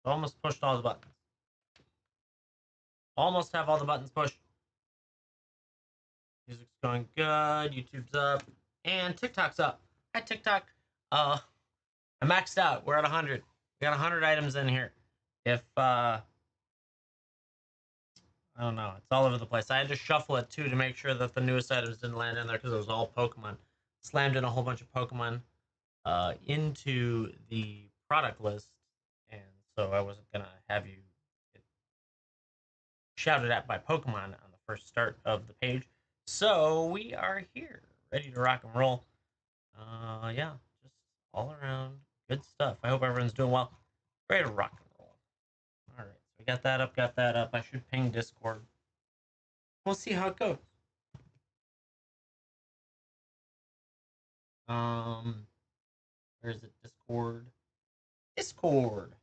Almost pushed all the buttons. Almost have all the buttons pushed. Music's going good. YouTube's up. And TikTok's up. Hi, TikTok. I maxed out. We're at 100. We got 100 items in here. If, I don't know. It's all over the place. I had to shuffle it, too, to make sure that the newest items didn't land in there because it was all Pokemon. Slammed in a whole bunch of Pokemon into the product list. And so I wasn't going to have you get shouted at by Pokemon on the first start of the page. So we are here, ready to rock and roll. Yeah, just all around good stuff. I hope everyone's doing well. Ready to rock and roll. All right, so we got that up, got that up. I should ping Discord. We'll see how it goes. Where is it? Discord. Discord.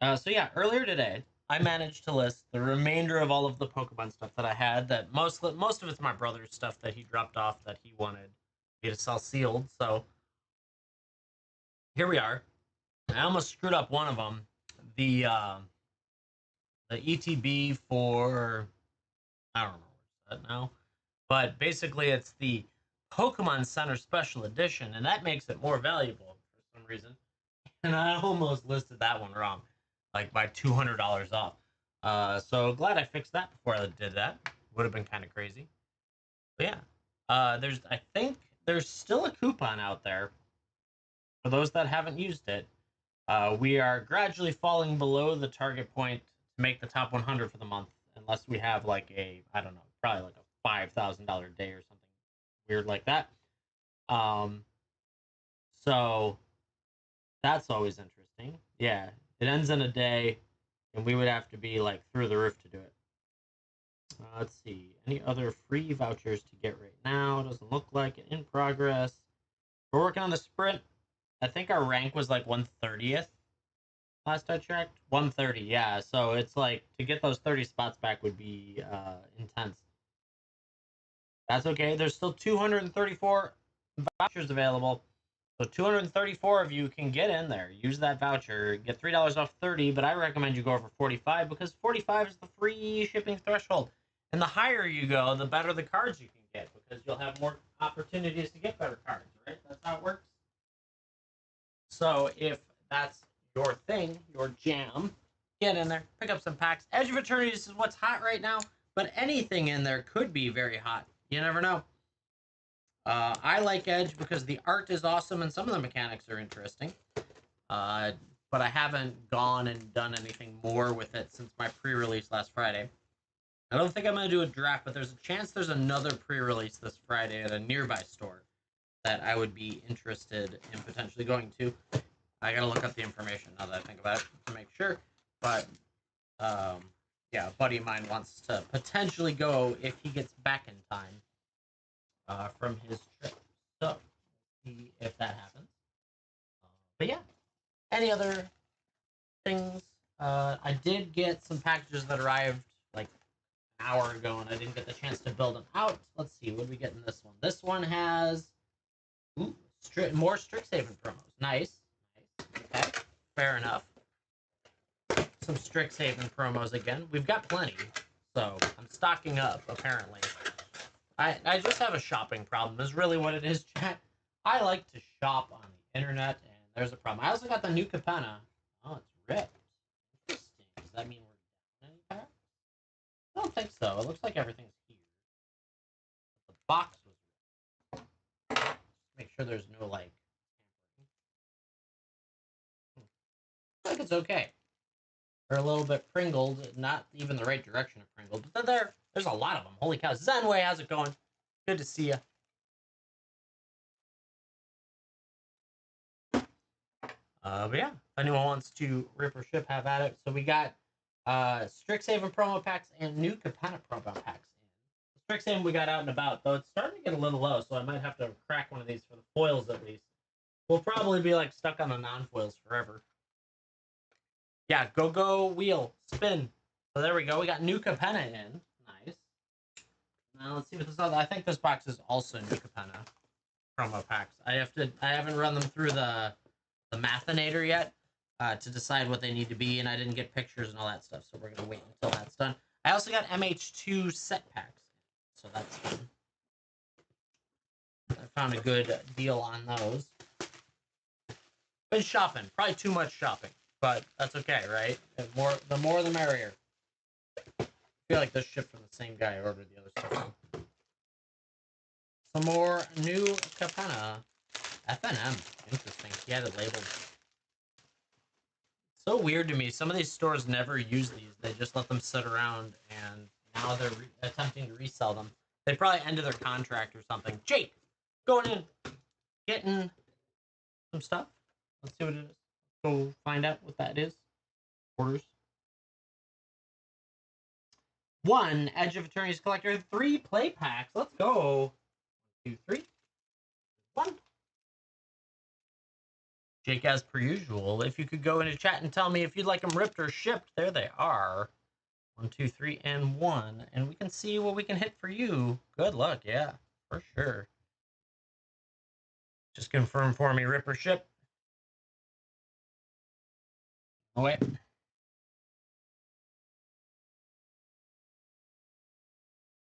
So yeah, earlier today, I managed to list the remainder of all of the Pokemon stuff that I had. That most of it's my brother's stuff that he dropped off that he wanted me to sell sealed. So here we are. I almost screwed up one of them. The ETB for I don't know what's that now, but basically it's the Pokemon Center Special Edition, and that makes it more valuable for some reason. And I almost listed that one wrong, like by $200 off. So glad I fixed that before I did that. Would have been kind of crazy. But yeah, I think there's still a coupon out there for those that haven't used it. We are gradually falling below the target point to make the top 100 for the month, unless we have like I don't know, probably like a $5,000 day or something weird like that. So that's always interesting. Yeah, it ends in a day, and we would have to be like through the roof to do it. Let's see. Any other free vouchers to get right now? Doesn't look like it. In progress. We're working on the sprint. I think our rank was like 130th last I checked. 130, yeah. So it's like to get those 30 spots back would be intense. That's okay. There's still 234 vouchers available. So 234 of you can get in there. Use that voucher. Get $3 off 30, but I recommend you go over 45 because 45 is the free shipping threshold. And the higher you go, the better the cards you can get because you'll have more opportunities to get better cards, right? That's how it works. So if that's your thing, your jam, get in there, pick up some packs. Edge of Eternities is what's hot right now, but anything in there could be very hot. You never know. I like Edge because the art is awesome and some of the mechanics are interesting. But I haven't gone and done anything more with it since my pre-release last Friday. I don't think I'm going to do a draft, but there's a chance there's another pre-release this Friday at a nearby store that I would be interested in potentially going to. I got to look up the information now that I think about it to make sure. But, yeah, a buddy of mine wants to potentially go if he gets back in time from his trip. So, see if that happens. But yeah, any other things? I did get some packages that arrived like an hour ago, and I didn't get the chance to build them out. Let's see, what do we get in this one? This one has more Strixhaven promos. Nice. Okay, fair enough. Some Strixhaven promos again. We've got plenty, so I'm stocking up, apparently. I just have a shopping problem, is really what it is, chat. I like to shop on the internet, and there's a problem. I also got the new Capenna. Oh, it's ripped. Interesting. Does that mean we're down any packs? I don't think so. It looks like everything's here. The box was ripped. Make sure there's no, like, I think it's okay. They're a little bit pringled, not even the right direction of pringled, but there's a lot of them. Holy cow. Zenway, how's it going? Good to see you. But yeah, if anyone wants to rip or ship, have at it. So we got Strixhaven promo packs and new Capenna promo packs. Strixhaven we got out and about, though it's starting to get a little low, so I might have to crack one of these for the foils at least. We'll probably be like stuck on the non-foils forever. Yeah, go wheel, spin. So there we go. We got new Capenna in. Nice. let's see what this other. I think this box is also new Capenna promo packs. I haven't run them through the Mathinator yet to decide what they need to be, and I didn't get pictures and all that stuff, so we're gonna wait until that's done. I also got MH2 set packs, so that's fun. I found a good deal on those. Been shopping, probably too much shopping, but that's okay, right? The more the merrier. I feel like this shipped from the same guy I ordered the other stuff from. Some more new Capenna. FNM. Interesting. He had it labeled. So weird to me. Some of these stores never use these. They just let them sit around, and now they're attempting to resell them. They probably ended their contract or something. Jake, going in, getting some stuff. Let's see what it is. Go find out what that is. Orders. 1 Edge of Eternity's Collector, 3 play packs. Let's go. 1, 2, 3. 1. Jake, as per usual, if you could go into chat and tell me if you'd like them ripped or shipped. There they are. 1, 2, 3, and 1. And we can see what we can hit for you. Good luck, yeah, for sure. Just confirm for me, rip or ship. Oh, wait.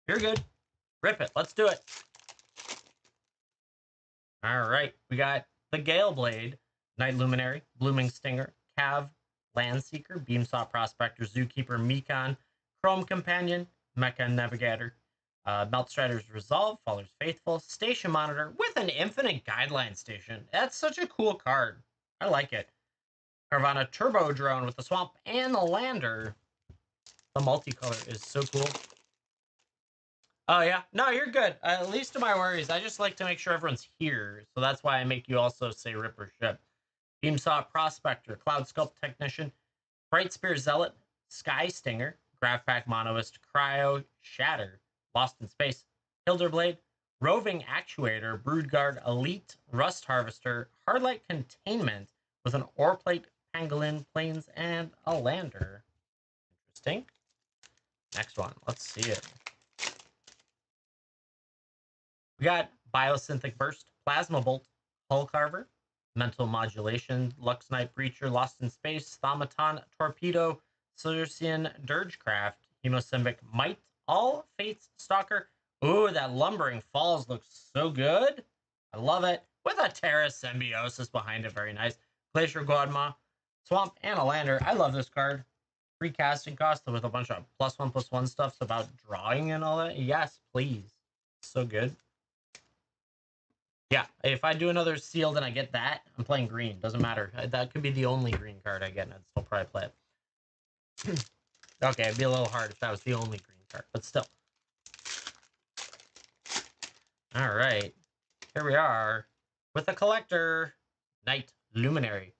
You're good. Rip it. Let's do it. All right. We got the Gale Blade, Night Luminary, Blooming Stinger, Cav, Landseeker, Beamsaw Prospector, Zookeeper, Mekon, Chrome Companion, Mecha Navigator, Meltstrider's Resolve, Faller's Faithful, Station Monitor with an Infinite Guideline Station. That's such a cool card. I like it. Carvana Turbo Drone with the Swamp and the Lander. The multicolor is so cool. Oh, yeah. No, you're good. Least of my worries. I just like to make sure everyone's here. So that's why I make you also say rip or ship. Beamsaw Prospector, Cloud Sculpt Technician, Bright Spear Zealot, Sky Stinger, Graph Pack Monoist, Cryo Shatter, Lost in Space, Hilderblade, Roving Actuator, Broodguard Elite, Rust Harvester, Hardlight Containment with an Ore Plate, Pangolin, Plains, and a Lander. Interesting. Next one. Let's see it. We got Biosynthetic Burst, Plasma Bolt, Hull Carver, Mental Modulation, Lux Knight Breacher, Lost in Space, Thaumaton, Torpedo, Silursian Dirgecraft, Hemosymbic Might, All Fates Stalker. Ooh, that Lumbering Falls looks so good. I love it. With a Terra Symbiosis behind it. Very nice. Glacier Godma, Swamp, and a Lander. I love this card. Free casting cost with a bunch of +1/+1 stuff about drawing and all that. Yes, please. So good. Yeah, if I do another sealed and I get that, I'm playing green. Doesn't matter. That could be the only green card I get, and I'd still probably play it. Okay, it'd be a little hard if that was the only green card, but still. All right, here we are with a collector. Night Luminary,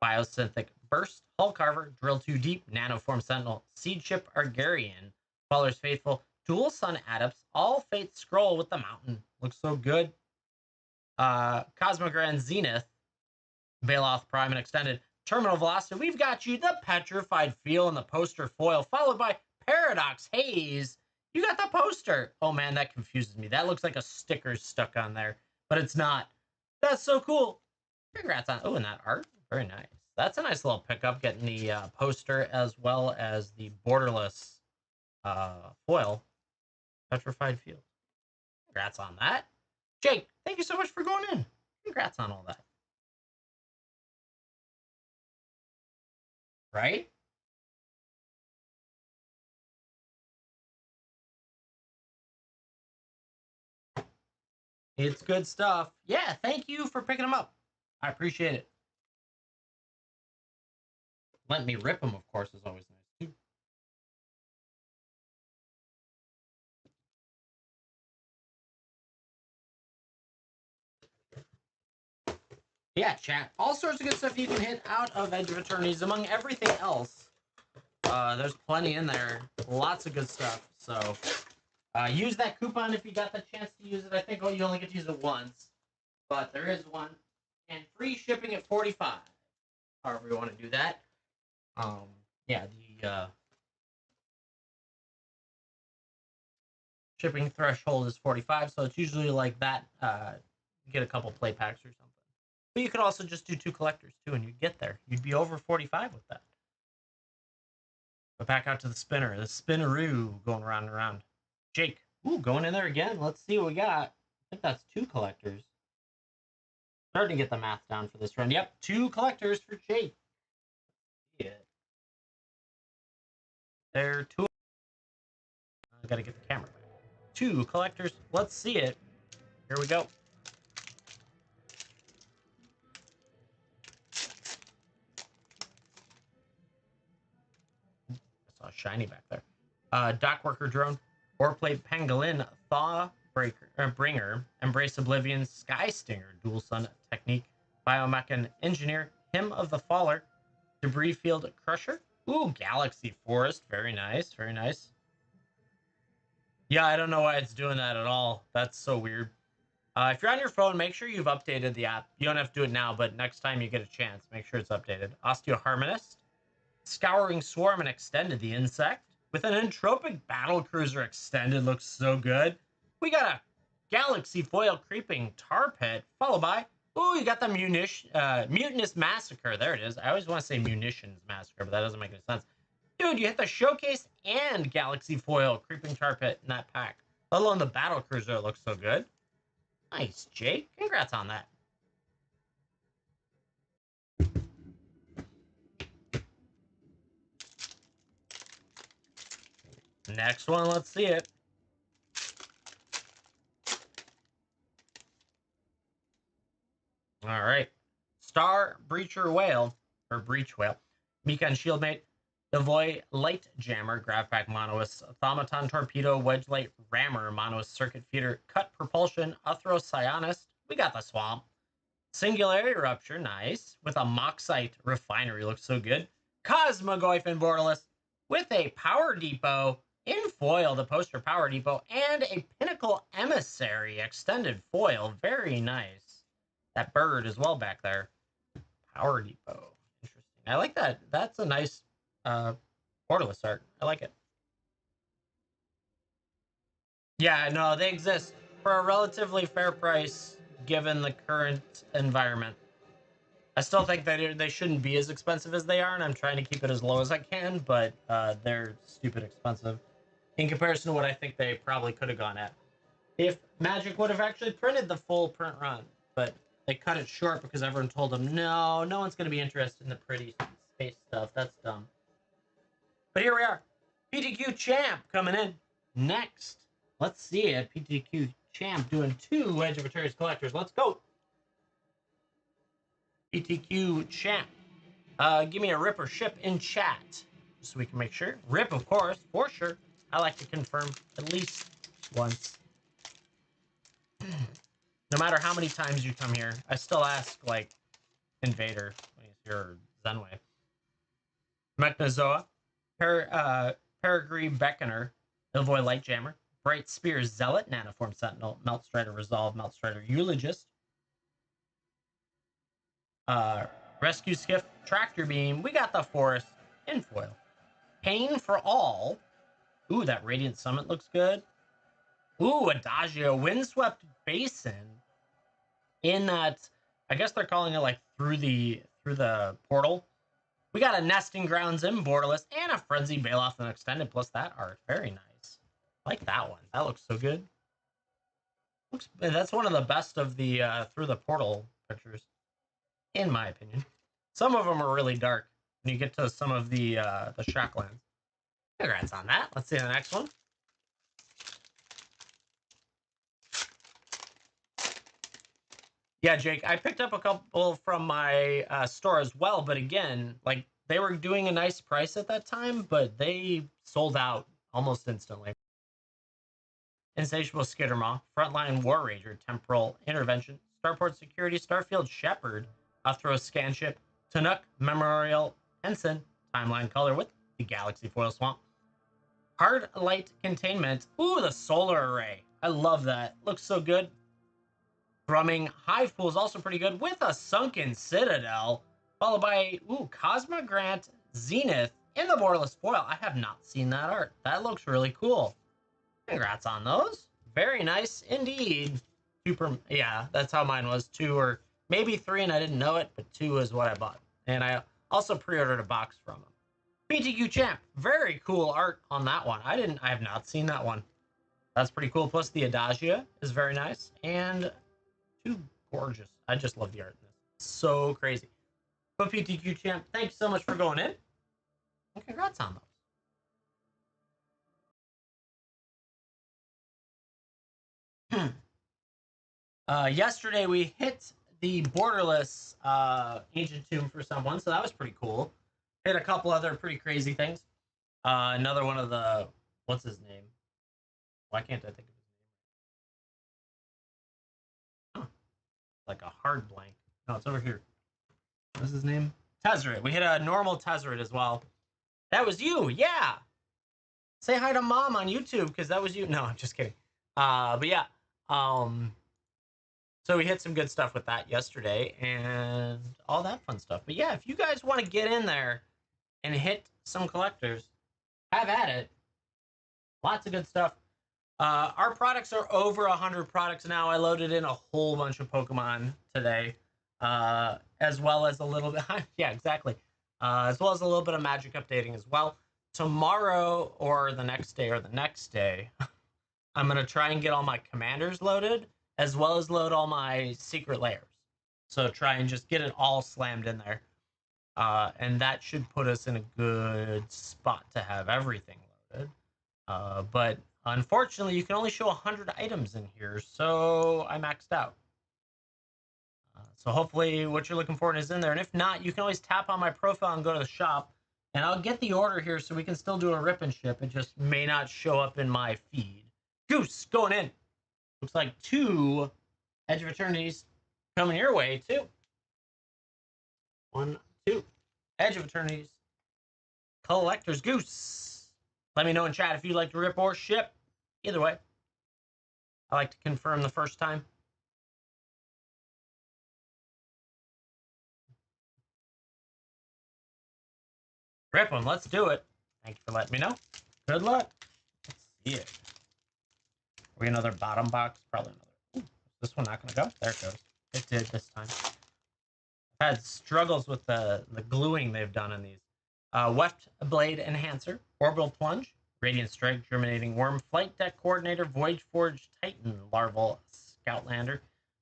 Biosynthetic Burst, Hull Carver, Drill 2 Deep, Nanoform Sentinel, Seed Ship Argarian, Faller's Faithful, Dual Sun Adepts, All Fate Scroll with the Mountain. Looks so good. Cosmogran Zenith, Bailoff Prime and Extended, Terminal Velocity. We've got you the Petrified Feel and the poster foil, followed by Paradox Haze. You got the poster. Oh man, that confuses me. That looks like a sticker stuck on there, but it's not. That's so cool. Congrats on, oh, and that art, very nice. That's a nice little pickup, getting the poster as well as the borderless foil, Petrified Field. Congrats on that. Jake, thank you so much for going in. Congrats on all that. Right? It's good stuff. Yeah, thank you for picking them up. I appreciate it. Letting me rip them, of course, is always nice, too. Yeah, chat. All sorts of good stuff you can hit out of Edge of Eternities. Among everything else, there's plenty in there. Lots of good stuff. So use that coupon if you got the chance to use it. I think you only get to use it once, but there is one. And free shipping at 45. However you want to do that. Yeah, Shipping threshold is 45, so it's usually like that. You get a couple play packs or something. But you could also just do 2 collectors too, and you'd get there. You'd be over 45 with that. But back out to the spinner. The spinneroo going around and around. Jake. Ooh, going in there again. Let's see what we got. I think that's 2 collectors. Starting to get the math down for this run. Yep, 2 collectors for Jake. Yeah. There, 2. I gotta get the camera back. 2 collectors. Let's see it. Here we go. I saw a shiny back there. Dock Worker Drone, Warplate Pangolin, Thaw Bringer, Embrace Oblivion, Sky Stinger, Dual Sun Technique, Biomechan Engineer, Hymn of the Faller, Debris Field Crusher. Ooh, Galaxy Forest. Very nice. Very nice. Yeah, I don't know why it's doing that at all. That's so weird. If you're on your phone, make sure you've updated the app. You don't have to do it now, but next time you get a chance, make sure it's updated. Osteoharmonist, Scouring Swarm and Extended the Insect. With an Entropic Battle Cruiser Extended, looks so good. We got a Galaxy Foil Creeping Tar Pit, followed by, ooh, you got the Mutinous Massacre. There it is. I always want to say Munitions Massacre, but that doesn't make any sense. Dude, you hit the Showcase and Galaxy Foil Creeping Tar Pit in that pack. Let alone the Battle Cruiser, it looks so good. Nice, Jake. Congrats on that. Next one, let's see it. All right. Star Breacher Whale, or Breach Whale, Mika and Shieldmate, Devoy Light Jammer, Gravpack Monoist, Automaton Torpedo, Wedge Light Rammer, Monoist Circuit Feeder, Cut Propulsion, Uthro Sionist. We got the Swamp. Singularity Rupture, nice. With a Moxite Refinery, looks so good. Cosmogoyf Borderless with a Power Depot in foil, the poster Power Depot, and a Pinnacle Emissary extended foil. Very nice. That bird as well back there. Power Depot. Interesting. I like that. That's a nice borderless art. I like it. Yeah, no, they exist for a relatively fair price given the current environment. I still think that they shouldn't be as expensive as they are, and I'm trying to keep it as low as I can, but they're stupid expensive in comparison to what I think they probably could have gone at if Magic would have actually printed the full print run. But they cut it short because everyone told them, no one's going to be interested in the pretty space stuff. That's dumb. But here we are. PTQ Champ coming in next. Let's see it. PTQ Champ doing 2 Edge of Eternity's collectors. Let's go. PTQ Champ. Give me a rip or ship in chat so we can make sure. Rip, of course, for sure. I like to confirm at least once. No matter how many times you come here, I still ask, like, Invader when he's here, or Zenway. Mechnozoa, Peregrine Beckoner, Ilvoy Lightjammer, Bright Spear Zealot, Nanoform Sentinel, Meltstrider Resolve, Meltstrider Eulogist, Rescue Skiff, Tractor Beam. We got the Forest in foil. Pain for All. Ooh, that Radiant Summit looks good. Ooh, Adagio Windswept Basin. In that, I guess they're calling it like through the portal. We got a Nesting Grounds in Borderless and a Frenzy Bailoff and Extended plus that art. Very nice. I like that one. That looks so good. That's one of the best of the through the portal pictures, in my opinion. Some of them are really dark when you get to some of the Shocklands. Congrats on that. Let's see the next one. Yeah, Jake, I picked up a couple from my store as well, but again, like, they were doing a nice price at that time, but they sold out almost instantly. Insatiable Skittermaw, Frontline War Rager, Temporal Intervention, Starport Security, Starfield Shepherd, Uthro Scanship, Tanuk Memorial Ensign, Timeline Color with the Galaxy Foil Swamp, Hard Light Containment. Ooh, the Solar Array. I love that. Looks so good. Thrumming Hive Pool is also pretty good with a Sunken Citadel, followed by, ooh, Cosmogrant Zenith in the Borderless foil. I have not seen that art. That looks really cool. Congrats on those. Very nice indeed. Yeah, that's how mine was. 2 or maybe 3, and I didn't know it, but 2 is what I bought. And I also pre-ordered a box from him. PTQ Champ, very cool art on that one. I have not seen that one. That's pretty cool. Plus the Adagia is very nice. And 2 gorgeous. I just love the art in this. So crazy. But PTQ Champ, thanks so much for going in. And congrats on those. Yesterday we hit the borderless ancient tomb for someone, so that was pretty cool. Hit a couple other pretty crazy things. Another one of the what's his name? Why can't I think of his name? Huh. Like a hard blank. No, it's over here. What's his name? Tezzeret. We hit a normal Tezzeret as well. That was you, yeah. Say hi to mom on YouTube because that was you. No, I'm just kidding. But yeah. So we hit some good stuff with that yesterday and all that fun stuff. But yeah, if you guys want to get in there and hit some collectors, have at it. Lots of good stuff. Our products are over 100 products now. I loaded in a whole bunch of Pokemon today, as well as a little bit. Yeah, exactly. As well as a little bit of Magic updating as well. Tomorrow or the next day, I'm going to try and get all my commanders loaded, as well as load all my secret layers. So try and just get it all slammed in there. And that should put us in a good spot to have everything loaded. But unfortunately, you can only show 100 items in here, so I maxed out. So hopefully what you're looking for is in there. And if not, you can always tap on my profile and go to the shop. And I'll get the order here so we can still do a rip and ship. It just may not show up in my feed. Goose, going in. Looks like 2 Edge of Eternities coming your way, too. 1, 2. Edge of Eternities. Collector's Goose. Let me know in chat if you'd like to rip or ship. Either way. I like to confirm the first time. Rip them. Let's do it. Thank you for letting me know. Good luck. Let's see it. Are we another bottom box? Probably another. Ooh, is this one not going to go? There it goes. It did this time. I've had struggles with the gluing they've done on these. Weft Blade Enhancer, Orbital Plunge, Radiant Strike, Germinating Worm, Flight Deck Coordinator, Voyage Forge Titan, Larval Scoutlander,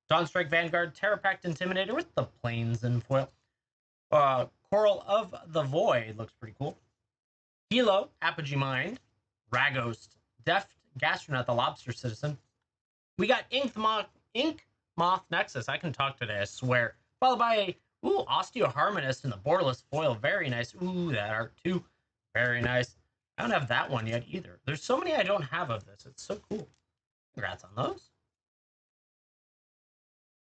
Dawnstrike Vanguard, Terrapact Intimidator with the Plains and foil. Coral of the Void looks pretty cool. Hilo, Apogee Mind, Ragost, Deft Gastronaut, the Lobster Citizen. We got Ink Moth Nexus. I can talk today, I swear. Followed by a Osteoharmonist in the borderless foil. Very nice. Ooh, that art too. Very nice. I don't have that one yet either. There's so many I don't have of this. It's so cool. Congrats on those.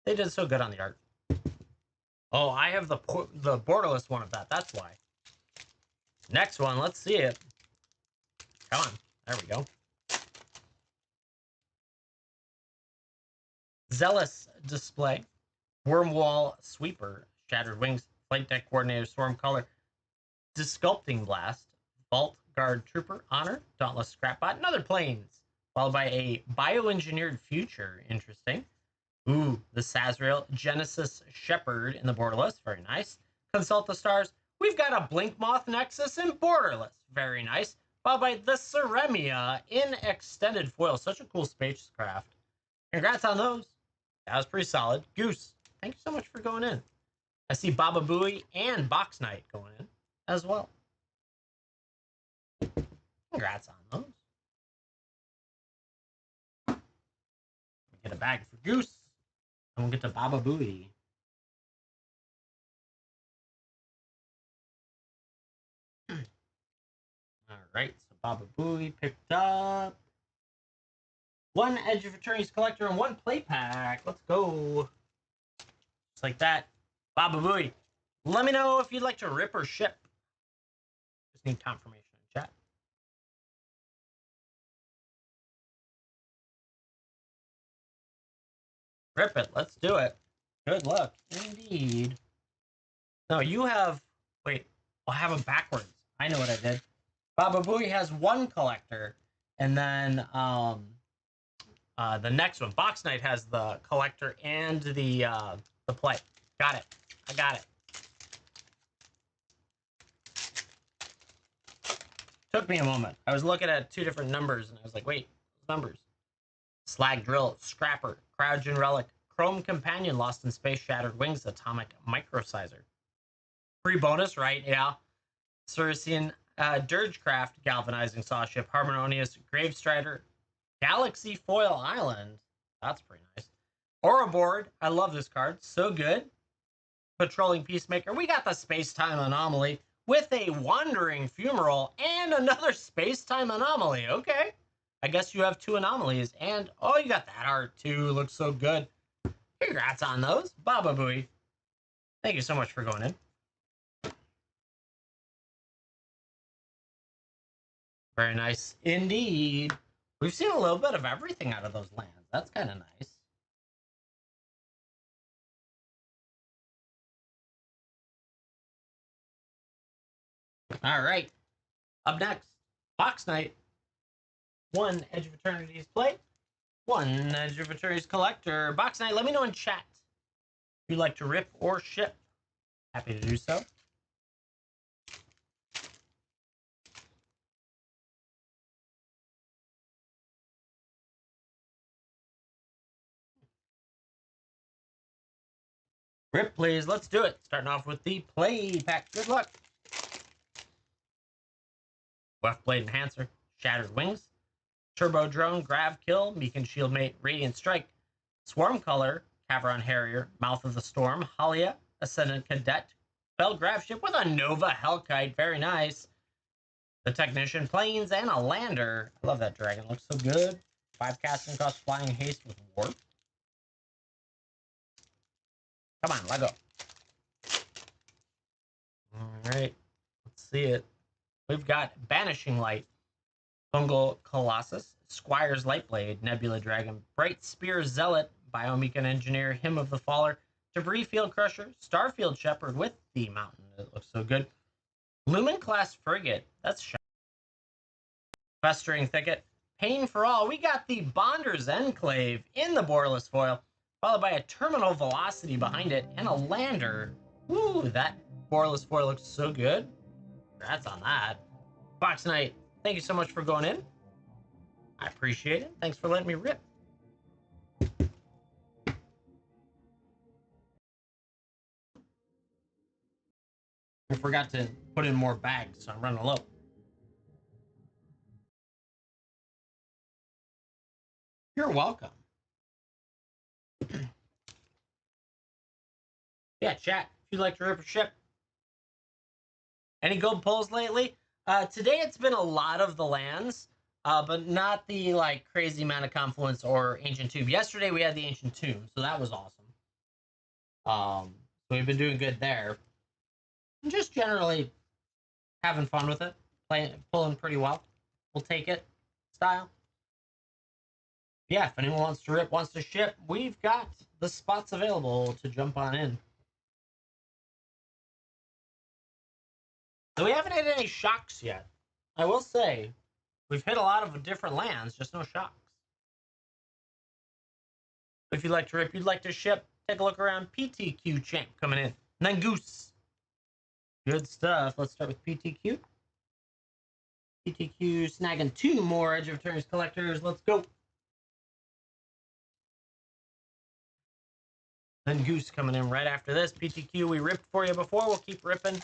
They did so good on the art. Oh, I have the borderless one of that. That's why. Next one. Let's see it. Come on. There we go. Zealous Display. Wormwall Sweeper. Shattered Wings. Flight Deck Coordinator. Storm Color. Disculpting Blast. Vault Guard Trooper. Honor. Dauntless Scrapbot. Another Plains. Followed by a Bioengineered Future. Interesting. Ooh, the Sazrael. Genesis Shepherd in the borderless. Very nice. Consult the Stars. We've got a Blink Moth Nexus in borderless. Very nice. Followed by the Ceremia in extended foil. Such a cool spacecraft. Congrats on those. That was pretty solid. Goose, thank you so much for going in. I see Baba Booey and Box Knight going in as well. Congrats on those. Get a bag for Goose. And we'll get to Baba Booey. Alright, so Baba Booey picked up 1 Edge of Eternities Collector and 1 play pack. Let's go. Just like that. Baba Booey. Let me know if you'd like to rip or ship. Just need confirmation in chat. Rip it. Let's do it. Good luck. Indeed. No, you have... Wait. I'll have them backwards. I know what I did. Baba Booey has 1 collector And then the next one, Box Knight, has the collector and the play. Got it. I got it. Took me a moment. I was looking at 2 different numbers, and I was like, wait, numbers. Slag Drill, Scrapper, Cryogen Relic, Chrome Companion, Lost in Space, Shattered Wings, Atomic Microsizer. Free bonus, right? Yeah. Circean, Dirgecraft, Galvanizing Sawship, Harmonious, Gravestrider, Galaxy Foil Island. That's pretty nice. Ouroboros, I love this card. So good. Patrolling Peacemaker. We got the Space-Time Anomaly with a Wandering Fumarole and another Space-Time Anomaly. Okay. I guess you have 2 anomalies. And, oh, you got that art, too. Looks so good. Congrats on those. Baba Booey. Thank you so much for going in. Very nice indeed. We've seen a little bit of everything out of those lands. That's kind of nice. All right. Up next, Box Knight. 1 Edge of Eternity's play. 1 Edge of Eternity's collector. Box Knight, let me know in chat if you'd like to rip or ship. Happy to do so. Rip, please. Let's do it. Starting off with the play pack. Good luck. Weft Blade Enhancer. Shattered Wings. Turbo Drone. Grav Kill. Meek and Shieldmate. Radiant Strike. Swarm Color. Caveron Harrier. Mouth of the Storm. Halia. Ascendant Cadet. Bell Grav Ship with a Nova Hellkite. Very nice. The Technician. Planes and a Lander. I love that dragon. Looks so good. 5 casting cost. Flying Haste with Warp. Come on, let go. Alright, let's see it. We've got Banishing Light, Fungal Colossus, Squire's Lightblade, Nebula Dragon, Bright Spear Zealot, Biomecan Engineer, Hymn of the Faller, Debris Field Crusher, Starfield Shepherd with the Mountain. It looks so good. Lumen Class Frigate, that's shiny. Festering Thicket, Pain for All. We got the Bonder's Enclave in the Borderless foil, followed by a Terminal Velocity behind it and a Lander. Ooh, that Borderless foil looks so good. Congrats on that. Box Knight, thank you so much for going in. I appreciate it. Thanks for letting me rip. I forgot to put in more bags, so I'm running low. You're welcome. Yeah, chat, if you'd like to rip or ship. Any gold pulls lately? Today it's been a lot of the lands, but not the like crazy Mana Confluence or Ancient Tomb. Yesterday we had the Ancient Tomb, so that was awesome. So we've been doing good there. And just generally having fun with it, pulling pretty well. We'll take it, style. Yeah, if anyone wants to rip, wants to ship, we've got the spots available to jump on in. So we haven't had any shocks yet. I will say, we've hit a lot of different lands, just no shocks. If you'd like to rip, you'd like to ship, take a look around. PTQ Champ coming in. And then Goose. Good stuff. Let's start with PTQ. PTQ snagging 2 more Edge of Eternity's collectors. Let's go. Then Goose coming in right after this. PTQ, we ripped for you before. We'll keep ripping.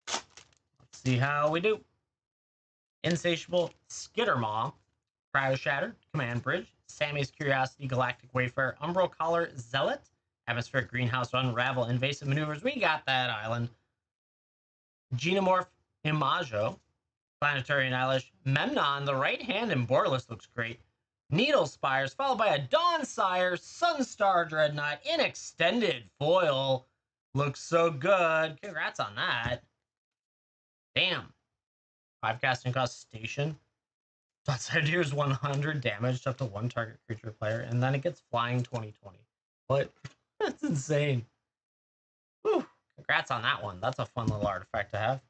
Let's see how we do. Insatiable Skittermaw, Cryo Shatter, Command Bridge, Sammy's Curiosity, Galactic Wayfarer, Umbral Collar, Zealot, Atmospheric Greenhouse, Unravel, Invasive Maneuvers. We got that island. Genomorph, Imago, Planetary Annihilation, Memnon, the right hand in Borderless looks great. Needle Spires, followed by a Dawnsire, Sunstar Dreadnought in extended foil. Looks so good. Congrats on that. Damn. 5 casting cost station. Dawnsire deals 100 damage to up to 1 target creature player, and then it gets flying 20/20. What? That's insane. Whew. Congrats on that one. That's a fun little artifact to have.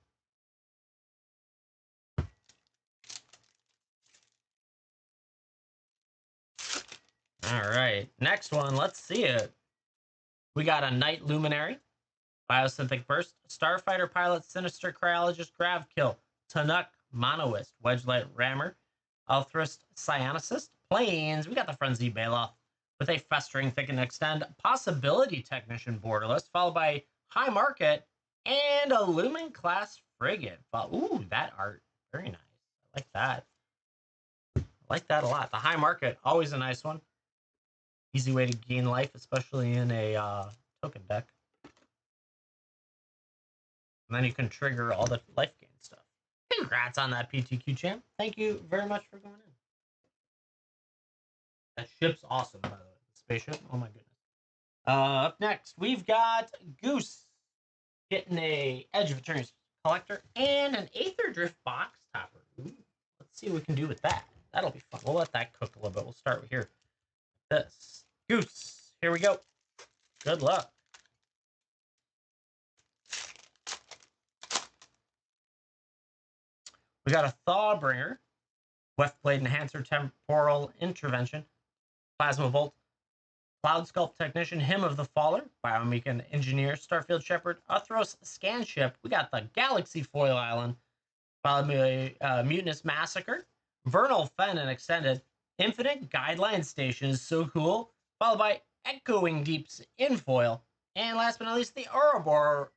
All right. Next one. Let's see it. We got a Night Luminary, Biosynthetic Burst, Starfighter Pilot, Sinister Cryologist, Gravkill, Tanuk, Monoist, Wedgelight Rammer, Althrist, Psionicist, Plains. We got the Frenzy Baloth with a Festering Thicken Extend, Possibility Technician Borderless, followed by High Market and a Lumen Class Frigate. But, ooh, that art. Very nice. I like that. I like that a lot. The High Market, always a nice one. Easy way to gain life, especially in a token deck. And then you can trigger all the life gain stuff. Congrats on that, PTQ champ. Thank you very much for going in. That ship's awesome, by the way. The spaceship. Oh my goodness. Up next, we've got Goose getting a Edge of Eternity's Collector and an Aether Drift box topper. Ooh, let's see what we can do with that. That'll be fun. We'll let that cook a little bit. We'll start here. This Goose. Here we go. Good luck. We got a Thawbringer, Weftblade Enhancer, Temporal Intervention, Plasma Bolt, Cloud Sculpt Technician, Hymn of the Faller, Biomecan Engineer, Starfield Shepherd, Uthros Scanship. We got the Galaxy Foil Island, followed by Mutinous Massacre, Vernal Fen and Extended, Infinite Guideline Station is so cool, followed by Echoing Deeps in foil, and last but not least, the Ouroboros.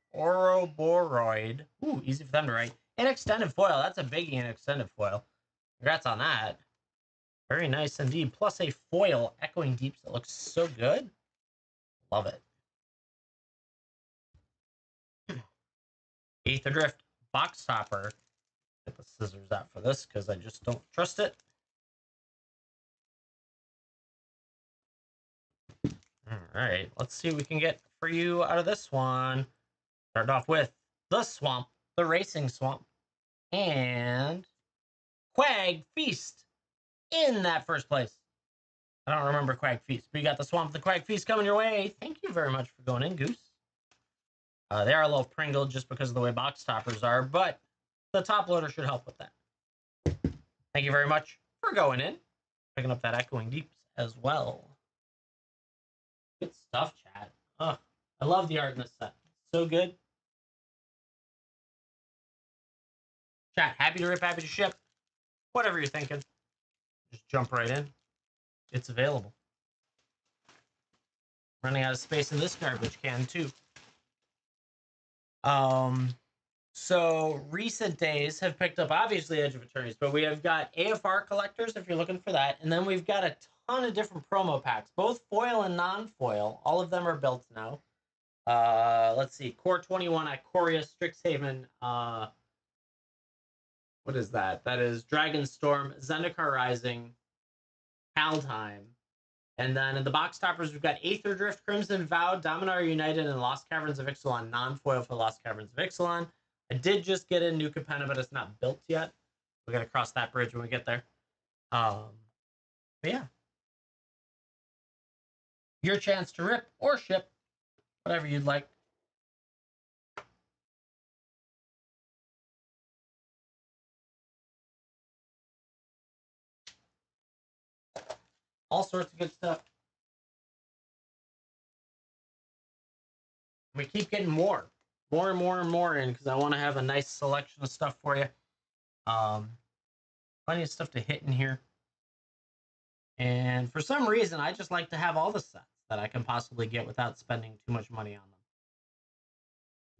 Ooh, easy for them to write. In extended foil. That's a biggie in extended foil. Congrats on that. Very nice indeed. Plus a foil Echoing Deeps that looks so good. Love it. Aether Drift box topper. Get the scissors out for this because I just don't trust it. All right, let's see what we can get for you out of this one. Start off with the Swamp, the Racing Swamp, and Quag Feast in that first place. I don't remember Quag Feast, but you got the Swamp, the Quag Feast coming your way. Thank you very much for going in, Goose. They are a little pringled just because of the way box toppers are, but the top loader should help with that. Thank you very much for going in. Picking up that Echoing Deeps as well. Good stuff, chat. Oh, I love the art in this set. So good. Chat, happy to rip, happy to ship. Whatever you're thinking, just jump right in. It's available. Running out of space in this garbage can, too. So recent days have picked up, obviously, Edge of Eternities, but we have got AFR collectors if you're looking for that. And then we've got a ton of different promo packs, both foil and non-foil. All of them are built now. Let's see. Core 21, Ikoria, Strixhaven. What is that? That is Dragonstorm, Zendikar Rising, Kaldheim. And then in the box toppers, we've got Aether Drift, Crimson Vow, Dominar United, and Lost Caverns of Ixalan. Non-foil for Lost Caverns of Ixalan. I did just get in New Capenna, but it's not built yet. We got to cross that bridge when we get there. But yeah. Your chance to rip or ship, whatever you'd like. All sorts of good stuff. We keep getting more and more in because I want to have a nice selection of stuff for you. Plenty of stuff to hit in here. And for some reason, I just like to have all the sets that I can possibly get without spending too much money on them.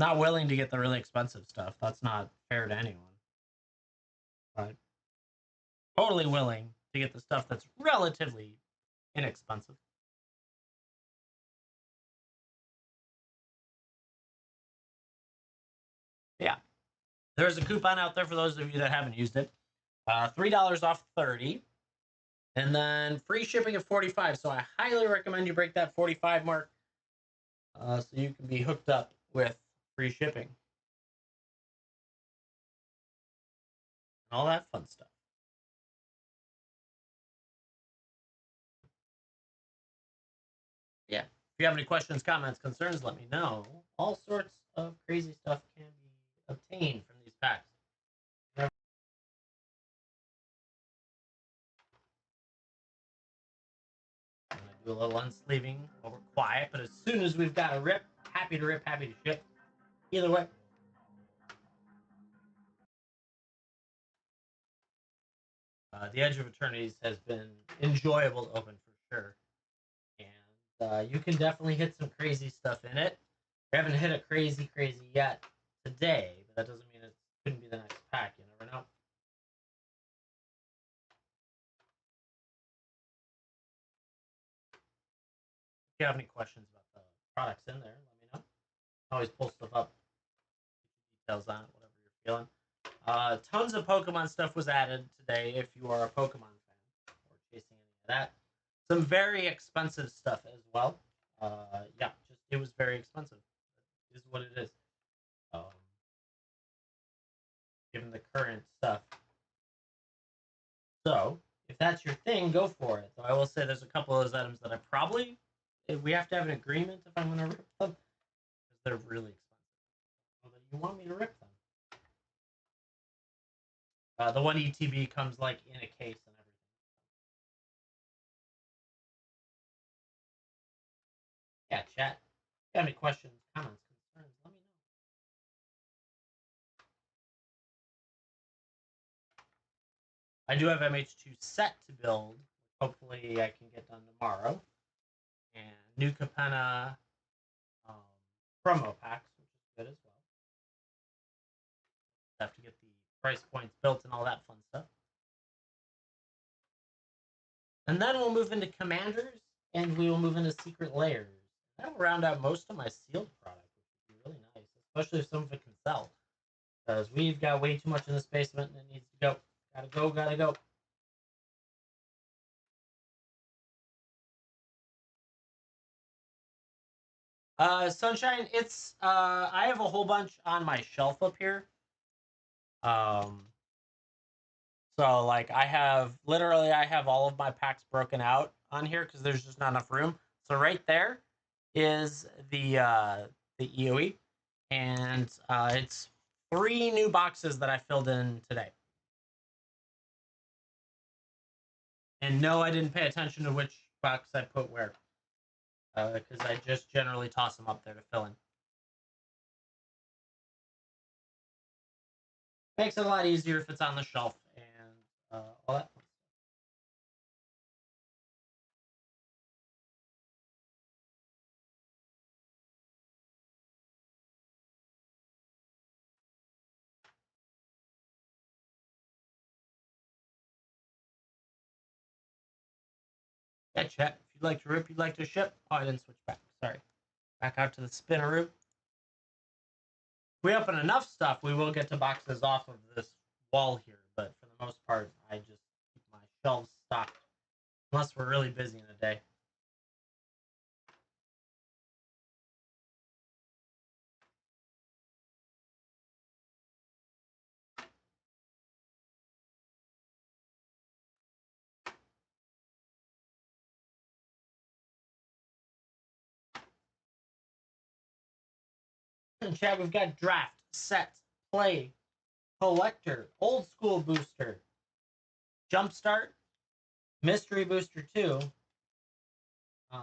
Not willing to get the really expensive stuff. That's not fair to anyone. But totally willing to get the stuff that's relatively inexpensive. Yeah. There's a coupon out there for those of you that haven't used it. $3 off 30. And then free shipping at 45. So I highly recommend you break that 45 mark so you can be hooked up with free shipping. All that fun stuff. Yeah. If you have any questions, comments, concerns, let me know. All sorts of crazy stuff can be obtained from these packs. And I do a little unsleeving while we're quiet, but as soon as we've got a rip, happy to rip, happy to ship. Either way. The Edge of Eternities has been enjoyable to open for sure. And you can definitely hit some crazy stuff in it. We haven't hit a crazy yet today, but that doesn't mean it couldn't be the next pack. You never know. If you have any questions about the products in there, let me know. I always pull stuff up, details on it, whatever you're feeling. Tons of Pokemon stuff was added today if you are a Pokemon fan or chasing any of that. Some very expensive stuff as well. Yeah, just it was very expensive. It is what it is. Um, Given the current stuff. So, if that's your thing, go for it. Though I will say there's a couple of those items that I probably we have to have an agreement if I'm going to rip them because they're really expensive. So you want me to rip them? The one ETB comes like in a case and everything. Yeah, chat. If you have any questions, comments, concerns, let me know. I do have MH2 set to build. Hopefully, I can get done tomorrow. And new Capenna promo packs, which is good as well. Have to get the price points built and all that fun stuff. And then we'll move into Commanders, and we will move into Secret Layers. That'll round out most of my sealed product, which would be really nice, especially if some of it can sell. Because we've got way too much in this basement and it needs to go. Gotta go, gotta go. Sunshine, it's I have a whole bunch on my shelf up here. So like I have all of my packs broken out on here because there's just not enough room. So right there is the EOE, and it's 3 new boxes that I filled in today. And no, I didn't pay attention to which box I put where, because I just generally toss them up there to fill in. Makes it a lot easier if it's on the shelf and all that. Yeah, chat. If you'd like to rip, you'd like to ship. Oh, I didn't switch back. Sorry. Back out to the spinner room. If we open enough stuff, we will get to boxes off of this wall here. But for the most part, I just keep my shelves stocked. Unless we're really busy in a day. In chat, we've got draft, set, play, collector, old school booster, jumpstart, mystery booster 2, um,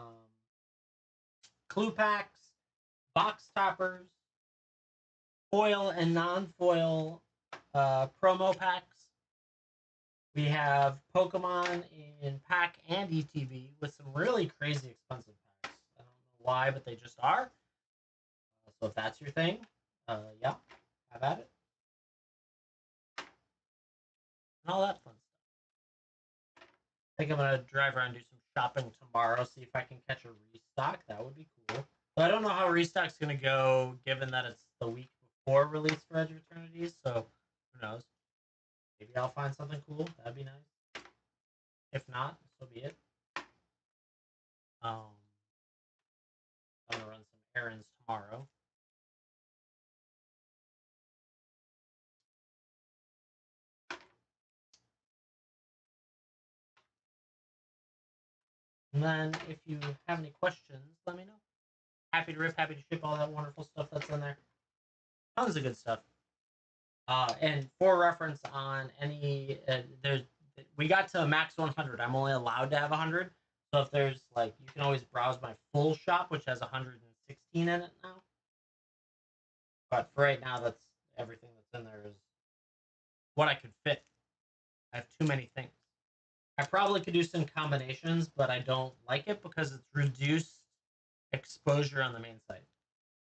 clue packs, box toppers, foil and non-foil promo packs. We have Pokemon in pack and ETB with some really crazy expensive packs. I don't know why, but they just are. So if that's your thing, yeah, have at it. And all that fun stuff. I think I'm going to drive around and do some shopping tomorrow, see if I can catch a restock. That would be cool. But I don't know how restock's going to go, given that it's the week before release for Edge of Eternities. So who knows? Maybe I'll find something cool. That'd be nice. If not, so be it. I'm going to run some errands tomorrow. And then if you have any questions, let me know. Happy to rip, happy to ship all that wonderful stuff that's in there. Tons of good stuff. And for reference on any, we got to max 100. I'm only allowed to have 100. So if there's like, you can always browse my full shop, which has 116 in it now. But for right now, that's everything that's in there is what I could fit. I have too many things. I probably could do some combinations, but I don't like it because it's reduced exposure on the main site,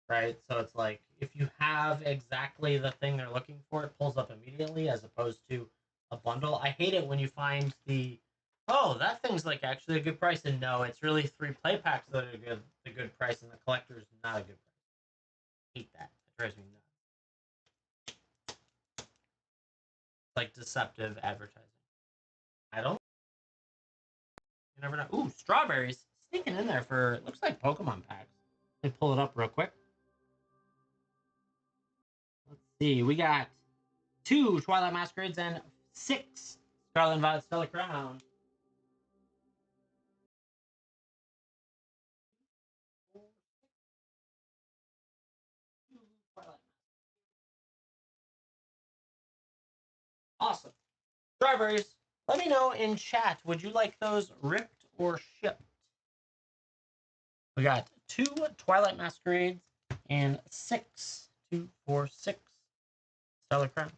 right? So it's like if you have exactly the thing they're looking for, it pulls up immediately as opposed to a bundle. I hate it when you find oh, that thing's like actually a good price, and no, it's really 3 play packs that are the good price, and the collector's not a good price. I hate that. It drives me nuts. Like deceptive advertising. I don't. You never know. Ooh, strawberries sneaking in there for looks like Pokemon packs. Let me pull it up real quick. Let's see. We got 2 Twilight Masquerades and 6 Scarlet and Violet Stellar Crown. Awesome. Strawberries. Let me know in chat. Would you like those ripped or shipped? We got 2 Twilight Masquerades and 6, 2, 4, 6 Stellar Crowns.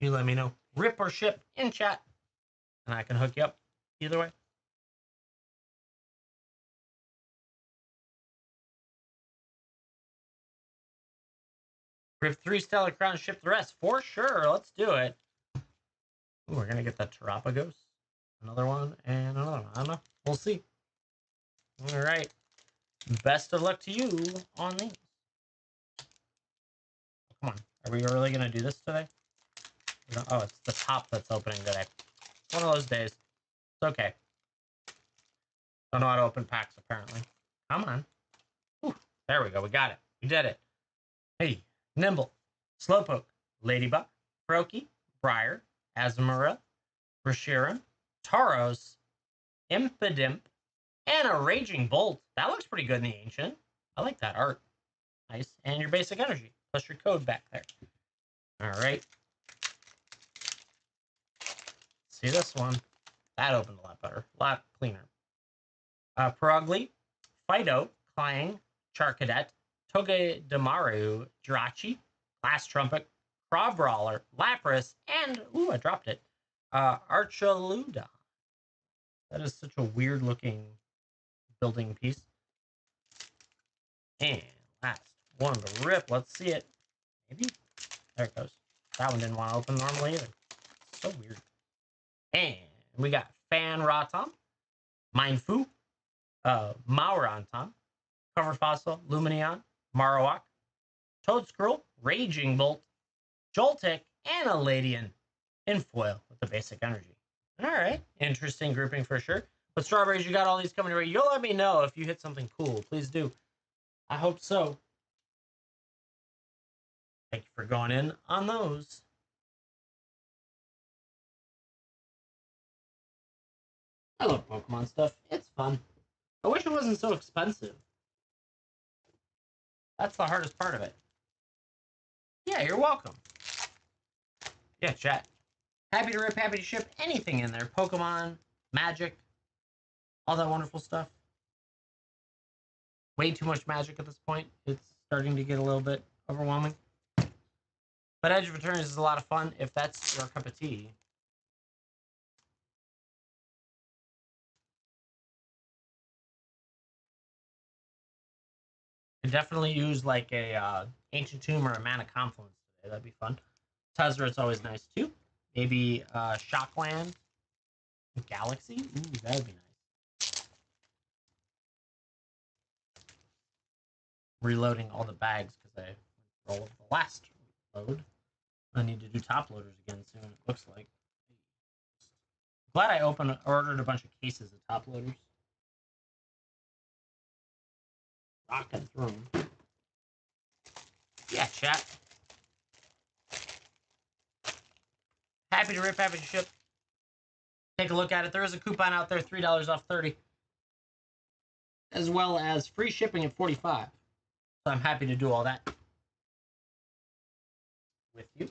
You let me know. Rip or ship in chat, and I can hook you up either way. Rip 3 Stellar Crowns, ship the rest. For sure. Let's do it. Ooh, we're going to get the Terapagos. Another one and another one. I don't know. We'll see. All right. Best of luck to you on these. Come on. Are we really going to do this today? Oh, it's the top that's opening today. One of those days. It's okay. Don't know how to open packs, apparently. Come on. Whew. There we go. We got it. We did it. Hey, Nimble, Slowpoke, Ladybug, Froakie, Briar, Azumarill, Reshiram, Tauros, Impidimp, and a Raging Bolt. That looks pretty good in the Ancient. I like that art. Nice. And your basic energy, plus your code back there. All right. See this one? That opened a lot better. A lot cleaner. Perugly, Fido, Clang, Charcadet, Togedemaru, Jirachi, Glass Trumpet, Craw Brawler, Lapras, and, ooh, I dropped it, Archaluda. That is such a weird looking building piece. And last one to rip. Let's see it. Maybe? There it goes. That one didn't want to open normally either. So weird. And we got Fan Rotom, Mindfu, Mauronton, Cover Fossil, Lumineon, Marowak, Toadscruel, Raging Bolt, Joltik, and a Ladian in foil with the basic energy. All right. Interesting grouping for sure. But Strawberries, you got all these coming your way. You'll let me know if you hit something cool. Please do. I hope so. Thank you for going in on those. I love Pokemon stuff. It's fun. I wish it wasn't so expensive. That's the hardest part of it. Yeah, you're welcome. Yeah, chat. Happy to rip, happy to ship anything in there. Pokemon, Magic, all that wonderful stuff. Way too much Magic at this point. It's starting to get a little bit overwhelming. But Edge of Eternity is a lot of fun if that's your cup of tea. Could definitely use like a Ancient Tomb or a Mana Confluence today. That'd be fun. Tezzret's always nice too. Maybe Shockland, Galaxy. Ooh, that'd be nice. Reloading all the bags because I rolled the last load. I need to do top loaders again soon. It looks like. Glad I ordered a bunch of cases of top loaders. Rocking through them. Yeah, chat. Happy to rip, happy to ship. Take a look at it. There is a coupon out there, $3 off 30, as well as free shipping at 45. So I'm happy to do all that with you.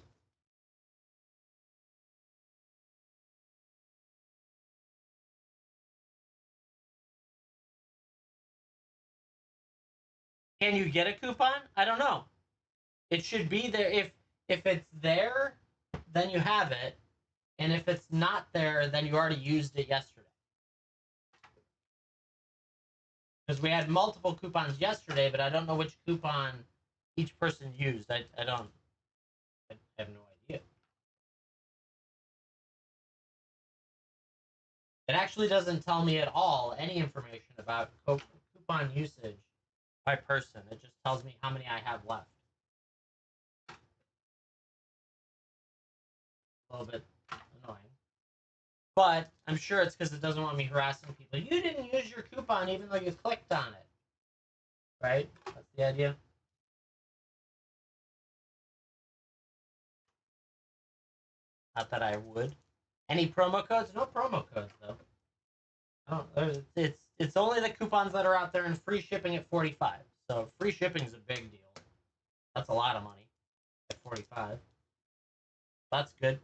Can you get a coupon? I don't know. It should be there. If it's there, then you have it. And if it's not there, then you already used it yesterday. Because we had multiple coupons yesterday, but I don't know which coupon each person used. I don't. I have no idea. It actually doesn't tell me at all any information about coupon usage by person. It just tells me how many I have left. A little bit annoying. But I'm sure it's because it doesn't want me harassing people. You didn't use your coupon even though you clicked on it. Right? That's the idea. Not that I would. Any promo codes? No promo codes though. Oh, it's only the coupons that are out there and free shipping at 45. So free shipping is a big deal. That's a lot of money at 45. That's good.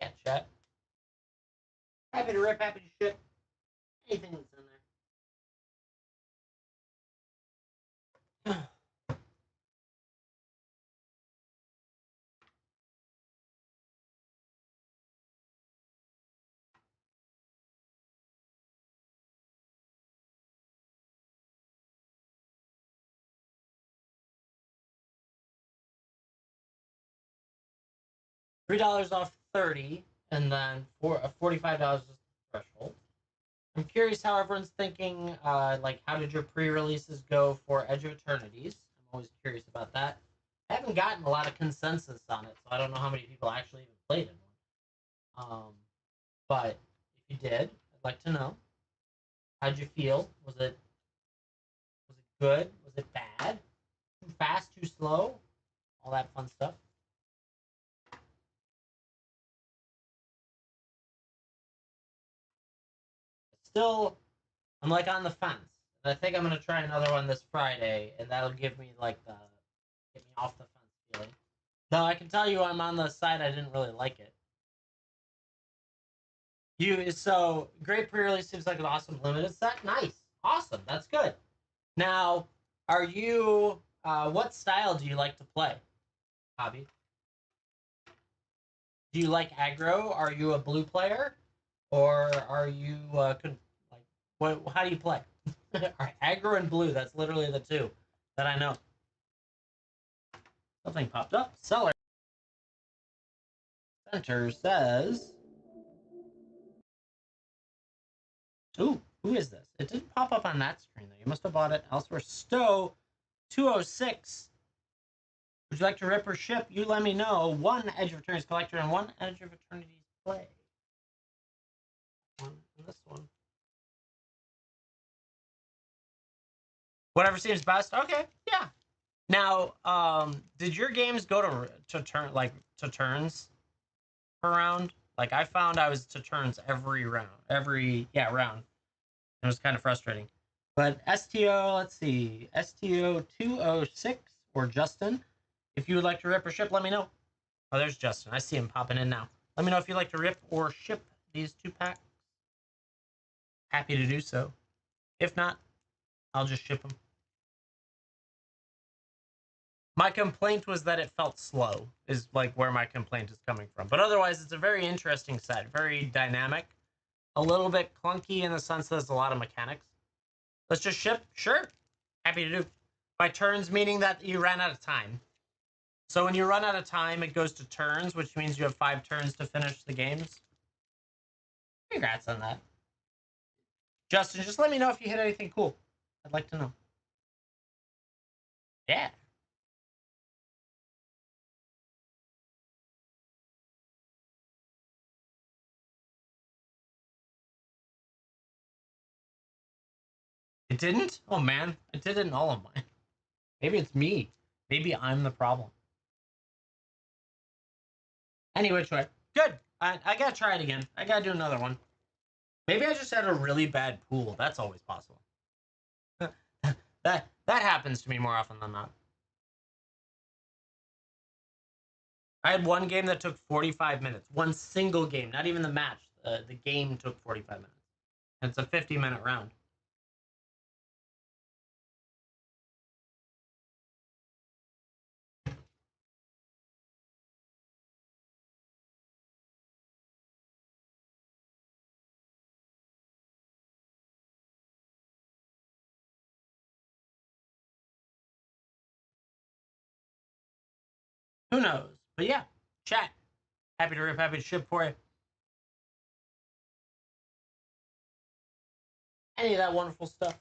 Yeah, chat. Happy to rip, happy to ship. Anything that's in there. $3 off 30, and then $45 is the threshold. I'm curious how everyone's thinking. Like, how did your pre-releases go for Edge of Eternities? I'm always curious about that. I haven't gotten a lot of consensus on it, so I don't know how many people actually even played it. But if you did, I'd like to know. How'd you feel? Was it good? Was it bad? Too fast? Too slow? All that fun stuff. Still, I'm like on the fence. I think I'm gonna try another one this Friday, and that'll give me like the get me off the fence feeling. Though I can tell you, I'm on the side I didn't really like it. So great pre-release seems like an awesome limited set. Nice, awesome, that's good. Now, are you? What style do you like to play, Hobby? Do you like aggro? Are you a blue player, or are you like what? How do you play? Aggro and blue. That's literally the two that I know. Something popped up. Seller Center says, "Ooh, who is this? It didn't pop up on that screen though. You must have bought it elsewhere." Stowe 206. Would you like to rip or ship? You let me know. One Edge of Eternities collector and one Edge of Eternities play. One and this one. Whatever seems best. Okay, yeah. Now, did your games go to turns per round? Like I found I was to turns every round. Round. It was kind of frustrating. But STO, let's see, STO 206 or Justin. If you would like to rip or ship, let me know. Oh, there's Justin. I see him popping in now. Let me know if you'd like to rip or ship these 2 packs. Happy to do so. If not, I'll just ship them. My complaint was that it felt slow, is like where my complaint is coming from. But otherwise, it's a very interesting set, very dynamic, a little bit clunky in the sense that there's a lot of mechanics. Let's just ship? Sure. Happy to do. By turns, meaning that you ran out of time. So when you run out of time, it goes to turns, which means you have 5 turns to finish the games. Congrats on that. Justin, just let me know if you hit anything cool. I'd like to know. Yeah. It didn't? Oh man, it did it in all of mine. Maybe it's me. Maybe I'm the problem. Any which way. Good. I gotta try it again. I gotta do another one. Maybe I just had a really bad pool. That's always possible. That happens to me more often than not. I had one game that took 45 minutes. One single game, not even the match. The game took 45 minutes. And it's a 50-minute round. Who knows? But yeah, chat. Happy to rip, happy to ship for you. Any of that wonderful stuff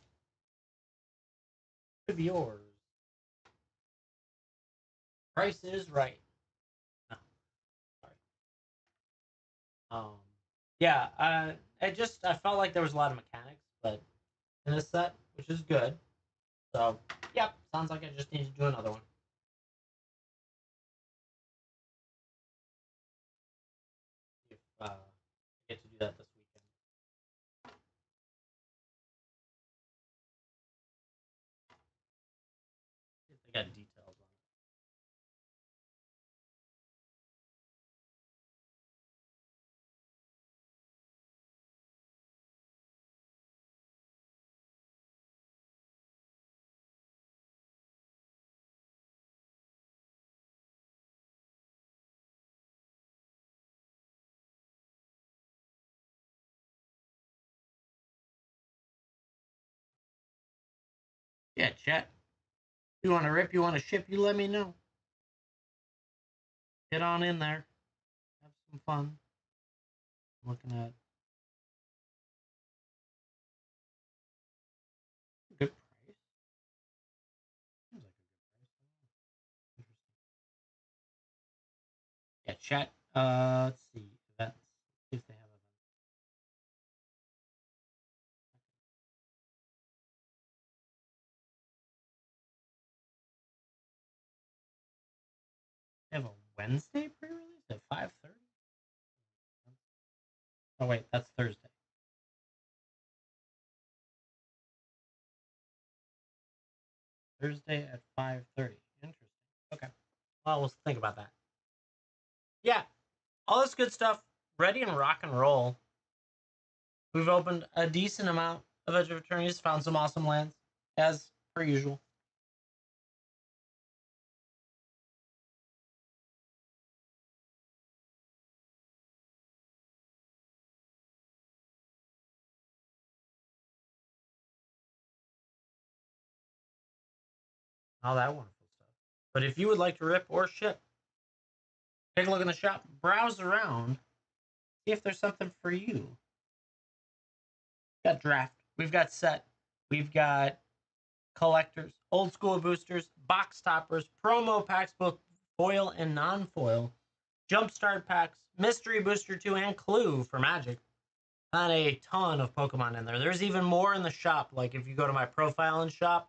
could be yours. Price is right. No, sorry. Um, yeah, I felt like there was a lot of mechanics, but in this set, which is good. So, yep, sounds like I just need to do another one. If I get to do that this weekend. If they got details on it. Yeah, chat. You want to rip, you want to ship, you let me know. Get on in there. Have some fun. I'm looking at good price. Seems like a good price. Interesting. Yeah, chat. Let's see. Events. See if they have events. They have a Wednesday pre-release at 5:30. Oh wait, that's Thursday. Thursday at 5:30. Interesting. Okay. Well, we'll think about that. Yeah, all this good stuff ready and rock and roll. We've opened a decent amount of Edge of Attorneys, found some awesome lands, as per usual. All that wonderful stuff. But if you would like to rip or ship, take a look in the shop, browse around, see if there's something for you. We've got draft, we've got set, we've got collectors, old school boosters, box toppers, promo packs, both foil and non-foil, jumpstart packs, mystery booster 2, and clue for magic. Not a ton of Pokemon in there. There's even more in the shop. Like if you go to my profile and shop,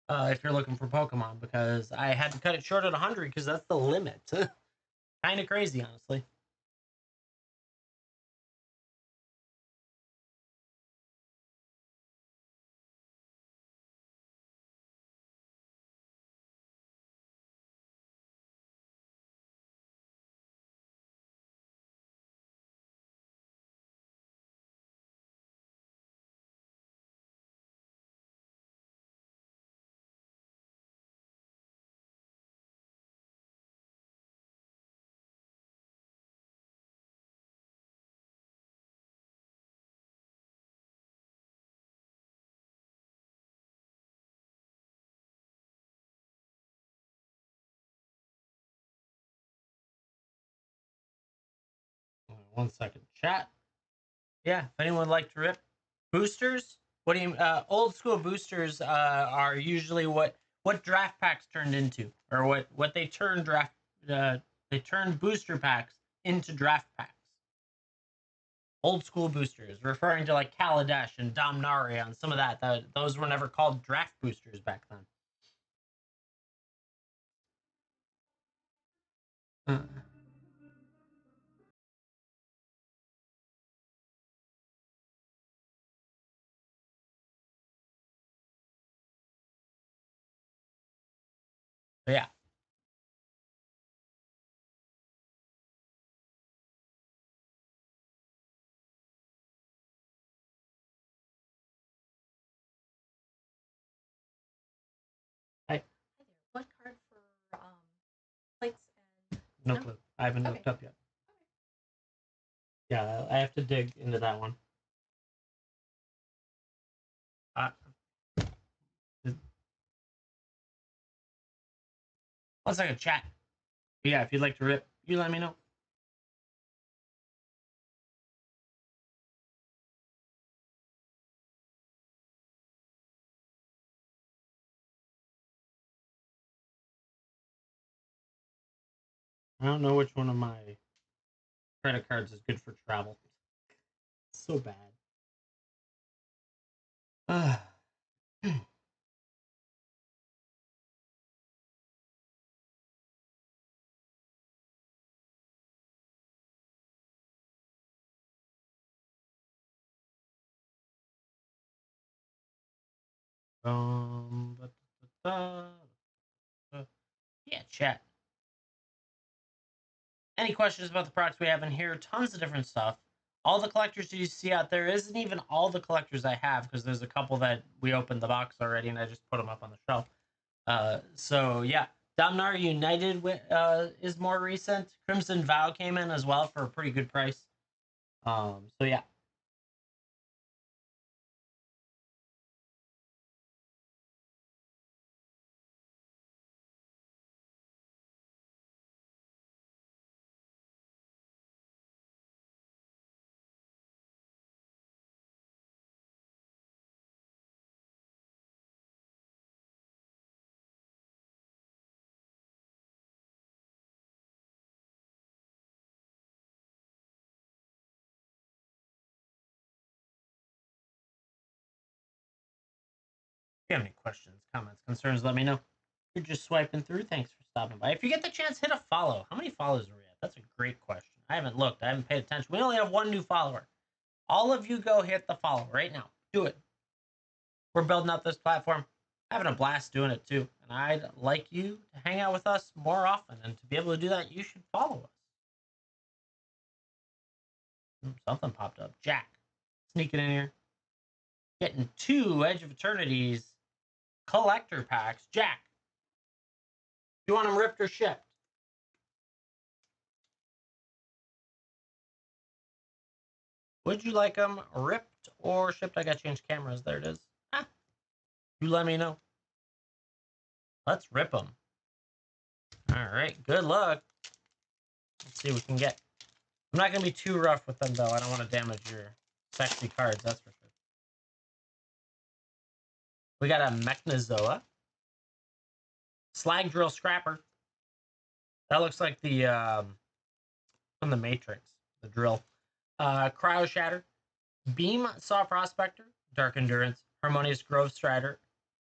if you're looking for Pokemon, because I had to cut it short at 100 because that's the limit. Kind of crazy, honestly. One second, chat. Yeah, if anyone would like to rip boosters, what do you? Old school boosters are usually what draft packs turned into, or what they turn draft. They turned booster packs into draft packs. Old school boosters, referring to like Kaladesh and Domnaria and some of that. Those were never called draft boosters back then. Uh, So yeah. Hi. Hi there. What card for plates and No clue. I haven't looked up yet. Yeah, I have to dig into that one. Uh, Let's like a chat. But yeah, if you'd like to rip, you let me know. I don't know which one of my credit cards is good for travel. So bad. Ba- da- yeah, chat. Any questions about the products we have in here? Tons of different stuff. All the collectors you see out there isn't even all the collectors I have because there's a couple that we opened the box already and I just put them up on the shelf. So yeah, Dominar United is more recent. Crimson Vow came in as well for a pretty good price. So yeah. If you have any questions, comments, concerns, let me know. You're just swiping through. Thanks for stopping by. If you get the chance, hit a follow. How many follows are we at? That's a great question. I haven't looked. I haven't paid attention. We only have one new follower. All of you go hit the follow right now. Do it. We're building up this platform. Having a blast doing it too. And I'd like you to hang out with us more often. And to be able to do that, you should follow us. Something popped up. Jack. Sneaking in here. Getting 2 Edge of Eternities collector packs. Jack. You want them ripped or shipped? Would you like them ripped or shipped? I got to change cameras. There it is. Ah, you let me know. Let's rip them. All right. Good luck. Let's see what we can get. I'm not going to be too rough with them, though. I don't want to damage your sexy cards. That's for sure. We got a Mechnozoa. Slag Drill Scrapper. That looks like the from the Matrix, the drill. Cryo Shatter. Beam Saw Prospector. Dark Endurance. Harmonious Grove Strider.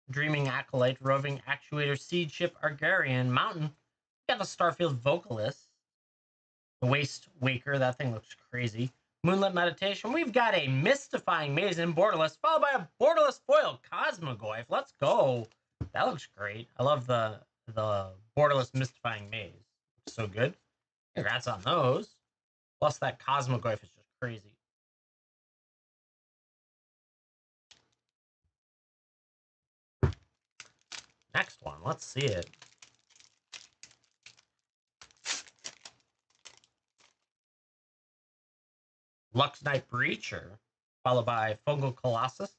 Dreaming Acolyte. Roving Actuator. Seed Ship Argarian. Mountain. We got the Starfield Vocalist. The Waste Waker. That thing looks crazy. Moonlit Meditation. We've got a Mystifying Maze in Borderless, followed by a Borderless Foil Cosmogoyf. Let's go. That looks great. I love the Borderless Mystifying Maze. Looks so good. Congrats on those. Plus that Cosmogoyf is just crazy. Next one. Let's see it. Lux Knight Breacher, followed by Fungal Colossus,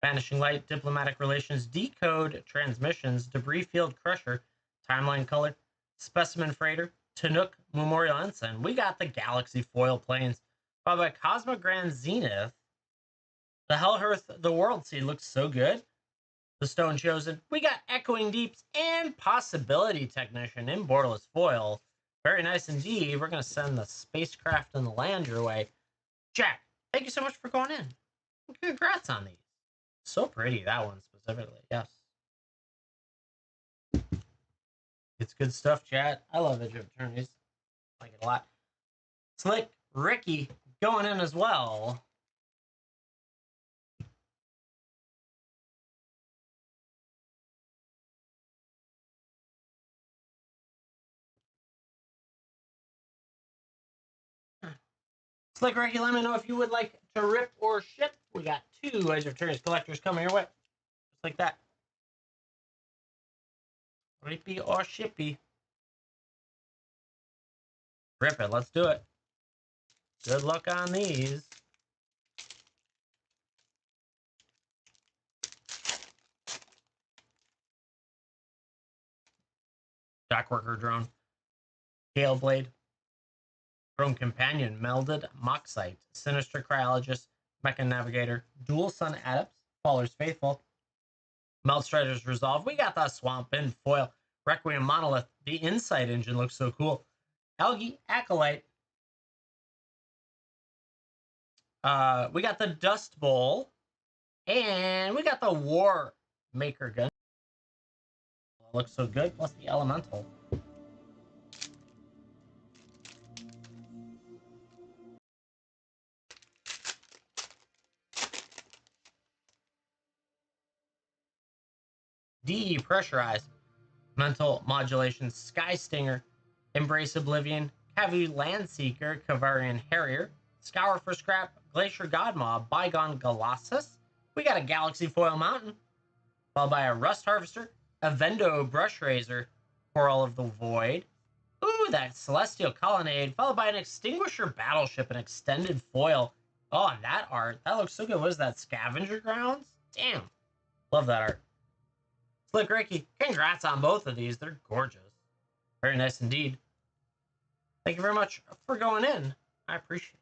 Vanishing Light, Diplomatic Relations, Decode, Transmissions, Debris Field Crusher, Timeline Color, Specimen Freighter, Tanook Memorial Ensign. We got the Galaxy Foil Planes, followed by Cosmogrand Zenith. The Hellhearth, the World Seed looks so good. The Stone Chosen. We got Echoing Deeps and Possibility Technician in Borderless Foil. Very nice indeed. We're going to send the spacecraft and the land your way. Jack, thank you so much for going in. Congrats on these. So pretty, that one specifically. Yes. It's good stuff, chat. I love Edge of Eternities. I like it a lot. Slick Ricky going in as well. Slick Ricky, let me know if you would like to rip or ship. We got 2 Edge of Turners collectors coming your way. Just like that. Rippy or shippy. Rip it. Let's do it. Good luck on these. Dockworker drone. Gale Blade. Drone Companion. Melded Moxite. Sinister Cryologist. Mecha Navigator. Dual Sun Adepts. Faller's Faithful. Meldstrider's Resolve. We got that Swamp in foil. Requiem Monolith. The Insight Engine looks so cool. Algae Acolyte. We got the Dust Bowl. And we got the War Maker Gun. That looks so good. Plus the Elemental. Depressurize. Mental Modulation. Sky Stinger. Embrace Oblivion. Cavu Landseeker. Kavarian Harrier. Scour for Scrap. Glacier Godmaw. Bygone Colossus. We got a Galaxy Foil Mountain. Followed by a Rust Harvester. A Vendo Brush Razor. Coral of the Void. Ooh, that Celestial Colonnade. Followed by an Extinguisher Battleship. An extended foil. Oh, and that art. That looks so good. What is that? Scavenger Grounds? Damn. Love that art. Slick Ricky, congrats on both of these. They're gorgeous. Very nice indeed. Thank you very much for going in. I appreciate it.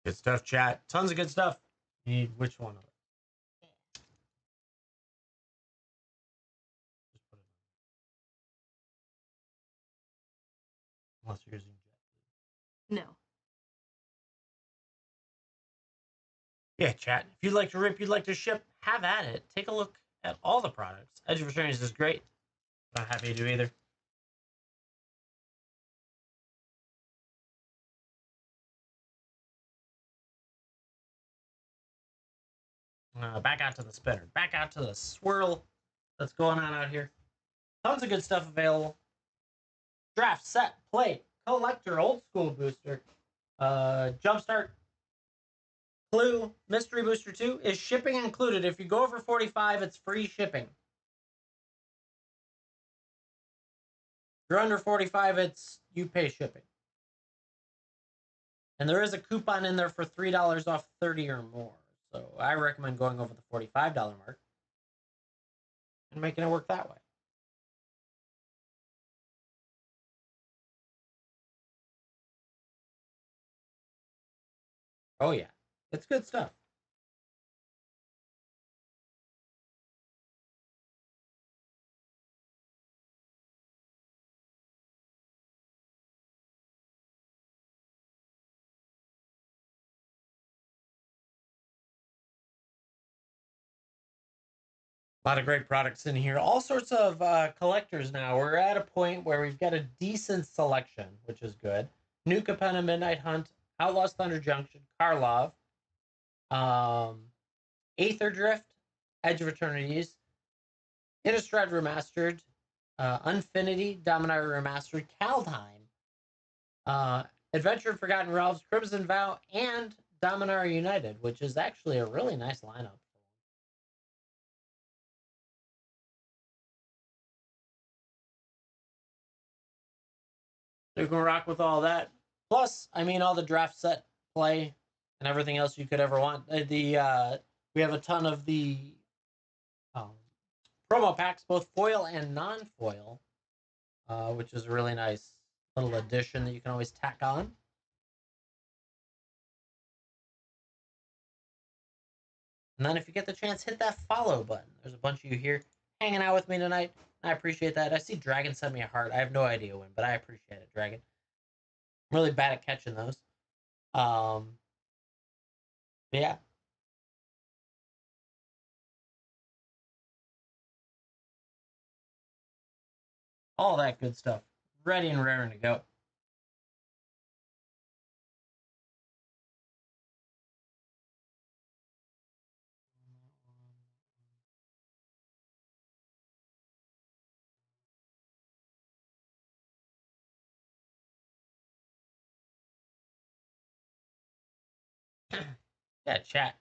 Good stuff, chat. Tons of good stuff. You need which one of it? Just put it on. Unless you're using Jet. No. Yeah, chat. If you'd like to rip, you'd like to ship, have at it. Take a look at all the products. Edge of Returns is great. Not happy to do either. Back out to the spinner. Back out to the swirl that's going on out here. Tons of good stuff available. Draft, set, play, collector, old school booster, jumpstart, clue, mystery booster 2 is shipping included. If you go over 45, it's free shipping. If you're under 45, it's you pay shipping. And there is a coupon in there for $3 off 30 or more. So I recommend going over the $45 mark and making it work that way. Oh yeah, it's good stuff. A lot of great products in here. All sorts of collectors now. We're at a point where we've got a decent selection, which is good. New Capenna, Midnight Hunt, Outlaws Thunder Junction, Karlov, Aether Drift, Edge of Eternities, Innistrad Remastered, Unfinity, Dominaria Remastered, Kaldheim, Adventure of Forgotten Realms, Crimson Vow, and Dominaria United, which is actually a really nice lineup. So you can rock with all that. Plus, I mean, all the draft set play and everything else you could ever want. We have a ton of the promo packs, both foil and non-foil, which is a really nice little addition that you can always tack on. And then if you get the chance, hit that follow button. There's a bunch of you here hanging out with me tonight. I appreciate that. I see Dragon sent me a heart. I have no idea when, but I appreciate it, Dragon. I'm really bad at catching those. Yeah. All that good stuff. Ready and raring to go. Yeah, chat.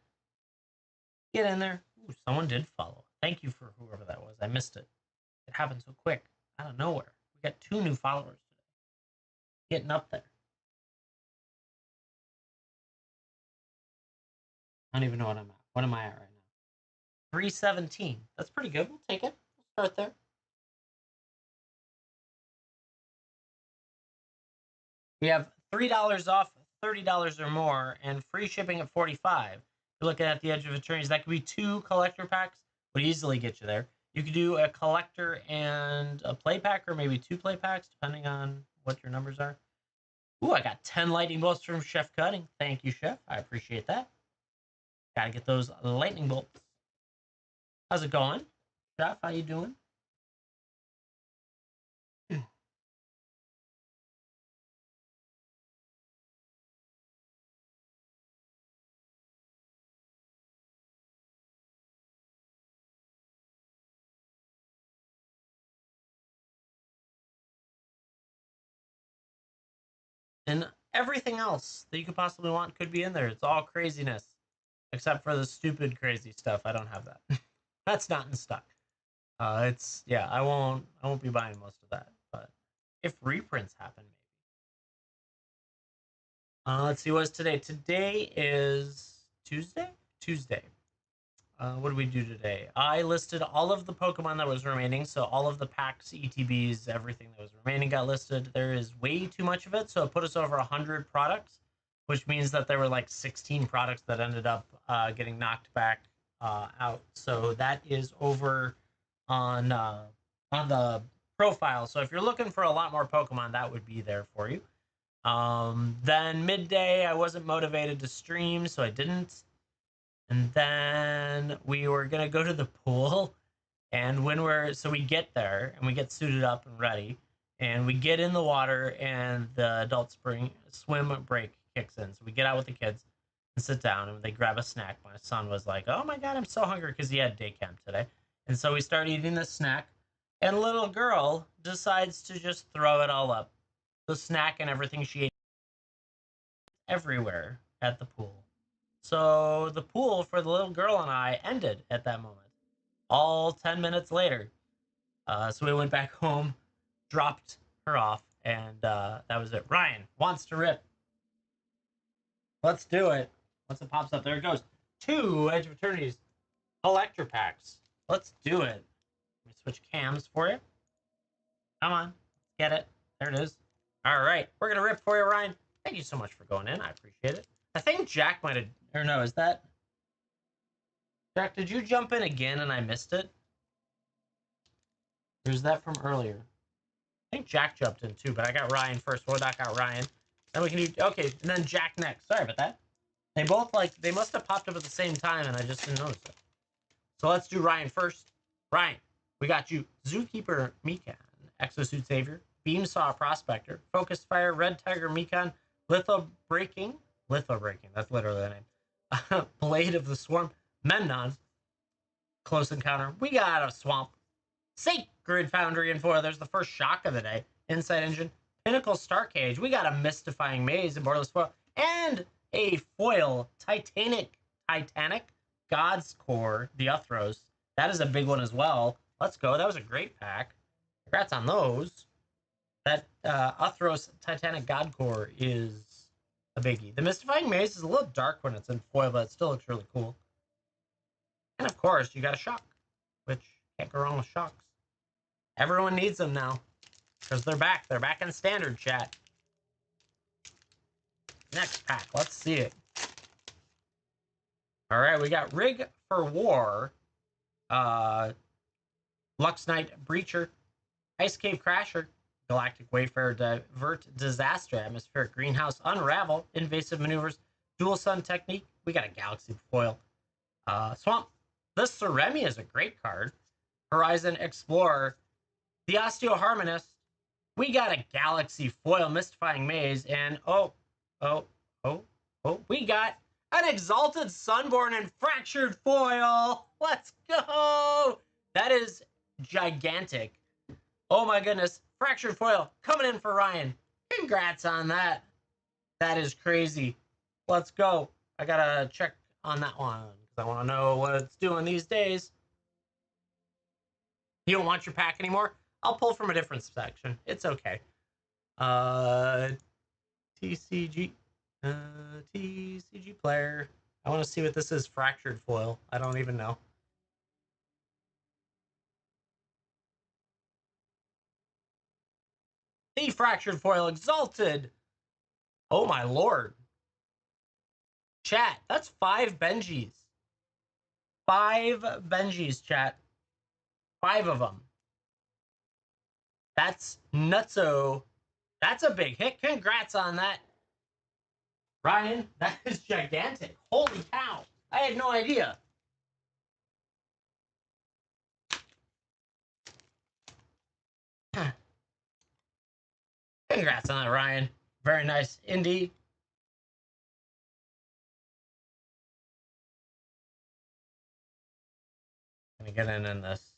Get in there. Ooh, someone did follow. Thank you for whoever that was. I missed it. It happened so quick. Out of nowhere. We got 2 new followers today. Getting up there. I don't even know what I'm at. What am I at right now? 317. That's pretty good. We'll take it. We'll start there. We have $3 off, $30 or more, and free shipping at 45. You're looking at the Edge of Attorneys. That could be 2 collector packs. Would easily get you there. You could do a collector and a play pack, or maybe 2 play packs, depending on what your numbers are. Ooh, I got 10 lightning bolts from Chef Cutting. Thank you, Chef. I appreciate that. Gotta get those lightning bolts. How's it going, Chef? How you doing? And everything else that you could possibly want could be in there. It's all craziness, except for the stupid crazy stuff. I don't have that. That's not in stock. It's yeah. I won't be buying most of that. But if reprints happen, maybe. Let's see. What's today? Today is Tuesday. Tuesday. What did we do today? I listed all of the Pokemon that was remaining. So all of the packs, ETBs, everything that was remaining got listed. There is way too much of it. So it put us over 100 products, which means that there were like 16 products that ended up getting knocked back out. So that is over on the profile. So if you're looking for a lot more Pokemon, that would be there for you. Then midday, I wasn't motivated to stream, so I didn't. And then we were gonna go to the pool, and we get there and we get suited up and ready, and we get in the water, and the adult swim break kicks in. So we get out with the kids and sit down, and they grab a snack. My son was like, "Oh my god, I'm so hungry," because he had day camp today, and so we start eating the snack, and a little girl decides to just throw it all up, the snack and everything she ate everywhere at the pool. So the pool for the little girl and I ended at that moment. All 10 minutes later. So we went back home, dropped her off, and that was it. Ryan wants to rip. Let's do it. Once it pops up, there it goes. 2 Edge of Eternities collector packs. Let's do it. Let me switch cams for you. Come on. Get it. There it is. All right. We're going to rip for you, Ryan. Thank you so much for going in. I appreciate it. I think Jack might have... Or no, is that... Jack, did you jump in again and I missed it? Or is that from earlier? I think Jack jumped in too, but I got Ryan first. We'll knock out Ryan. Then we can do... Okay, and then Jack next. Sorry about that. They both, like... They must have popped up at the same time and I just didn't notice it. So let's do Ryan first. Ryan, we got you. Zookeeper Mikan, Exosuit Savior, Beamsaw Prospector, Focus Fire, Red Tiger Mikan, Litho Breaking, that's literally the name. Blade of the Swarm, Memnon, Close Encounter. We got a Swamp. Sacred Foundry and 4. There's the first shock of the day. Insight Engine, Pinnacle Star Cage. We got a Mystifying Maze and Borderless Foil, and a foil Titanic God's Core, the Uthros. That is a big one as well. Let's go. That was a great pack. Congrats on those. That Uthros Titanic God Core is a biggie. The Mystifying Maze is a little dark when it's in foil, but it still looks really cool. And of course, you got a Shock, which can't go wrong with Shocks. Everyone needs them now because they're back. They're back in standard, chat. Next pack. Let's see it. All right, we got Rig for War, Lux Knight Breacher, Ice Cave Crasher, Galactic Wayfarer, Divert, Disaster, Atmospheric Greenhouse, Unravel, Invasive Maneuvers, Dual Sun Technique. We got a Galaxy Foil. Swamp. The Ceremi is a great card. Horizon Explorer. The Osteoharmonist. We got a Galaxy Foil, Mystifying Maze, and we got an Exalted Sunborn and Fractured Foil. Let's go. That is gigantic. Oh my goodness. Fractured Foil coming in for Ryan. Congrats on that. That is crazy. Let's go. I gotta check on that one because I want to know what it's doing these days. You don't want your pack anymore? I'll pull from a different section. It's okay. TCG. TCG player. I want to see what this is. Fractured Foil. I don't even know. The Fractured Foil Exalted. Oh my lord. Chat, that's 5 Benjis. 5 Benjis, chat. 5 of them. That's nutso. That's a big hit. Congrats on that. Ryan, that is gigantic. Holy cow. I had no idea. Congrats on that, Ryan. Very nice. Indy. Gonna get in this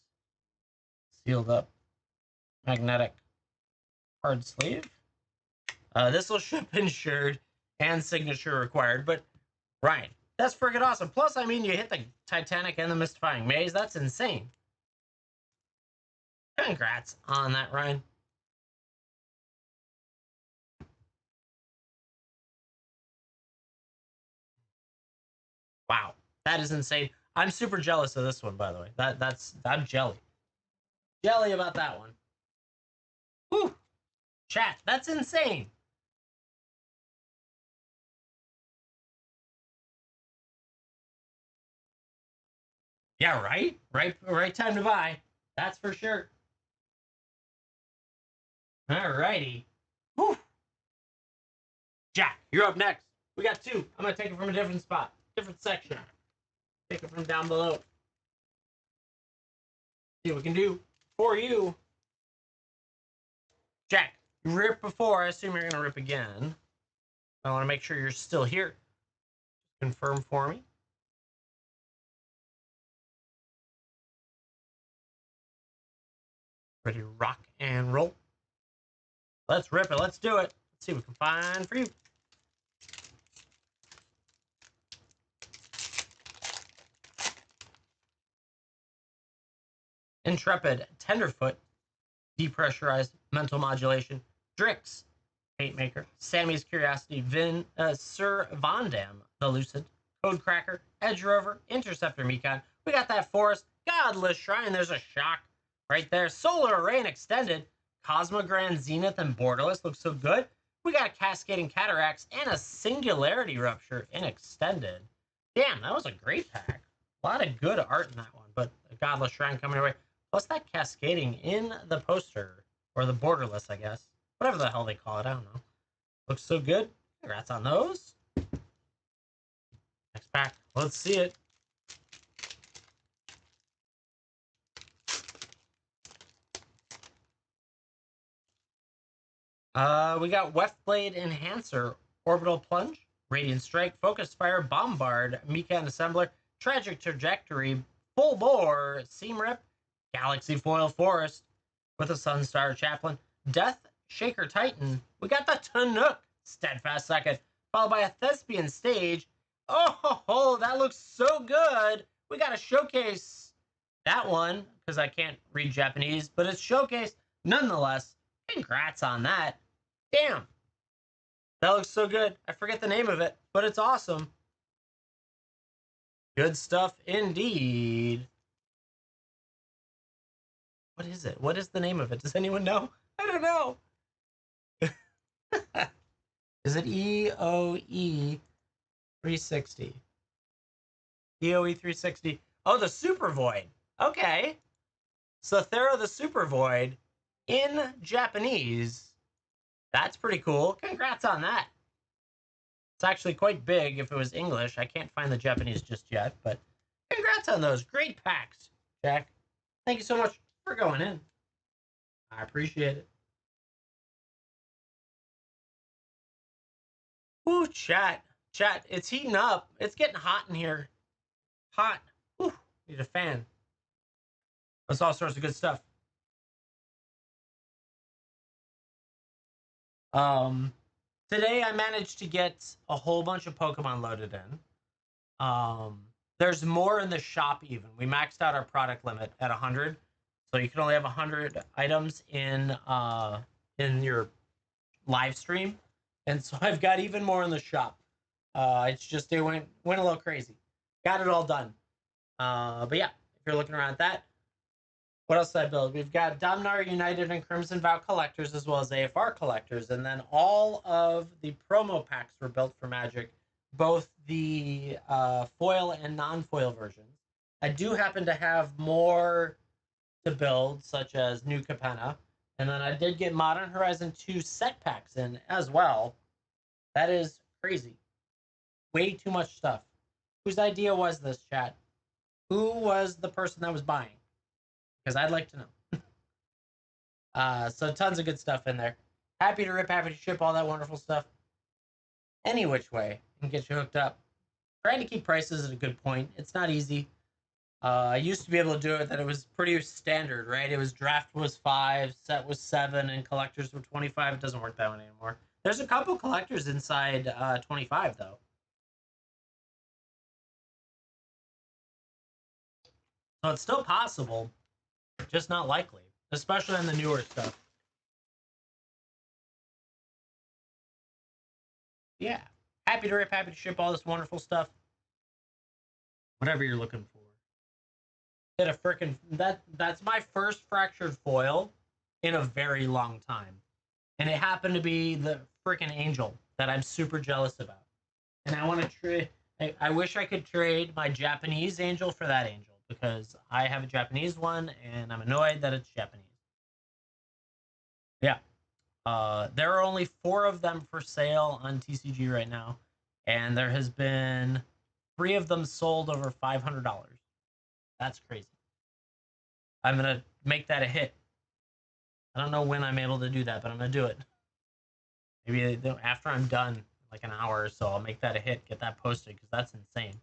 sealed up magnetic hard sleeve. This will ship insured and signature required, but Ryan, that's freaking awesome. Plus, I mean, you hit the Titanic and the Mystifying Maze. That's insane. Congrats on that, Ryan. Wow, that is insane. I'm super jealous of this one, by the way. I'm jelly. Jelly about that one. Whew. Chat, that's insane. Yeah, right? Right time to buy. That's for sure. Alrighty. Whew. Jack, you're up next. We got 2. I'm gonna take it from a different spot, different section. Take it from down below. See what we can do for you. Jack, you ripped before. I assume you're gonna rip again. I want to make sure you're still here. Confirm for me. Ready to rock and roll. Let's rip it. Let's do it. Let's see what we can find for you. Intrepid, Tenderfoot, Depressurized, Mental Modulation, Drix, Fate Maker, Sammy's Curiosity, Sir Vondam, The Lucid, Codecracker, Edge Rover, Interceptor Mecon. We got that Forest, Godless Shrine. There's a Shock right there. Solar Array and Extended, Cosmogrand, Zenith, and Borderless. Looks so good. We got a Cascading Cataracts and a Singularity Rupture in Extended. Damn, that was a great pack. A lot of good art in that one, but a Godless Shrine coming away. Plus that Cascading in the poster, or the Borderless, I guess. Whatever the hell they call it, I don't know. Looks so good. Congrats on those. Next pack. Let's see it. We got Weftblade Enhancer, Orbital Plunge, Radiant Strike, Focus Fire, Bombard, Mechan Assembler, Tragic Trajectory, Full Bore, Seam Rip, Galaxy Foil Forest with a Sunstar Chaplain, Death Shaker Titan. We got the Tanook, Steadfast Second, followed by a Thespian Stage. Oh, that looks so good. We got to showcase that one because I can't read Japanese, but it's showcased nonetheless. Congrats on that. Damn. That looks so good. I forget the name of it, but it's awesome. Good stuff indeed. What is it? What is the name of it? Does anyone know? I don't know. Is it EOE 360? EOE 360. Oh, the Super Void. Okay. Sathera the Super Void in Japanese. That's pretty cool. Congrats on that. It's actually quite big if it was English. I can't find the Japanese just yet, but congrats on those. Great packs, Jack. Thank you so much for going in. I appreciate it. Ooh, chat. Chat, it's heating up. It's getting hot in here. Hot. Ooh, need a fan. That's all sorts of good stuff. Today I managed to get a whole bunch of Pokemon loaded in. There's more in the shop even. We maxed out our product limit at 100. So you can only have 100 items in your live stream. And so I've got even more in the shop. It's just it went a little crazy. Got it all done. But yeah, if you're looking around at that, what else did I build? We've got Dominar United and Crimson Vow collectors as well as AFR collectors, and then all of the promo packs were built for Magic, both the foil and non-foil versions. I do happen to have more to build, such as New Capenna, and then I did get Modern Horizon 2 set packs in as well. That is crazy. Way too much stuff. Whose idea was this, chat? Who was the person that was buying? Because I'd like to know. So tons of good stuff in there. Happy to rip, happy to ship all that wonderful stuff. Any which way and get you hooked up. Trying to keep prices at a good point. It's not easy. I used to be able to do it that it was pretty standard, right? It was draft was 5, set was 7, and collectors were 25. It doesn't work that way anymore. There's a couple collectors inside 25 though. So it's still possible, just not likely, especially in the newer stuff. Yeah. Happy to rip, happy to ship all this wonderful stuff. Whatever you're looking for. Hit a freaking that's my first fractured foil in a very long time. And it happened to be the freaking angel that I'm super jealous about. And I want to trade I wish I could trade my Japanese angel for that angel because I have a Japanese one and I'm annoyed that it's Japanese. Yeah. There are only 4 of them for sale on TCG right now, and there has been 3 of them sold over $500. That's crazy. I'm gonna make that a hit. I don't know when I'm able to do that, but I'm gonna do it. Maybe after I'm done, like an hour or so, I'll make that a hit, get that posted because that's insane.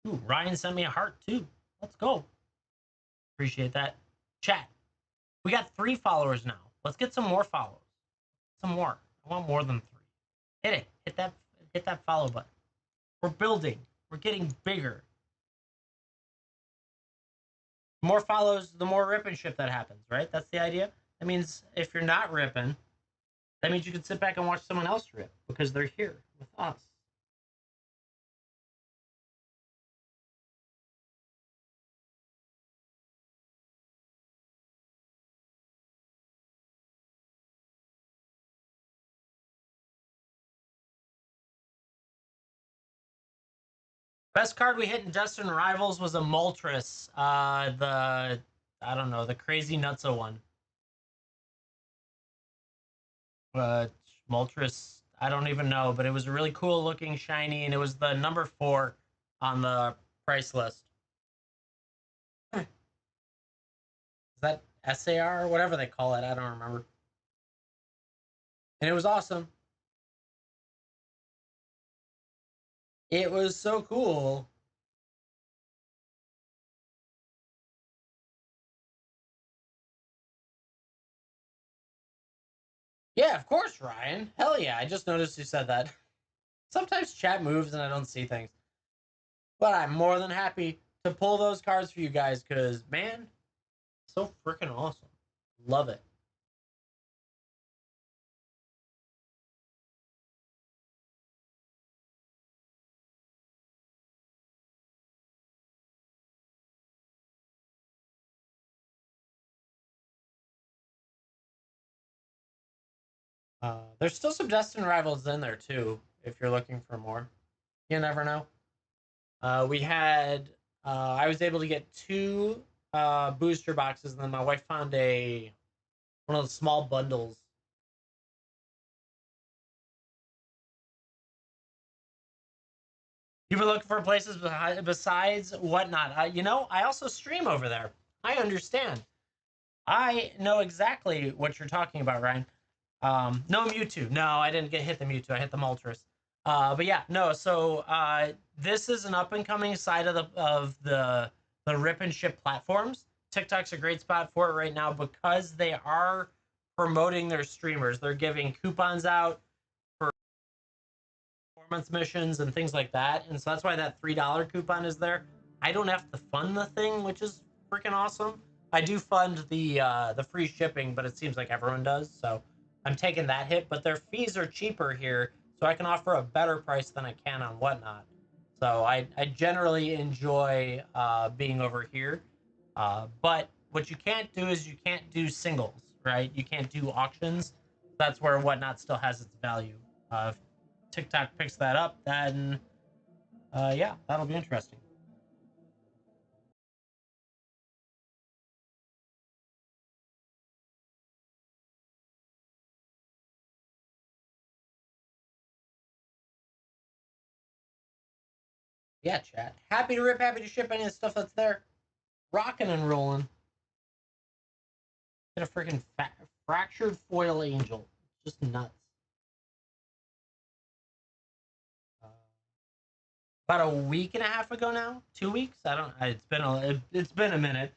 Ooh, Ryan sent me a heart too. Let's go. Appreciate that. Chat. We got 3 followers now. Let's get some more followers. Some more. I want more than 3. Hit it. Hit that follow button. We're building. We're getting bigger. The more follows, the more rip and ship that happens, right? That's the idea. That means if you're not ripping, that means you can sit back and watch someone else rip because they're here with us. Best card we hit in Justin Rivals was a Moltres. I don't know, the crazy nutso one. Uh, Moltres, I don't even know, but it was a really cool looking shiny, and it was the number 4 on the price list. Is that SAR or whatever they call it? I don't remember. And it was awesome. It was so cool. Yeah, of course, Ryan. Hell yeah. I just noticed you said that. Sometimes chat moves and I don't see things. But I'm more than happy to pull those cards for you guys because, man, so freaking awesome. Love it. There's still some Destin Rivals in there, too, if you're looking for more. You never know. We had I was able to get two booster boxes, and then my wife found a one of the small bundles. You were looking for places besides whatnot. I also stream over there. I understand. I know exactly what you're talking about, Ryan. No Mewtwo. No, I didn't get hit the Mewtwo. I hit the Moltres. But yeah, no. So this is an up and coming side of the rip and ship platforms. TikTok's a great spot for it right now because they are promoting their streamers. They're giving coupons out for performance missions and things like that, and so that's why that $3 coupon is there. I don't have to fund the thing, which is freaking awesome. I do fund the free shipping, but it seems like everyone does, so I'm taking that hit. But their fees are cheaper here, so I can offer a better price than I can on Whatnot. So I generally enjoy being over here, but what you can't do is you can't do singles, right? You can't do auctions. That's where Whatnot still has its value. If TikTok picks that up, then yeah, that'll be interesting. Yeah, chat. Happy to rip, happy to ship any of the stuff that's there. Rocking and rolling. Get a freaking fractured foil angel. Just nuts. Uh, about a week and a half ago now, 2 weeks. I don't. It's been a minute.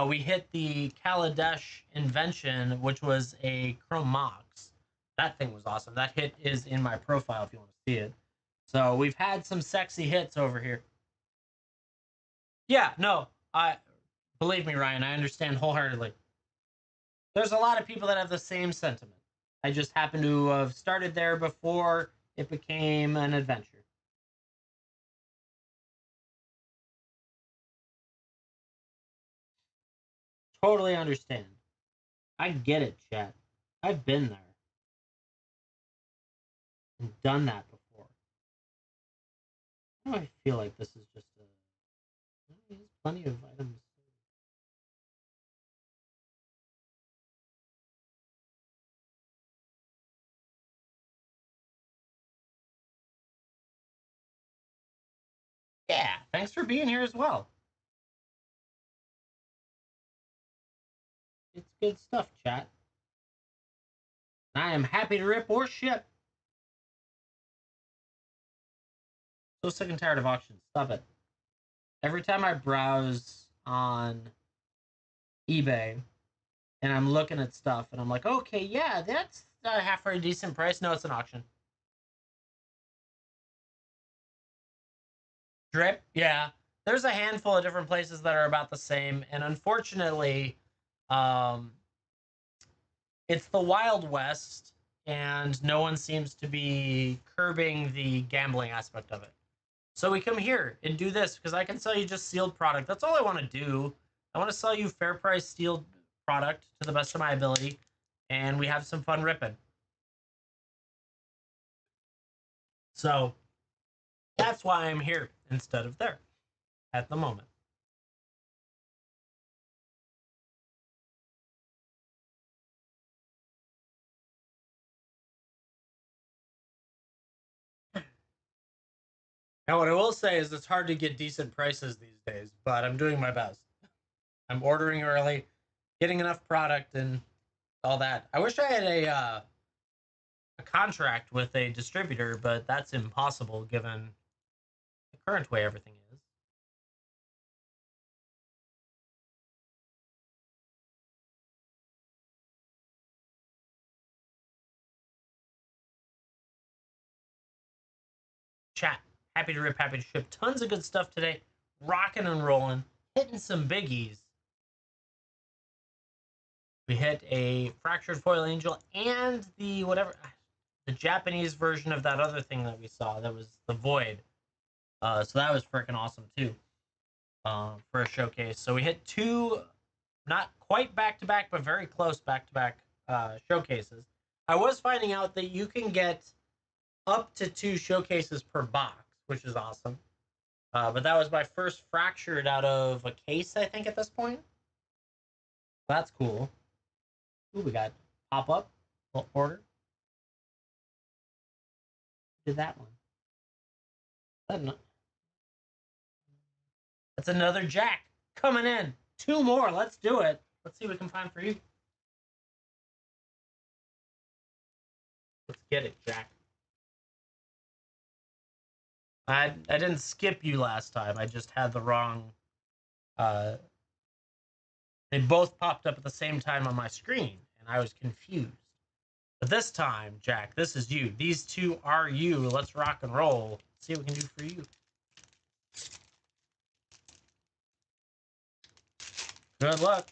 We hit the Kaladesh invention, which was a Chrome Mox. That thing was awesome. That hit is in my profile if you want to see it. So we've had some sexy hits over here. Yeah, no, I believe me, Ryan. I understand wholeheartedly. There's a lot of people that have the same sentiment. I just happen to have started there before it became an adventure. Totally understand. I get it, chat. I've been there and done that before. Why do I feel like this is just a. There's plenty of items. Yeah, thanks for being here as well. It's good stuff, chat. I am happy to rip or ship. So sick and tired of auctions. Stop it. Every time I browse on eBay and I'm looking at stuff and I'm like, okay, yeah, that's half for a decent price. No, it's an auction. Drip, yeah. There's a handful of different places that are about the same, and unfortunately, um, it's the Wild West, and no one seems to be curbing the gambling aspect of it. So we come here and do this because I can sell you just sealed product. That's all I want to do. I want to sell you fair price sealed product to the best of my ability, and we have some fun ripping. So that's why I'm here instead of there at the moment. Now, what I will say is it's hard to get decent prices these days, but I'm doing my best. I'm ordering early, getting enough product, and all that. I wish I had a contract with a distributor, but that's impossible given the current way everything is. Chat, happy to rip, happy to ship. Tons of good stuff today. Rocking and rolling, hitting some biggies. We hit a fractured foil angel and the whatever the Japanese version of that other thing that we saw that was the void. So that was freaking awesome too. For a showcase. So we hit two, not quite back to back, but very close back to back showcases. I was finding out that you can get up to two showcases per box, which is awesome. But that was my first fractured out of a case, I think, at this point. That's cool. Ooh, we got pop up order. Did that one? That's another Jack coming in. 2 more. Let's do it. Let's see what we can find for you. Let's get it, Jack. I didn't skip you last time. I just had the wrong. They both popped up at the same time on my screen, and I was confused. But this time, Jack, this is you. These two are you. Let's rock and roll. Let's see what we can do for you. Good luck.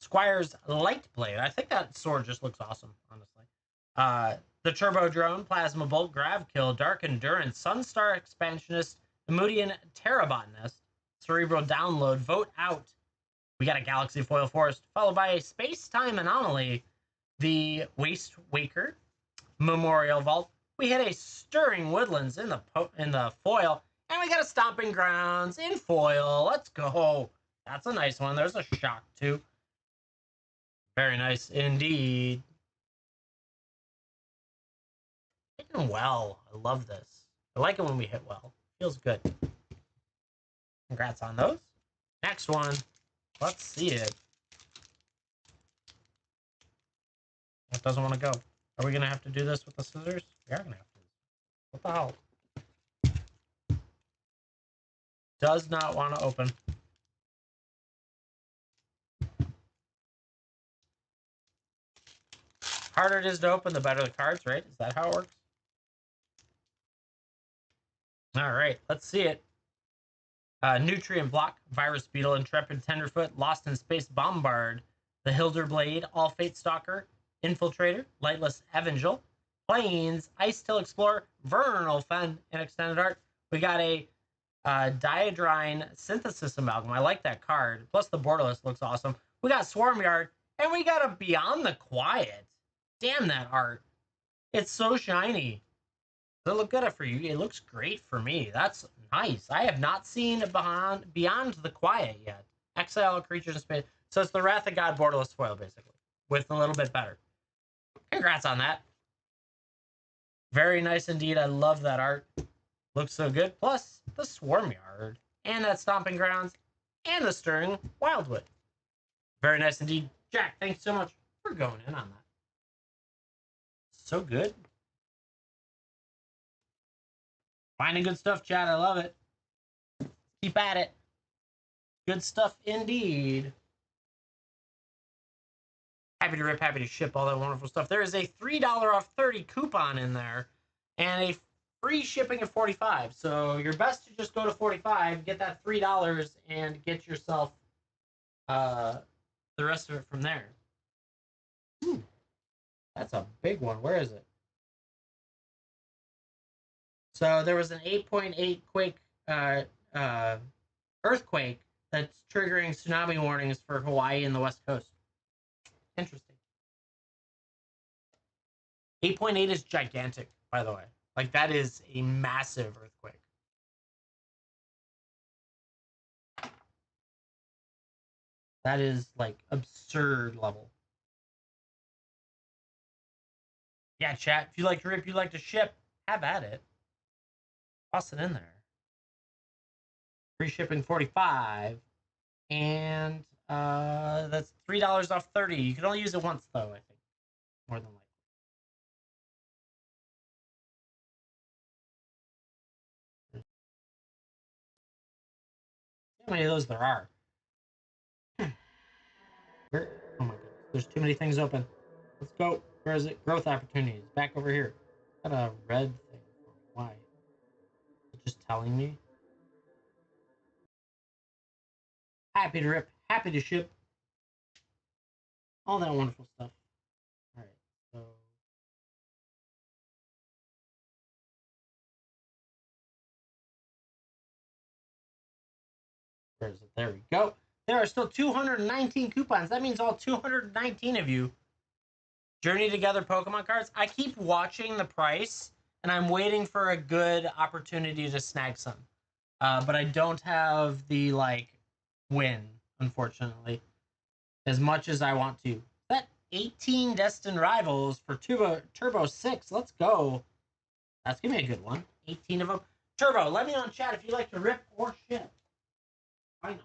Squire's Light Blade. I think that sword just looks awesome, honestly. The Turbo Drone, Plasma Bolt, Grav Kill, Dark Endurance, Sunstar Expansionist, the Moodian Terrabotanist, Cerebral Download, Vote Out. We got a Galaxy Foil Forest, followed by a Space-Time Anomaly, the Waste Waker, Memorial Vault. We hit a Stirring Woodlands in the foil, and we got a Stomping Grounds in foil. Let's go. That's a nice one. There's a Shock, too. Very nice indeed. Hitting well. I love this. I like it when we hit well. Feels good. Congrats on those. Next one. Let's see it. It doesn't want to go. Are we going to have to do this with the scissors? We are going to have to. What the hell? Does not want to open. Harder it is to open, the better the cards, right? Is that how it works? All right, let's see it. Nutrient Block, Virus Beetle, Intrepid Tenderfoot, Lost in Space Bombard, the Hilder Blade, All Fate Stalker, Infiltrator, Lightless Evangel, Plains, Ice Till Explorer, Vernal Fen in extended art. We got a Diadrine Synthesis Amalgam. I like that card. Plus the borderless looks awesome. We got Swarmyard, and we got a Beyond the Quiet. Damn that art. It's so shiny. Does it look good for you? It looks great for me. That's nice. I have not seen Beyond the Quiet yet. Exile creatures in space. So it's the Wrath of God borderless foil, basically, with a little bit better. Congrats on that. Very nice indeed. I love that art. Looks so good. Plus the Swarmyard and that Stomping Grounds and the Stirring Wildwood. Very nice indeed. Jack, thanks so much for going in on that. So good. Finding good stuff, Chad. I love it. Keep at it. Good stuff indeed. Happy to rip, happy to ship all that wonderful stuff. There is a $3 off 30 coupon in there and a free shipping of 45. So your best to just go to 45, get that $3 and get yourself the rest of it from there. Ooh, that's a big one. Where is it? So there was an 8.8 quake, earthquake that's triggering tsunami warnings for Hawaii and the West Coast. Interesting. 8.8 is gigantic, by the way. Like, that is a massive earthquake. That is, like, absurd level. Yeah, chat, if you like to rip, you like to ship, have at it. Toss it in there. Free shipping 45. And that's $3 off 30. You can only use it once, though, I think. More than likely. How many of those there are? Where? Oh my goodness. There's too many things open. Let's go. Where is it? Growth opportunities. Back over here. Got a red thing. Why? Is it just telling me? Happy to rip. Happy to ship. All that wonderful stuff. All right. So. Where is it? There we go. There are still 219 coupons. That means all 219 of you Journey Together Pokemon cards. I keep watching the price and I'm waiting for a good opportunity to snag some. But I don't have the like win, unfortunately, as much as I want to. That 18 Destined Rivals for Turbo 6. Let's go. That's gonna be a good one. 18 of them. Turbo, let me know in chat if you like to rip or ship. I know.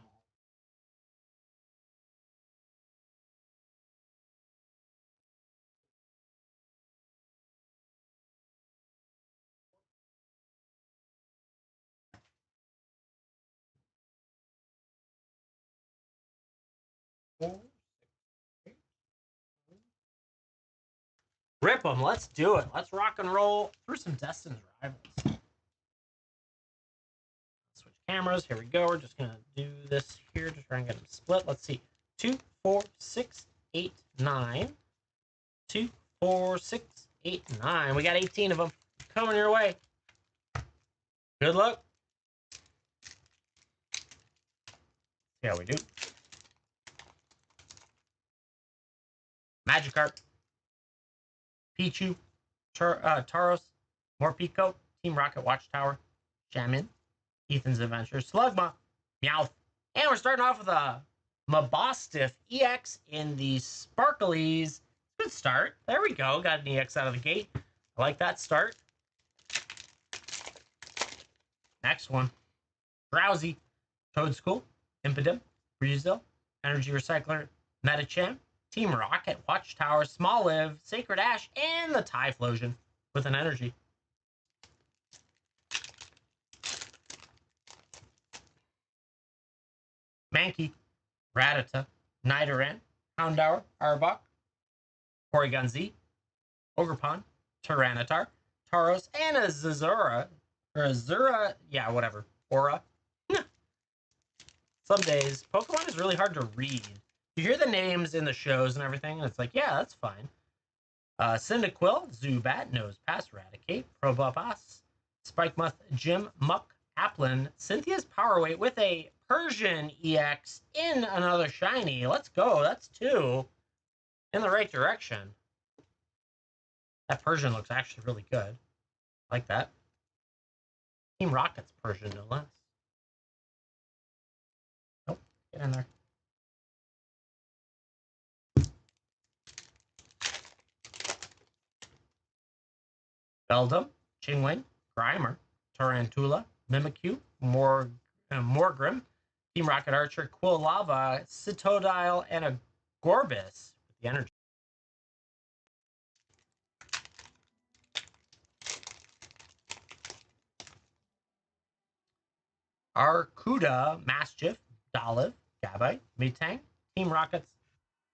Rip them. Let's do it. Let's rock and roll through some Destined Rivals. Switch cameras. Here we go. We're just going to do this here to try and get them split. Let's see. 2, 4, 6, 8, 9. 2, 4, 6, 8, 9. We got 18 of them coming your way. Good luck. See how we do. Magikarp. Pichu. Tauros. Morpeko. Team Rocket Watchtower. Shaman. Ethan's Adventure. Slugma. Meowth. And we're starting off with a Mabostiff EX in the Sparklies. Good start. There we go. Got an EX out of the gate. I like that start. Next one. Drowsy. Toadschool. Impidimp. Breezeville. Energy Recycler. Metacham. Team Rocket. Watchtower. Smoliv. Sacred Ash. And the Typhlosion with an energy. Mankey. Rattata. Nidoran. Houndour. Arbok. Porygon Z. Ogerpon. Tyranitar. Tauros. And a Zazura. Or Azura. Yeah, whatever. Aura. Some days, Pokemon is really hard to read. You hear the names in the shows and everything, and it's like, yeah, that's fine. Cyndaquil, Zubat, Nosepass, Raticate, Probopass, Spikemuth, Jim, Muck, Applin, Cynthia's Power Weight with a Persian EX in another shiny. Let's go. That's 2 in the right direction. That Persian looks actually really good. I like that. Team Rocket's Persian, no less. Nope, get in there. Beldum, Chingling, Grimer, Tarantula, Mimikyu, Morgrim, Team Rocket Archer, Quilava, Citodile, and a Gorbis with the energy. Arcuda, Mastiff, Dolive, Gabite, Metang, Team Rocket's.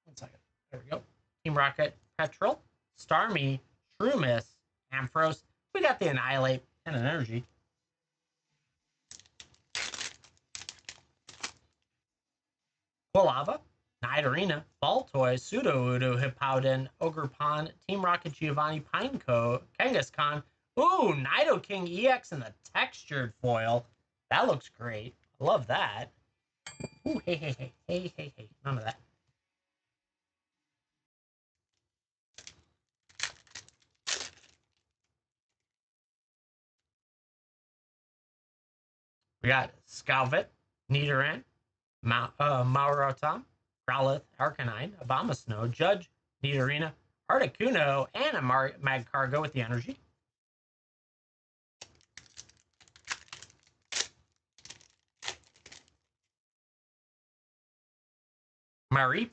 1 second. There we go. Team Rocket, Petrol, Starmie, Shroomis, Ampharos. We got the Annihilate and an energy. Quilava, Nidorina, Baltoy, Sudowoodo, Hippowdon, Ogerpon, Team Rocket Giovanni, Pineco, Kangaskhan. Ooh, Nidoking EX in the textured foil. That looks great. I love that. Ooh, hey. None of that. We got Skowvet, Nidoran, Maurotom, Growlithe, Arcanine, Abomasnow, Judge, Nidorina, Articuno, and a Magcargo with the energy. Mareep,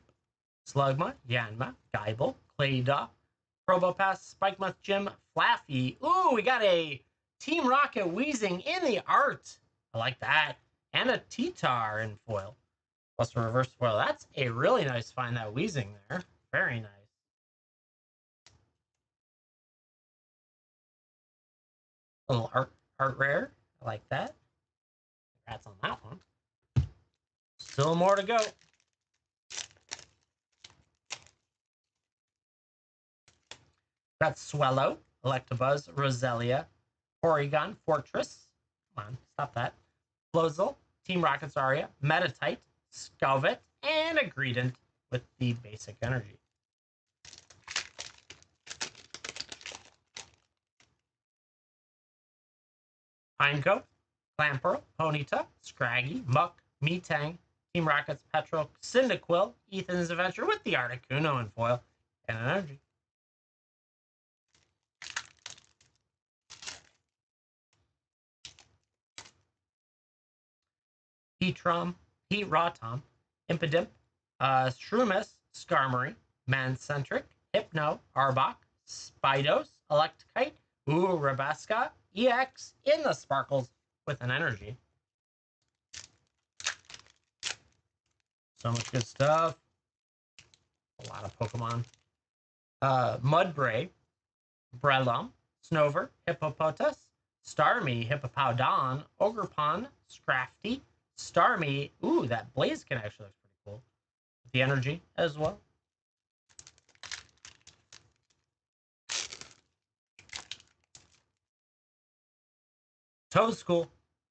Slugma, Yanma, Geibel, Clayda, Probopass, Spikemuth, Jim, Flaffy. Ooh, we got a Team Rocket Weezing in the art. I like that. And a T-Tar in foil. Plus a reverse foil. That's a really nice find, that Weezing there. Very nice. Little art rare. I like that. Congrats on that one. Still more to go. Got Swellow, Electabuzz, Roselia, Porygon, Fortress. Come on, stop that. Flozel, Team Rocket's Aria, Metatite, Skowvet, and a Greedent with the basic energy. Pineco, Clamperl, Ponyta, Scraggy, Muck, Metang, Team Rocket's Petrol, Cyndaquil, Ethan's Adventure with the Articuno in foil, and an energy. Heatrom, Heatrotom, Impidimp, Shroomis, Skarmory, Mancentric, Hypno, Arbok, Spidos, Electkite, Rabesca, EX in the Sparkles with an energy. So much good stuff. A lot of Pokemon. Mudbray, Breloom, Snover, Hippopotas, Starmie, Hippowdon, Ogerpon, Scrafty, Starmie. Ooh, that Blaziken actually looks pretty cool. The energy as well. Toedscool,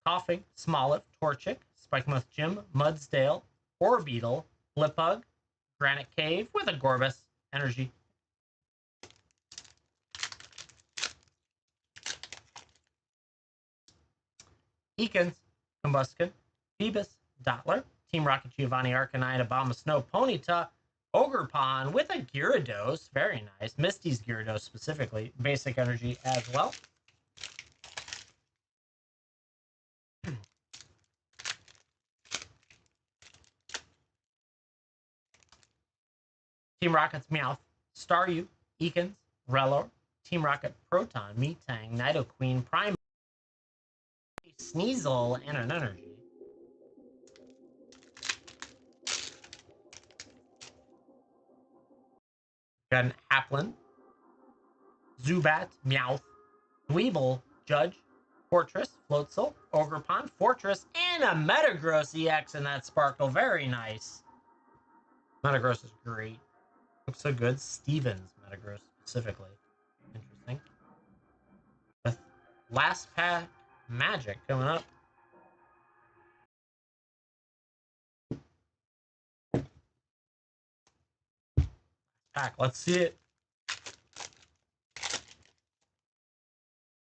Coughing, Smoliv, Torchic, Spikemuth Gym, Mudsdale, Orbeetle, Blipbug, Granite Cave with a Gorbis energy. Eakins, Combuskin, Phoebus, Dottler, Team Rocket Giovanni Arcanine, Obama Snow, Ponyta, Ogerpon with a Gyarados. Very nice. Misty's Gyarados specifically. Basic energy as well. Team Rocket's Meowth, Staryu, Eakins, Rellor, Team Rocket Proton, Metang, Nidoqueen, Prime, Sneasel, and an energy. Got an Applin, Zubat, Meowth, Dweeble, Judge, Fortress, Floatzel, Ogerpon, Fortress, and a Metagross EX in that Sparkle. Very nice. Metagross is great. Looks so good. Stevens Metagross specifically. Interesting. With last pack Magic coming up. Pack. Let's see it.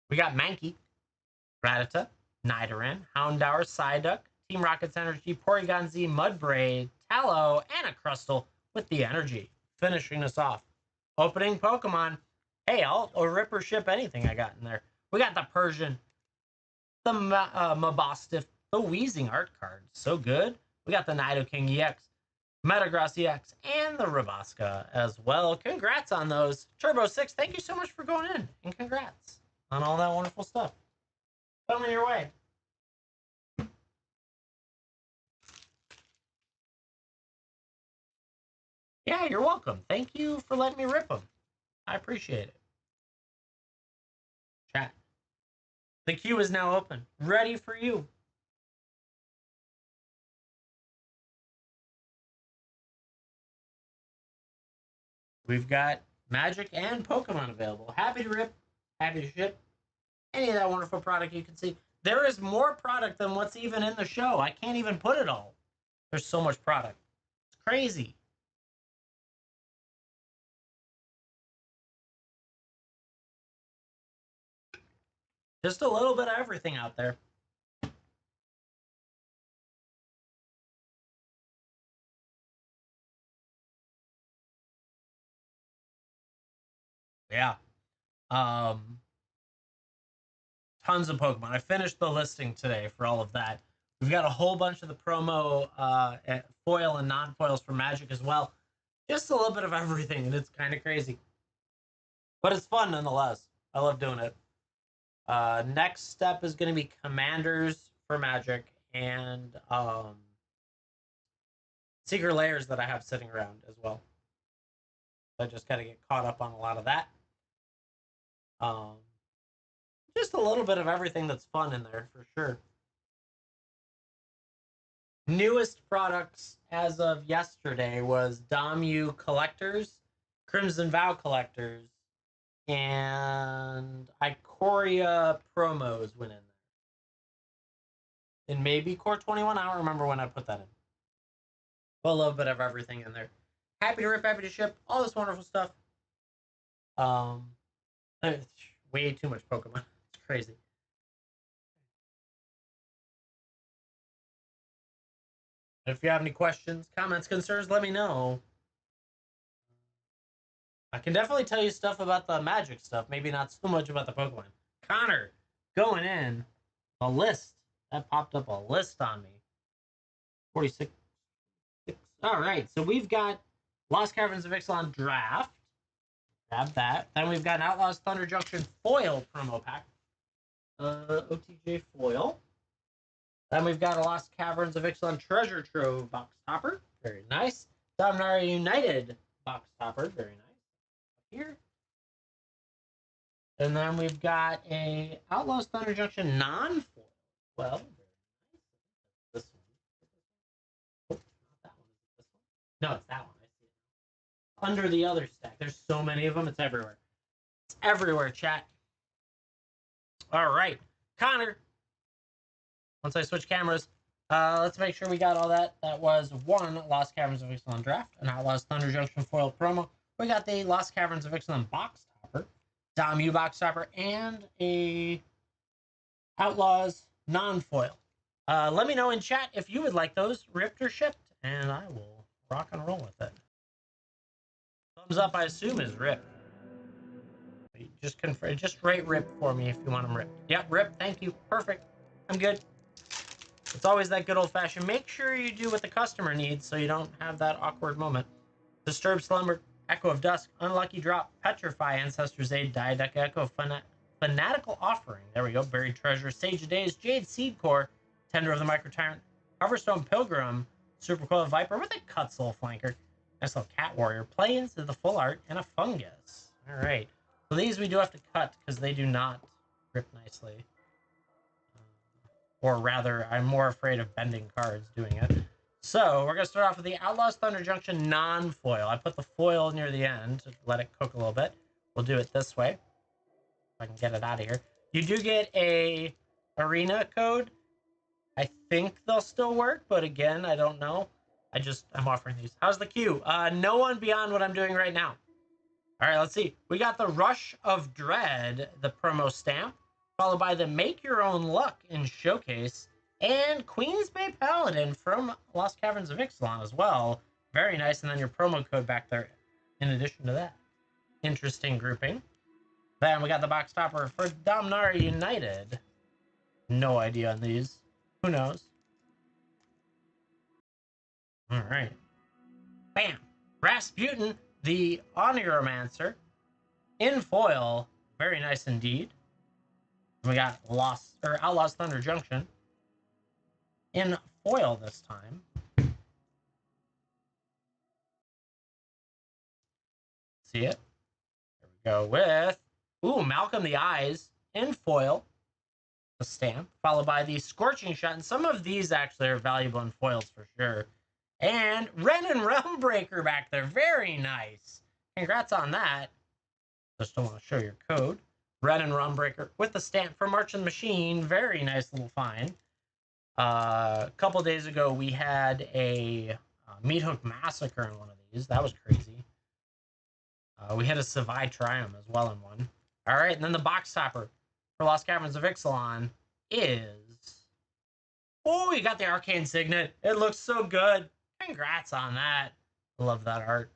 We got Mankey, Rattata, Nidoran, Houndour, Psyduck, Team Rocket's Energy, Porygon Z, Mudbray, Tallow, and a Crustle with the energy. Finishing us off. Opening Pokemon. Hey, I'll rip or ship anything I got in there. We got the Persian, the Mabostiff, the Wheezing art card. So good. We got the Nidoking EX, Metagross EX, and the Rabasca as well. Congrats on those. Turbo6, thank you so much for going in, and congrats on all that wonderful stuff. Coming your way. Yeah, you're welcome. Thank you for letting me rip them. I appreciate it. Chat. The queue is now open, ready for you. We've got Magic and Pokemon available. Happy to rip, happy to ship any of that wonderful product you can see. There is more product than what's even in the show. I can't even put it all. There's so much product. It's crazy. Just a little bit of everything out there. Yeah. Tons of Pokemon. I finished the listing today for all of that. We've got a whole bunch of the promo foil and non-foils for Magic as well. Just a little bit of everything, and it's kind of crazy. But it's fun nonetheless. I love doing it. Next step is going to be Commanders for Magic and Secret Layers that I have sitting around as well. So I just got to get caught up on a lot of that. Just a little bit of everything that's fun in there for sure. Newest products as of yesterday was Domu Collectors, Crimson Vow Collectors, and Ikoria promos went in there. And maybe Core 21. I don't remember when I put that in. But a little bit of everything in there. Happy to rip, happy to ship, all this wonderful stuff. Way too much Pokemon. It's crazy. If you have any questions, comments, concerns, let me know. I can definitely tell you stuff about the magic stuff, maybe not so much about the Pokemon. Connor, going in, a list. That popped up a list on me. 46. All right, so we've got Lost Caverns of Ixalan draft. Grab that. Then we've got an Outlaws Thunder Junction foil promo pack. OTJ foil. Then we've got a Lost Caverns of Ixalan treasure trove box topper. Very nice. Dominaria United box topper. Very nice. Here. And then we've got a Outlaws Thunder Junction non-foil. Well, very nice. This one. Oh, not that one. Is it this one? No, it's that one. I see it. Under the other stack. There's so many of them. It's everywhere. It's everywhere, chat. All right. Connor. Once I switch cameras, let's make sure we got all that. That was one Lost Caverns of Ixalan draft, an Outlaws Thunder Junction foil promo. We got the Lost Caverns of Ixalan box topper, Dom U box topper, and a Outlaws non-foil. Let me know in chat if you would like those ripped or shipped, and I will rock and roll with it. Thumbs up, I assume, is ripped. Just confirm, just rate ripped for me if you want them ripped. Yep, ripped. Thank you. Perfect. I'm good. It's always that good old-fashioned. Make sure you do what the customer needs so you don't have that awkward moment. Disturbed Slumber, Echo of Dusk, Unlucky Drop, Petrify, Ancestor's Aid, Diadeca Echo, Fanatical Offering. There we go. Buried Treasure, Sage of Days, Jade Seed Core, Tender of the Micro Tyrant, Hoverstone Pilgrim, Super Coil Viper with a Cutsoul Flanker, nice little Cat Warrior, Play into the Full Art, and a Fungus. All right. So these we do have to cut because they do not grip nicely. Or rather, I'm more afraid of bending cards doing it. So we're going to start off with the Outlaws Thunder Junction non-foil. I put the foil near the end to let it cook a little bit. We'll do it this way. If I can get it out of here. You do get a arena code. I think they'll still work, but again, I don't know. I'm offering these. How's the queue? No one beyond what I'm doing right now. All right, let's see. We got the Rush of Dread, the promo stamp, followed by the Make Your Own Luck in Showcase, and Queen's Bay Paladin from Lost Caverns of Ixalan as well. Very nice, and then your promo code back there in addition to that. Interesting grouping. Then we got the box topper for Dominaria United. No idea on these. Who knows? All right. Bam! Rasputin, the Oniromancer, in foil. Very nice indeed. We got Outlaws Thunder Junction in foil this time. See it? There we go with Malcolm the Eyes in foil, the stamp, followed by the Scorching Shot. And some of these actually are valuable in foils for sure. And Ren and Realmbreaker back there. Very nice. Congrats on that. Just don't want to show your code. Ren and Realmbreaker with the stamp for March and Machine. Very nice little find. A couple days ago, we had a Meat Hook Massacre in one of these. That was crazy. We had a Savai Triumph as well in one. All right, and then the box topper for Lost Caverns of Ixalan is... Oh, you got the Arcane Signet. It looks so good. Congrats on that. Love that art.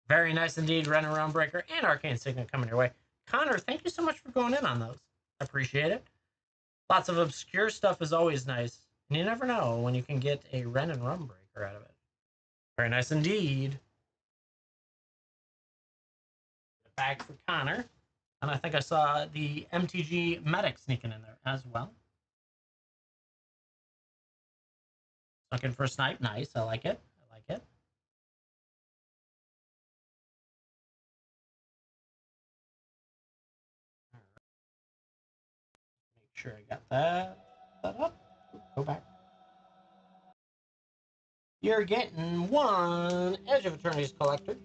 Very nice indeed. Ren and Realmbreaker and Arcane Signet coming your way. Connor, thank you so much for going in on those. I appreciate it. Lots of obscure stuff is always nice. And you never know when you can get a Ren and Realmbreaker out of it. Very nice indeed. A bag for Connor. And I think I saw the MTG Medic sneaking in there as well. Looking for a snipe. Nice. I like it. I like it. All right. Make sure I got that up. Go back. You're getting one Edge of Eternity's Collector.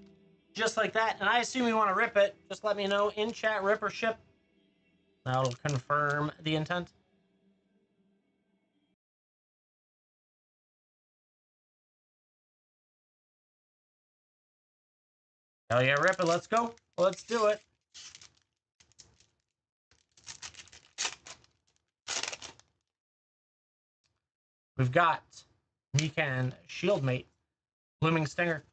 Just like that. And I assume you want to rip it. Just let me know in chat, rip or ship. That'll confirm the intent. Hell yeah, rip it. Let's go. Let's do it. We've got He can Shield Mate, Blooming Stinger,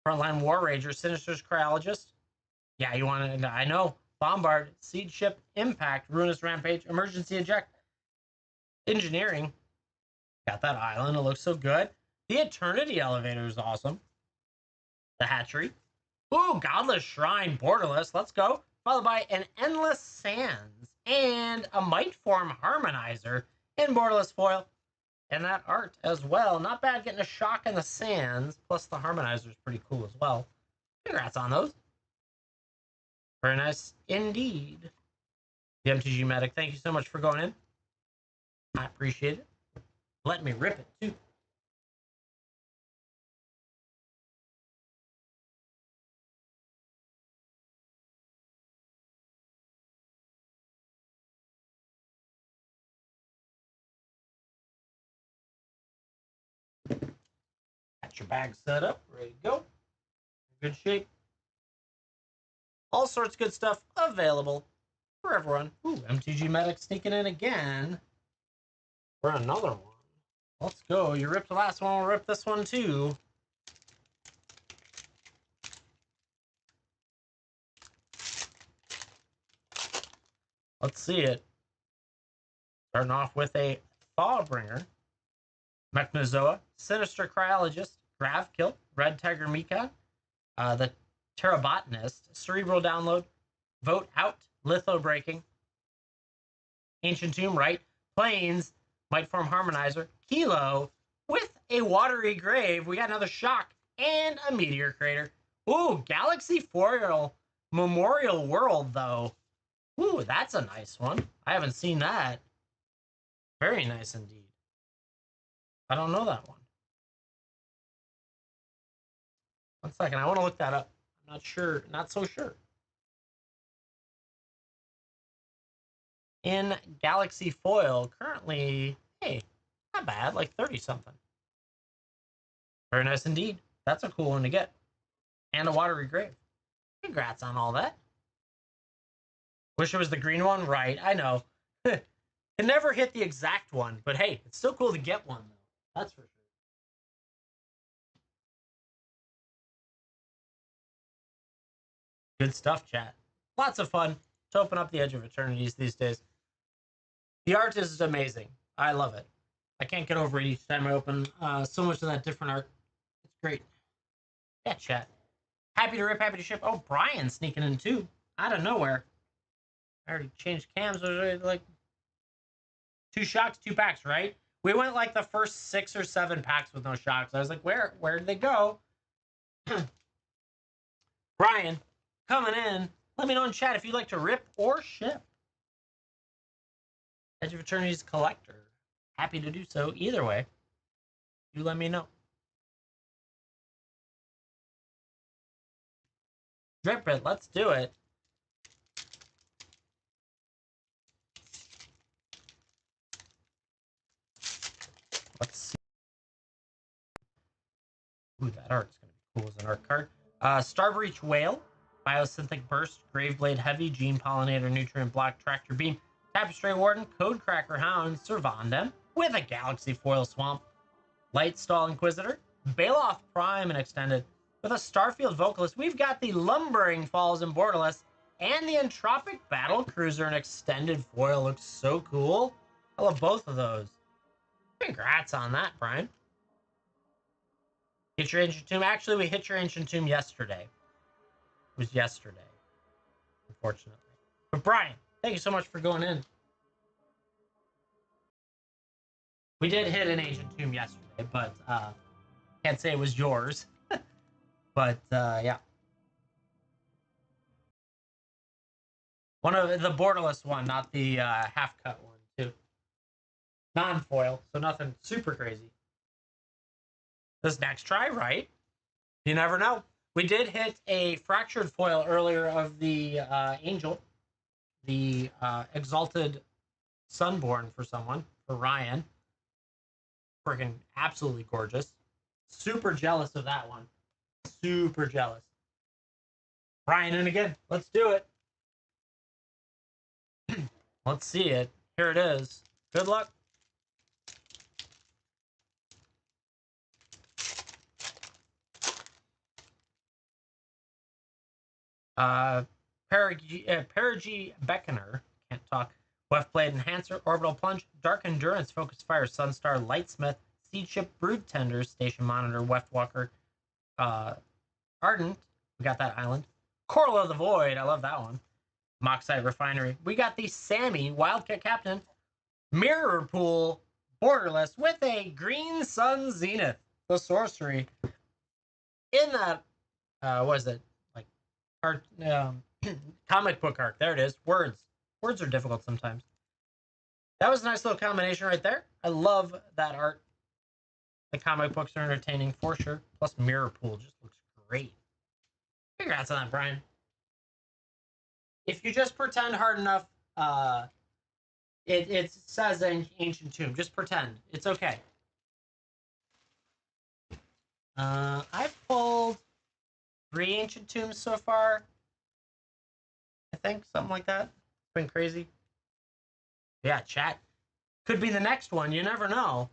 Frontline War Rager, Sinister's Cryologist. Yeah, you want to, I know. Bombard, Seed Ship, Impact, Ruinous Rampage, Emergency Eject, Engineering. Got that island. It looks so good. The Eternity Elevator is awesome. The Hatchery. Ooh, Godless Shrine, Borderless. Let's go. Followed by an Endless Sands and a Might Form Harmonizer in Borderless foil. And that art as well. Not bad getting a Shock in the Sands. Plus the Harmonizer is pretty cool as well. Congrats on those. Very nice indeed. The MTG Medic, thank you so much for going in. I appreciate it. Let me rip it too. Got your bag set up, ready to go. Good shape. All sorts of good stuff available for everyone. Ooh, MTG Medic sneaking in again for another one. Let's go. You ripped the last one, we'll rip this one too. Let's see it. Starting off with a Thawbringer, Mechnozoa, Sinister Cryologist, Gravkill, Red Tiger Mika, the Terrabotanist, Cerebral Download, Vote Out, Litho Breaking, Ancient Tomb, right? Plains, Might Form Harmonizer, Kilo, with a Watery Grave. We got another Shock and a Meteor Crater. Ooh, Galaxy Foil Memorial World, though. Ooh, that's a nice one. I haven't seen that. Very nice indeed. I don't know that one. One second, I want to look that up. I'm not sure, not so sure. In Galaxy Foil, currently, hey, not bad, like 30 something. Very nice indeed. That's a cool one to get. And a Watery Grave. Congrats on all that. Wish it was the green one, right? I know. Can never hit the exact one, but hey, it's still cool to get one, though. That's for sure. Good stuff, chat. Lots of fun to open up the Edge of Eternities these days. The art is amazing. I love it. I can't get over it each time I open so much of that different art. It's great. Yeah, chat. Happy to rip, happy to ship. Oh, Brian sneaking in too. Out of nowhere. I already changed cams. Like 2 shocks, 2 packs, right? We went like the first 6 or 7 packs with no shocks. I was like, where did they go? Brian, coming in. Let me know in chat if you'd like to rip or ship. Edge of Eternity's collector. Happy to do so either way. You let me know. Drip it. Let's do it. Let's see. Ooh, that art's going to be cool as an art card. Starbreach Whale, Biosynthetic Burst, Graveblade Heavy, Gene Pollinator, Nutrient Block, Tractor Beam, Tapestry Warden, Codecracker Hound, Servandem, with a Galaxy Foil Swamp, Lightstall Inquisitor, Baloth Prime and Extended, with a Starfield Vocalist. We've got the Lumbering Falls in Borderless, and the Entropic Battle Cruiser in Extended Foil. Looks so cool. I love both of those. Congrats on that, Brian. Hit your Ancient Tomb. Actually, we hit your Ancient Tomb yesterday. It was yesterday, unfortunately. But Brian, thank you so much for going in. We did hit an Ancient Tomb yesterday, but can't say it was yours. But yeah. One of the borderless one, not the half-cut one, too. Non-foil, so nothing super crazy. This next try, right? You never know. We did hit a fractured foil earlier of the Angel, the Exalted Sunborn for someone, for Ryan. Freaking absolutely gorgeous. Super jealous of that one. Super jealous. Ryan in again. Let's do it. Let's see it. Here it is. Good luck. Perigi Beckoner, can't talk. Weft Blade Enhancer, Orbital Plunge, Dark Endurance, Focus Fire, Sunstar, Lightsmith, Seed Ship, Brood Tender, Station Monitor, Weft Walker, Ardent. We got that island. Coral of the Void. I love that one. Moxite Refinery. We got the Sammy Wildcat Captain, Mirror Pool, Borderless with a Green Sun Zenith. The sorcery. In that, what is it? Like, art, comic book arc. There it is. Words. Words are difficult sometimes. That was a nice little combination right there. I love that art. The comic books are entertaining for sure. Plus, Mirror Pool just looks great. Congrats on that, Brian. If you just pretend hard enough, it says Ancient Tomb. Just pretend. It's okay. I've pulled 3 Ancient Tombs so far. I think, something like that. It's been crazy. Yeah, chat. Could be the next one. You never know.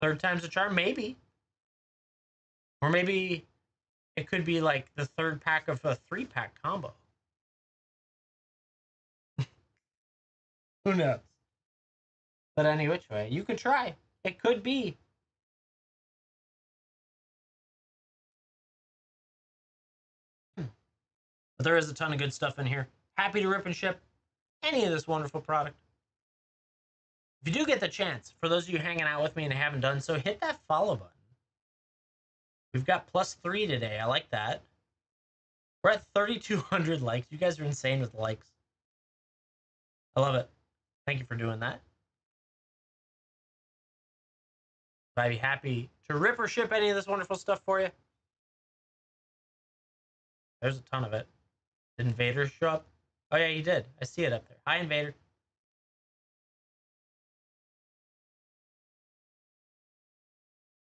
3rd time's a charm, maybe. Or maybe it could be like the 3rd pack of a 3-pack combo. Who knows? But any which way, you could try. It could be. But there is a ton of good stuff in here. Happy to rip and ship any of this wonderful product. If you do get the chance, for those of you hanging out with me and haven't done so, hit that follow button. We've got +3 today. I like that. We're at 3,200 likes. You guys are insane with the likes. I love it. Thank you for doing that. I'd be happy to rip or ship any of this wonderful stuff for you. There's a ton of it. Did Invader show up? Oh, yeah, he did. I see it up there. Hi, Invader.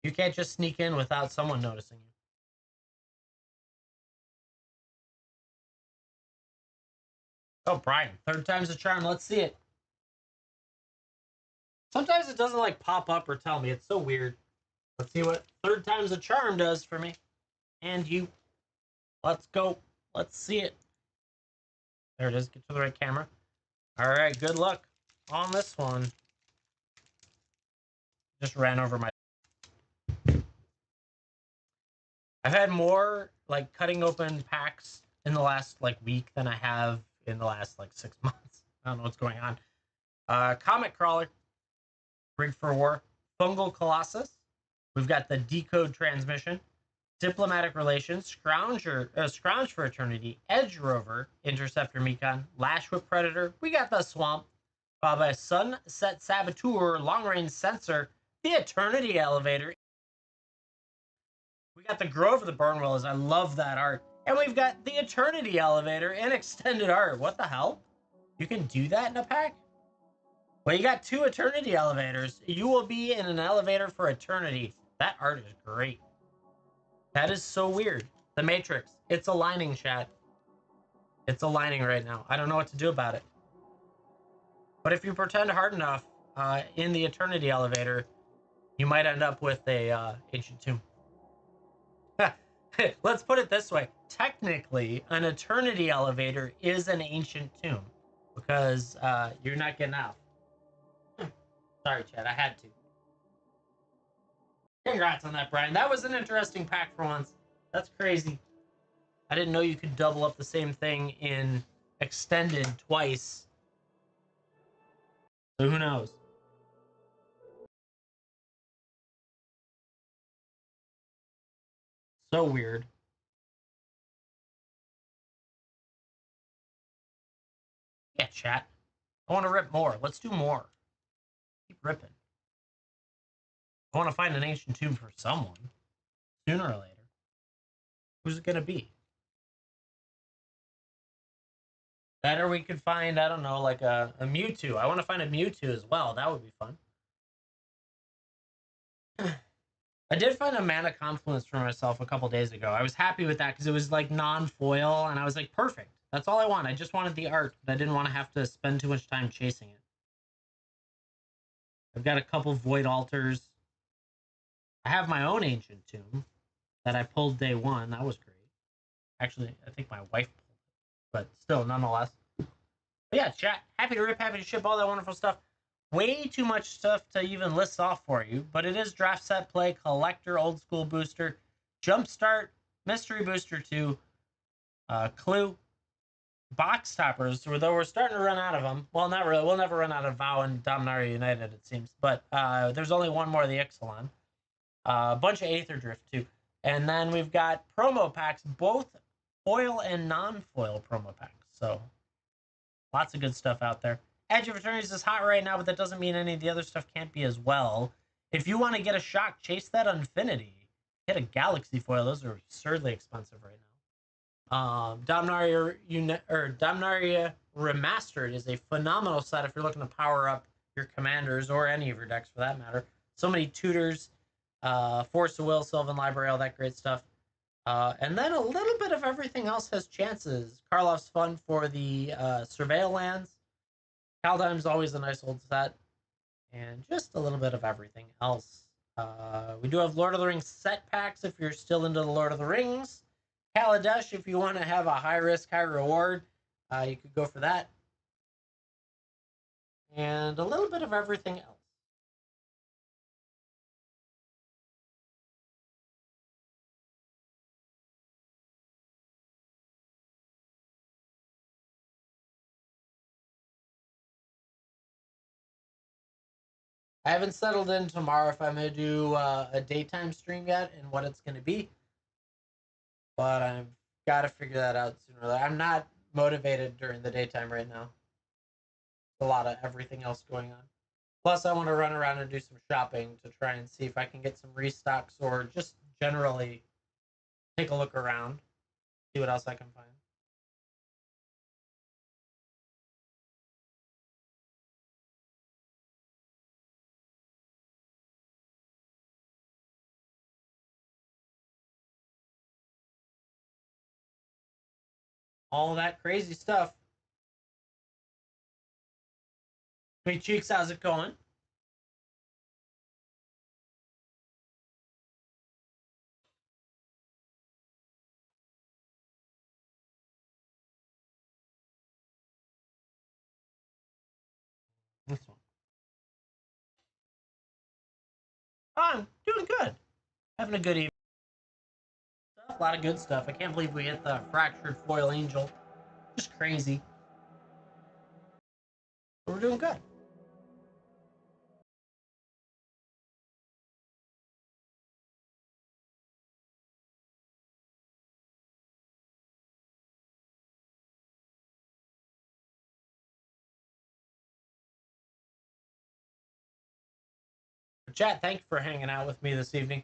You can't just sneak in without someone noticing you. Oh, Brian. 3rd time's a charm. Let's see it. Sometimes it doesn't, like, pop up or tell me. It's so weird. Let's see what 3rd time's a charm does for me. And you. Let's go. Let's see it. There it is. Get to the right camera. All right. Good luck on this one. Just ran over my... I've had more, like, cutting open packs in the last, like, week than I have in the last, like, 6 months. I don't know what's going on. Comet Crawler. Rig for War. Fungal Colossus. We've got the Decode Transmission. Diplomatic Relations. Scrounge for Eternity. Edge Rover. Interceptor Mecon. Lash Whip Predator. We got the Swamp. Followed by Sunset Saboteur. Long Range Sensor. The Eternity Elevator. We got the Grove of the Burnwillows. I love that art. And we've got the Eternity Elevator in extended art. What the hell? You can do that in a pack? Well, you got 2 Eternity Elevators. You will be in an elevator for eternity. That art is great. That is so weird. The Matrix. It's aligning, chat. It's aligning right now. I don't know what to do about it. But if you pretend hard enough in the Eternity Elevator, you might end up with a Ancient Tomb. Let's put it this way. Technically, an Eternity Elevator is an Ancient Tomb because you're not getting out. Sorry, Chad. I had to. Congrats on that, Brian. That was an interesting pack for once. That's crazy. I didn't know you could double up the same thing in extended twice. So who knows? So weird. Yeah, chat. I want to rip more. Let's do more. Keep ripping. I want to find an Ancient Tomb for someone. Sooner or later. Who's it going to be? Better we could find, I don't know, like a Mewtwo. I want to find a Mewtwo as well. That would be fun. I did find a Mana Confluence for myself a couple days ago. I was happy with that because it was like non-foil, and I was like, perfect. That's all I want. I just wanted the art, but I didn't want to have to spend too much time chasing it. I've got a couple Void Altars. I have my own Ancient Tomb that I pulled day 1. That was great. Actually, I think my wife pulled it, but still, nonetheless. But yeah, chat. Happy to rip, happy to ship all that wonderful stuff. Way too much stuff to even list off for you, but it is draft set play, collector, old school booster, jumpstart, mystery booster 2, clue, box toppers, though we're starting to run out of them. Well, not really. We'll never run out of Vow and Dominaria United, it seems. But there's only one more of the Ixalan. A bunch of Aether Drift, too. And then we've got promo packs, both foil and non-foil promo packs. So lots of good stuff out there. Edge of Eternities is hot right now, but that doesn't mean any of the other stuff can't be as well. If you want to get a shock, chase that Infinity. Get a Galaxy foil. Those are absurdly expensive right now. Dominaria Remastered is a phenomenal set if you're looking to power up your commanders or any of your decks for that matter. So many tutors, Force of Will, Sylvan Library, all that great stuff. And then a little bit of everything else has chances. Karloff's fun for the Surveil lands. Kaldheim's always a nice old set. And just a little bit of everything else. We do have Lord of the Rings set packs if you're still into the Lord of the Rings. Kaladesh, if you want to have a high risk, high reward, you could go for that. And a little bit of everything else. I haven't settled in tomorrow if I'm going to do a daytime stream yet and what it's going to be. But I've got to figure that out sooner or later. I'm not motivated during the daytime right now. A lot of everything else going on. Plus, I want to run around and do some shopping to try and see if I can get some restocks or just generally take a look around, see what else I can find. All that crazy stuff. Sweet Cheeks, how's it going? This one. Oh, I'm doing good. Having a good evening. A lot of good stuff. I can't believe we hit the Fractured Foil Angel. Just crazy. But we're doing good. Chat, thank you for hanging out with me this evening.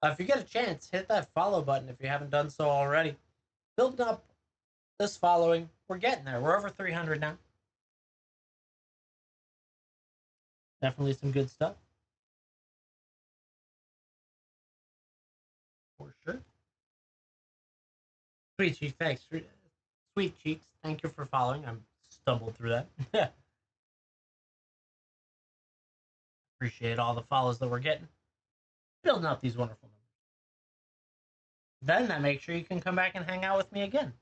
If you get a chance, hit that follow button if you haven't done so already. Building up this following. We're getting there. We're over 300 now. Definitely some good stuff. For sure. Sweet Cheeks, thanks. Sweet Cheeks, thank you for following. I stumbled through that. Appreciate all the follows that we're getting. Building up these wonderful numbers. Then that makes sure you can come back and hang out with me again.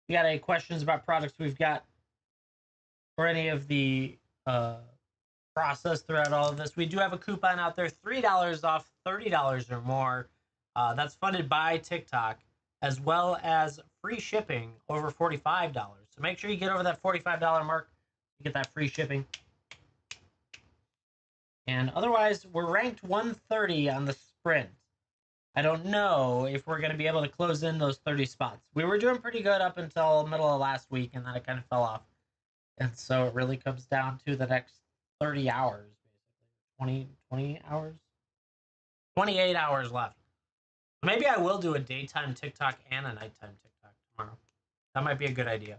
If you got any questions about products we've got or any of the process throughout all of this, we do have a coupon out there, $3 off $30 or more. That's funded by TikTok, as well as free shipping over $45. So make sure you get over that $45 mark. You get that free shipping. And otherwise, we're ranked 130 on the sprint. I don't know if we're going to be able to close in those 30 spots. We were doing pretty good up until middle of last week, and then it kind of fell off. And so it really comes down to the next 30 hours, basically. 20 hours? 28 hours left. Maybe I will do a daytime TikTok and a nighttime TikTok tomorrow. That might be a good idea.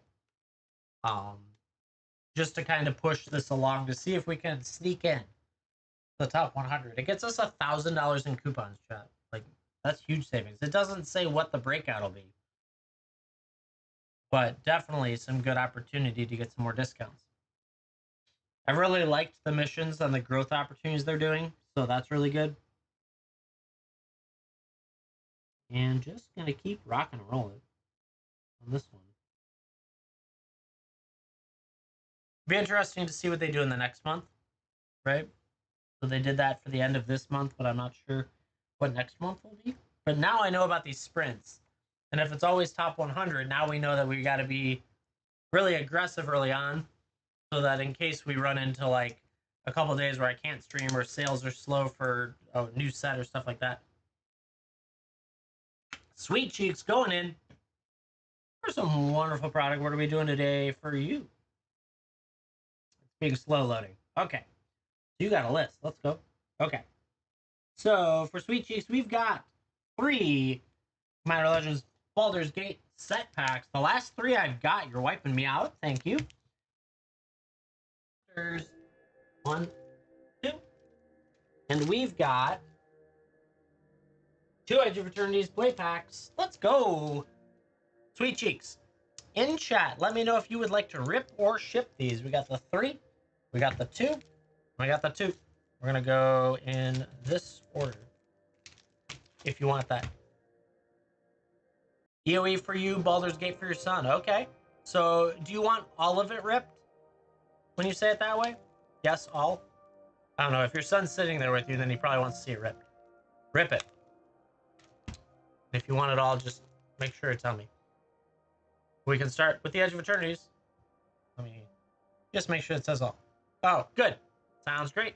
Just to kind of push this along to see if we can sneak in the top 100. It gets us $1,000 in coupons, chat. Like, that's huge savings. It doesn't say what the breakout will be, but definitely some good opportunity to get some more discounts. I really liked the missions and the growth opportunities they're doing, so that's really good. And just gonna keep rocking and rolling on this one. Be interesting to see what they do in the next month, right? So they did that for the end of this month, but I'm not sure what next month will be. But now I know about these sprints. And if it's always top 100, now we know that we got to be really aggressive early on so that in case we run into like a couple days where I can't stream or sales are slow for a new set or stuff like that. Sweet Cheeks going in for some wonderful product. What are we doing today for you? It's being slow loading. Okay. You got a list. Let's go. Okay. So for Sweet Cheeks, we've got 3 Commander Legends Baldur's Gate set packs. The last 3 I've got, you're wiping me out. Thank you. There's 1, 2. And we've got 2 Edge of Eternity's play packs. Let's go. Sweet Cheeks. In chat, let me know if you would like to rip or ship these. We got the 3. We got the 2. We got the 2. We're going to go in this order. If you want that. EOE for you, Baldur's Gate for your son. Okay. So, do you want all of it ripped? When you say it that way? Yes, all? I don't know. If your son's sitting there with you, then he probably wants to see it ripped. Rip it. If you want it all, just make sure to tell me. We can start with the Edge of Eternities. Let me just make sure it says all. Oh, good. Sounds great.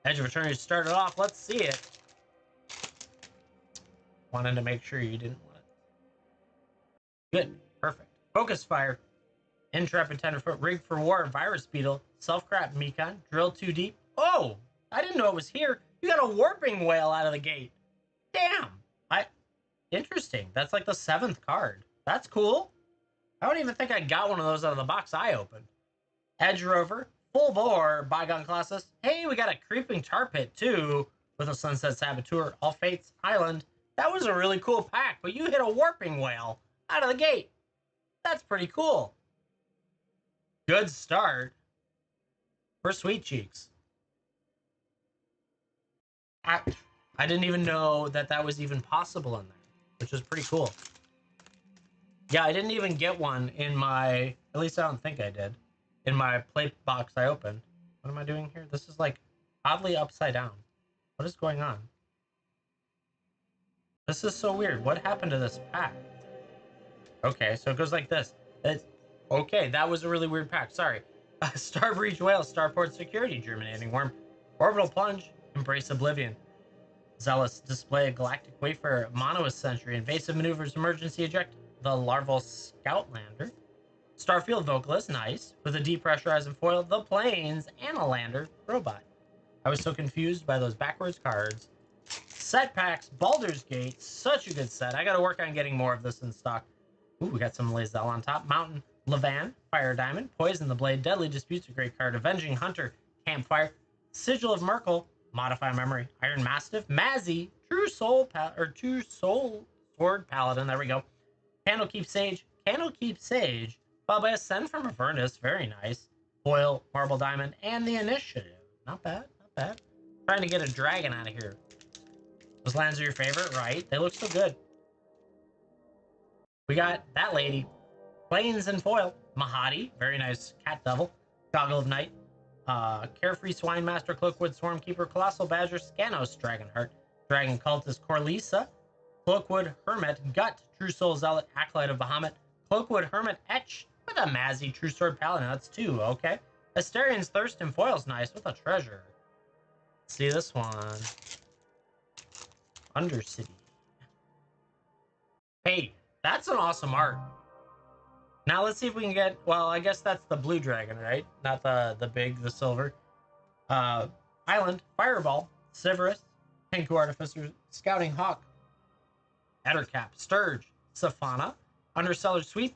Edge of Eternities started off. Let's see it. Wanted to make sure you didn't want it. Good. Perfect. Focus Fire. Intrepid Tenderfoot, Rig for War, Virus Beetle, Self-Crap Mekon, Drill 2 Deep. Oh, I didn't know it was here. You got a Warping Whale out of the gate. Damn. Interesting. That's like the 7th card. That's cool. I don't even think I got one of those out of the box I opened. Edge Rover, Full Bore, Bygone Colossus. Hey, we got a Creeping Tar Pit too, with a Sunset Saboteur, All Fates Island. That was a really cool pack, but you hit a Warping Whale out of the gate. That's pretty cool. Good start for Sweet Cheeks. I didn't even know that that was even possible in there, which was pretty cool. Yeah, I didn't even get one in my, at least I don't think I did, in my plate box I opened. What am I doing here? This is like oddly upside down. What is going on? This is so weird. What happened to this pack? Okay, so it goes like this. Okay, that was a really weird pack. Sorry. Star Breach Whale, Starport Security, Germinating Worm, Orbital Plunge, Embrace Oblivion, Zealous Display, Galactic Wayfarer, Monoist Sentry, Invasive Maneuvers, Emergency Eject, the Larval Scoutlander, Starfield Vocalist, nice, with a depressurizing foil, the Planes, and a Lander Robot. I was so confused by those backwards cards. Set packs, Baldur's Gate, such a good set. I gotta work on getting more of this in stock. Ooh, we got some Lazelle on top. Mountain, Levan, Fire Diamond, Poison the Blade, Deadly Disputes, a great card. Avenging Hunter, Campfire, Sigil of Merkel, Modify Memory, Iron Mastiff, Mazzy, True Soul Sword Paladin. There we go. Candlekeep Sage, Baba Ascend from Avernus, very nice. Foil, Marble Diamond, and the Initiative. Not bad, not bad. Trying to get a dragon out of here. Those lands are your favorite, right? They look so good. We got that lady. Plains and Foil. Mahadi, very nice. Cat Devil. Goggle of Night. Carefree Swine Master, Cloakwood Swarmkeeper, Colossal Badger, Scanos, Dragonheart, Dragon Cultist, Corlisa, Cloakwood Hermit, Gut, True Soul Zealot, Acolyte of Bahamut, Cloakwood Hermit, Etch, with a Mazzy, True Sword Paladin. That's 2, okay. Asterian's Thirst and Foil's nice, with a treasure. Let's see this one. Undercity. Hey, that's an awesome art. Now let's see if we can get, well, I guess that's the blue dragon, right? Not the silver. Island, Fireball, Severus, Pinku Artificer, Scouting Hawk, Ettercap, Sturge, Safana, Underseller Sweep,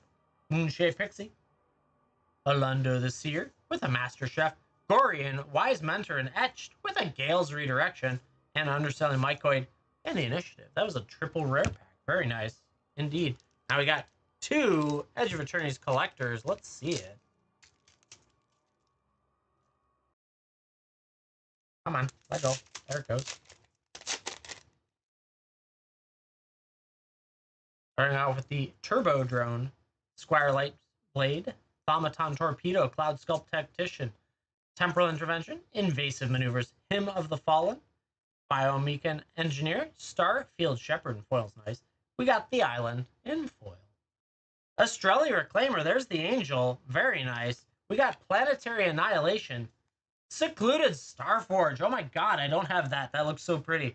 Moonshade Pixie, Alundo the Seer with a Master Chef, Gorian, Wise Mentor, and Etched with a Gale's Redirection, and Underselling Mycoid and the Initiative. That was a triple rare pack. Very nice indeed. Now we got 2 Edge of Eternity's collectors. Let's see it. Come on, let go. There it goes. Starting out with the Turbo Drone, Squire Light Blade, Thaumaton Torpedo, Cloud Sculpt Tactician, Temporal Intervention, Invasive Maneuvers, Hymn of the Fallen, Biomecan Engineer, Star, Field Shepherd, and foil's nice. We got the Island in foil. Australia Reclaimer, there's the Angel, very nice. We got Planetary Annihilation, Secluded Starforge. Oh my god, I don't have that. That looks so pretty.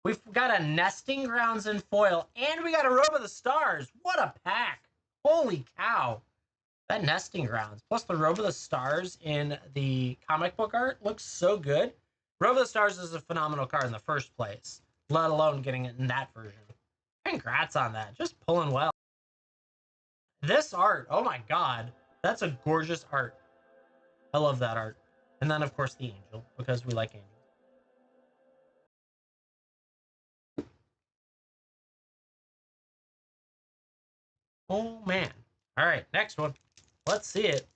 We've got a Nesting Grounds in foil, and we got a Robe of the Stars. What a pack! Holy cow! That Nesting Grounds, plus the Robe of the Stars in the comic book art, looks so good. Robe of the Stars is a phenomenal card in the first place, let alone getting it in that version. Congrats on that. Just pulling well. This art, oh my god, that's a gorgeous art. I love that art. And then, of course, the Angel, because we like angels. Oh, man. All right, next one. Let's see it.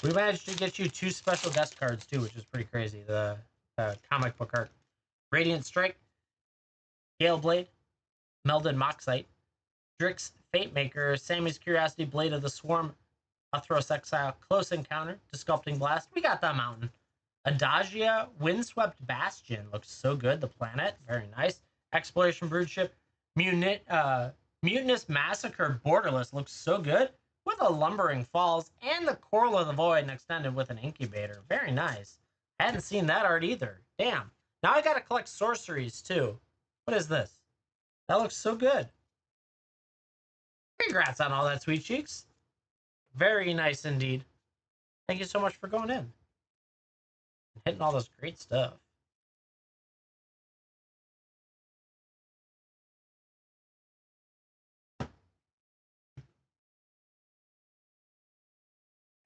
We managed to get you 2 special guest cards, too, which is pretty crazy. The comic book art. Radiant Strike, Gale Blade, Melded Moxite, Drix Fate Maker, Sammy's Curiosity, Blade of the Swarm, Athros Exile, Close Encounter, Disculpting Blast. We got that mountain. Adagia, Windswept Bastion. Looks so good. The planet. Very nice. Exploration Broodship. Mutinous Massacre Borderless. Looks so good. With a Lumbering Falls and the Coral of the Void and extended with an Incubator. Very nice. Hadn't seen that art either. Damn. Now I gotta collect sorceries too. What is this? That looks so good. Congrats on all that, Sweet Cheeks. Very nice indeed. Thank you so much for going in. Hitting all this great stuff.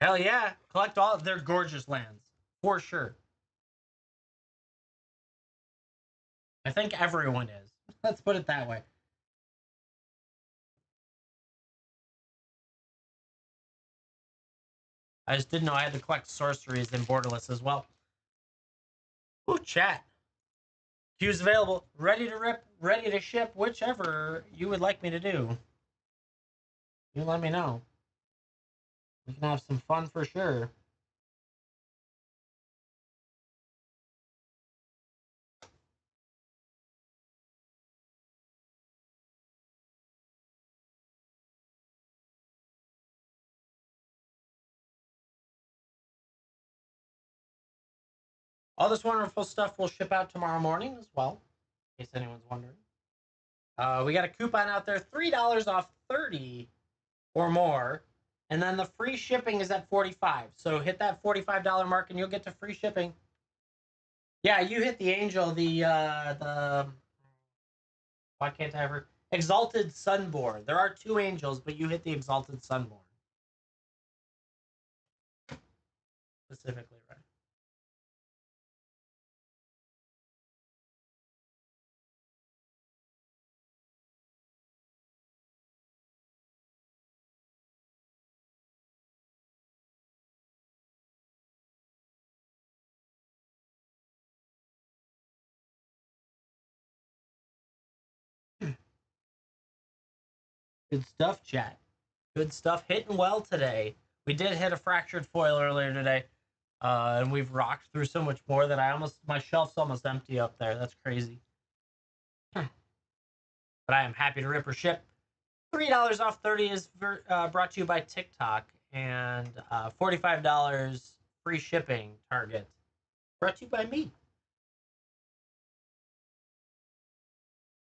Hell yeah. Collect all of their gorgeous lands. For sure. I think everyone is. Let's put it that way. I just didn't know I had to collect sorceries in Borderless as well. Ooh, chat. Queue's available. Ready to rip, ready to ship, whichever you would like me to do. You let me know. We can have some fun for sure. All this wonderful stuff will ship out tomorrow morning as well, in case anyone's wondering. We got a coupon out there, $3 off 30 or more, and then the free shipping is at 45. So hit that $45 mark, and you'll get to free shipping. Yeah, you hit the Angel, why can't I ever? Exalted Sunborn. There are 2 angels, but you hit the Exalted Sunborn. Specifically, right? Good stuff, chat. Good stuff. Hitting well today. We did hit a fractured foil earlier today, and we've rocked through so much more that my shelf's almost empty up there. That's crazy. But I am happy to rip or ship. $3 off 30 is brought to you by TikTok, and $45 free shipping target brought to you by me.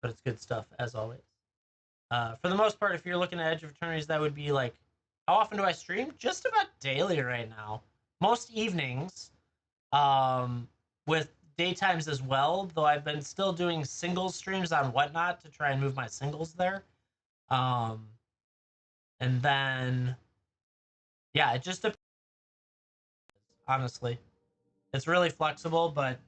But it's good stuff as always. For the most part, if you're looking at Edge of Eternities, that would be like, how often do I stream? Just about daily right now. Most evenings, with daytimes as well, though I've been still doing single streams on Whatnot to try and move my singles there. And then, yeah, it just depends, honestly. It's really flexible, but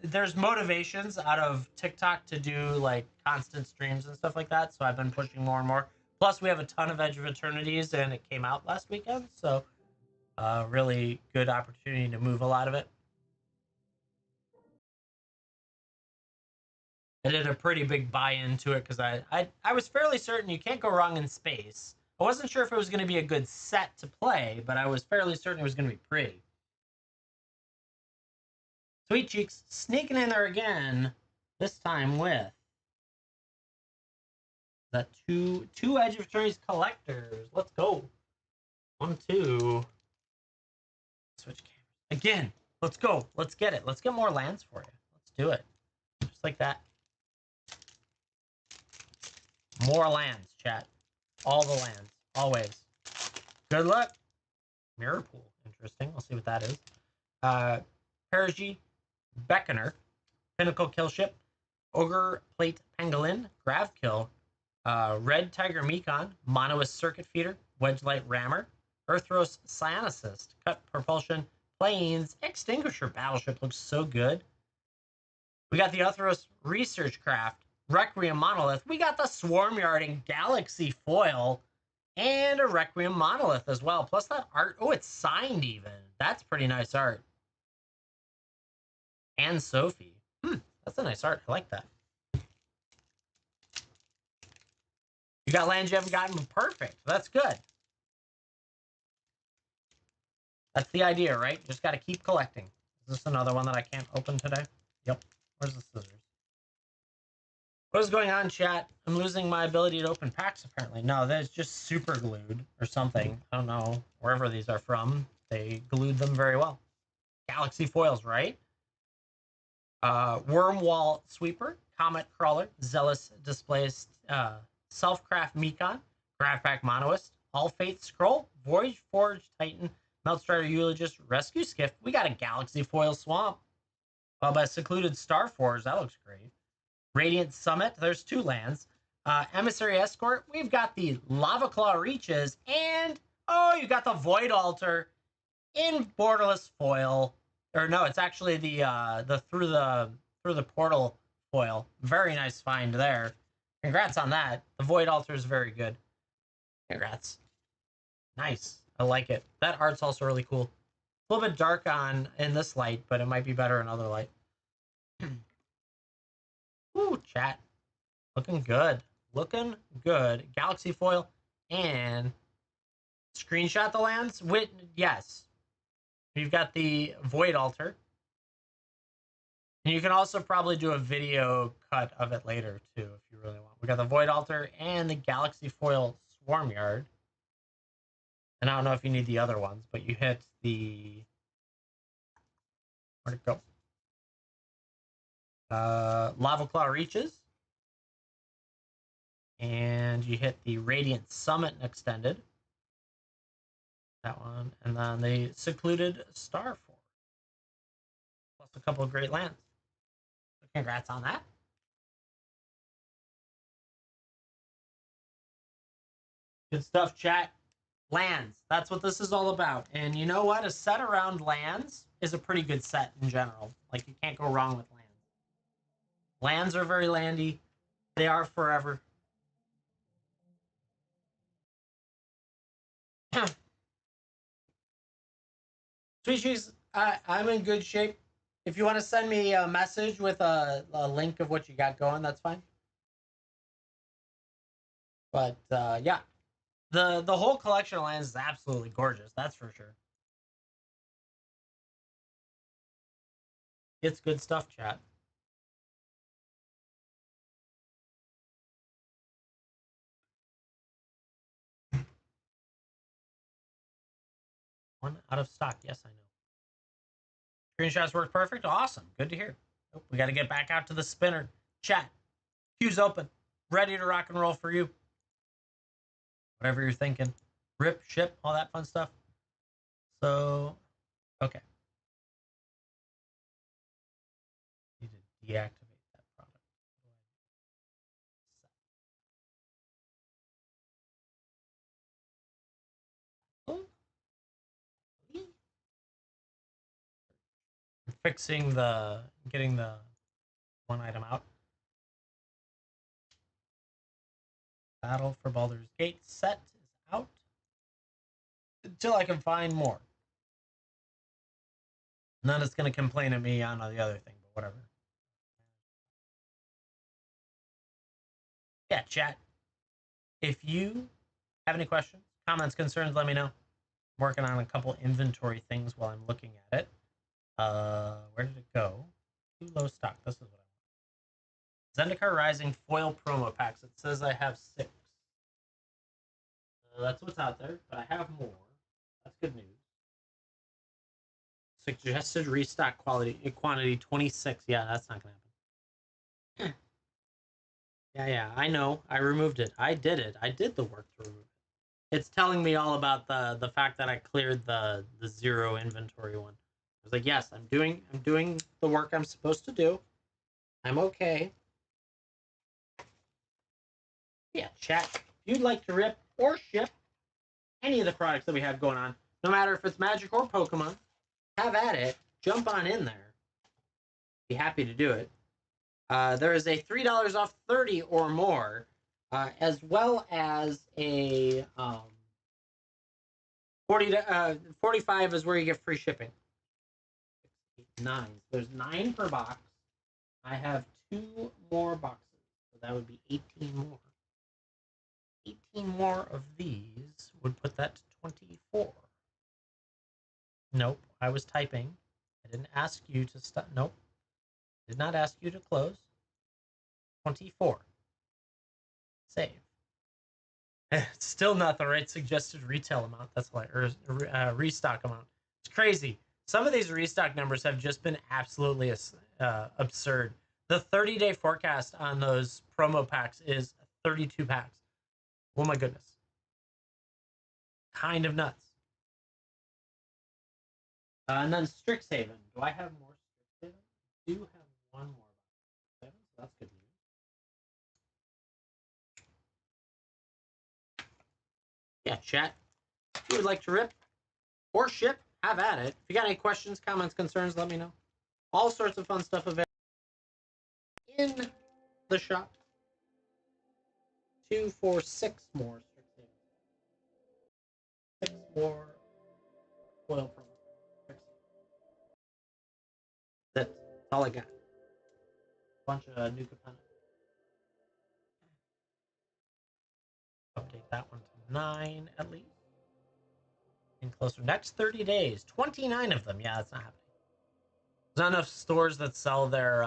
there's motivations out of TikTok to do like constant streams and stuff like that. So I've been pushing more and more. Plus, we have a ton of Edge of Eternities, and it came out last weekend, so really good opportunity to move a lot of it. I did a pretty big buy-in to it because I was fairly certain you can't go wrong in space. I wasn't sure if it was going to be a good set to play, but I was fairly certain it was going to be pretty. Sweet Cheeks sneaking in there again, this time with the two Edge of Attorneys collectors. Let's go. 1, 2. Switch cameras. Again, let's go. Let's get it. Let's get more lands for you. Let's do it. Just like that. More lands, chat. All the lands. Always. Good luck. Mirror Pool. Interesting. We'll see what that is. Perigi Beckoner. Pinnacle Killship. Ogre Plate Pangolin. Gravkill. Red Tiger Mekon. Monoist Circuit Feeder. Wedgelight Rammer. Earthros Cyanicist. Cut Propulsion. Planes. Extinguisher Battleship looks so good. We got the Earthros Research Craft. Requiem Monolith. We got the Swarmyard and Galaxy Foil. And a Requiem Monolith as well. Plus that art. Oh, it's signed even. That's pretty nice art. And Sophie. That's a nice art. I like that. You got lands you haven't gotten. Perfect. That's good. That's the idea, right? Just got to keep collecting. Is this another one that I can't open today? Yep. Where's the scissors? What is going on, chat? I'm losing my ability to open packs, apparently. No, that's just super glued or something. I don't know. Wherever these are from, they glued them very well. Galaxy foils, right? Wormwall Sweeper, Comet Crawler, Zealous Displaced, Selfcraft Mekon, Grafpack Monoist, All Faith Scroll, Voyage Forge Titan, Meltstrider Eulogist, Rescue Skiff. We got a Galaxy Foil Swamp. By Secluded Starforge, that looks great. Radiant Summit, there's 2 lands. Emissary Escort, we've got the Lava Claw Reaches, and oh, you got the Void Altar in borderless foil. Or no, it's actually the through the portal foil. Very nice find there. Congrats on that. The Void Altar is very good. Congrats. Nice. I like it. That art's also really cool. A little bit dark in this light, but it might be better in other light. Ooh, chat. Looking good. Looking good. Galaxy foil and screenshot the lands. Yes. You've got the Void Altar. And you can also probably do a video cut of it later, too, if you really want. We got the Void Altar and the Galaxy Foil Swarmyard. And I don't know if you need the other ones, but you hit the... Where'd it go? Lava Claw Reaches. And you hit the Radiant Summit Extended. That one. And then the Secluded Starforge. Plus a couple of great lands. So congrats on that. Good stuff, chat. Lands. That's what this is all about. And you know what? A set around lands is a pretty good set in general. Like, you can't go wrong with lands. Lands are very landy. They are forever. Sweet Cheese, I'm in good shape. If you want to send me a message with a link of what you got going, that's fine. But yeah, the whole collection of lands is absolutely gorgeous. That's for sure. It's good stuff, chat. One out of stock. Yes, I know. Screenshots work perfect. Awesome. Good to hear. Oh, we got to get back out to the spinner. Chat. Queue's open. Ready to rock and roll for you. Whatever you're thinking. Rip, ship, all that fun stuff. So, okay. Need to deactivate that product. Fixing getting the one item out. Battle for Baldur's Gate set is out until I can find more. And then it's going to complain at me on the other thing, but whatever. Yeah, chat. If you have any questions, comments, concerns, let me know. I'm working on a couple inventory things while I'm looking at it. Where did it go? Too low stock. This is what I want. Zendikar Rising foil promo packs. It says I have 6. That's what's out there, but I have more. That's good news. Suggested restock quantity 26. Yeah, that's not gonna happen. Yeah, I know. I removed it. I did it. I did the work to remove it. It's telling me all about the fact that I cleared the 0 inventory one. I was like, yes, I'm doing the work I'm supposed to do. I'm okay. Yeah, chat. If you'd like to rip or ship any of the products that we have going on, no matter if it's Magic or Pokemon, have at it. Jump on in there. Be happy to do it. There is a $3 off 30 or more, as well as a 45 is where you get free shipping. 9. There's 9 per box. I have 2 more boxes, so that would be 18 more. 18 more of these would put that to 24. Nope, I was typing. I didn't ask you to stop. Nope. Did not ask you to close. 24. Save. It's still not the right suggested retail amount. That's why, or restock amount. It's crazy. Some of these restock numbers have just been absolutely absurd. The 30-day forecast on those promo packs is 32 packs. Oh my goodness. Kind of nuts. And then Strixhaven. Do I have more Strixhaven? I do have one more about Strixhaven, so that's good news. Yeah, chat. If you would like to rip or ship, have at it. If you got any questions, comments, concerns, let me know. All sorts of fun stuff available in the shop. 2, 4, 6 more Strixhaven. 6 more foil promo. That's all I got. Bunch of new Capena. Update that one to 9 at least. And closer. Next 30 days. 29 of them. Yeah, that's not happening. There's not enough stores that sell their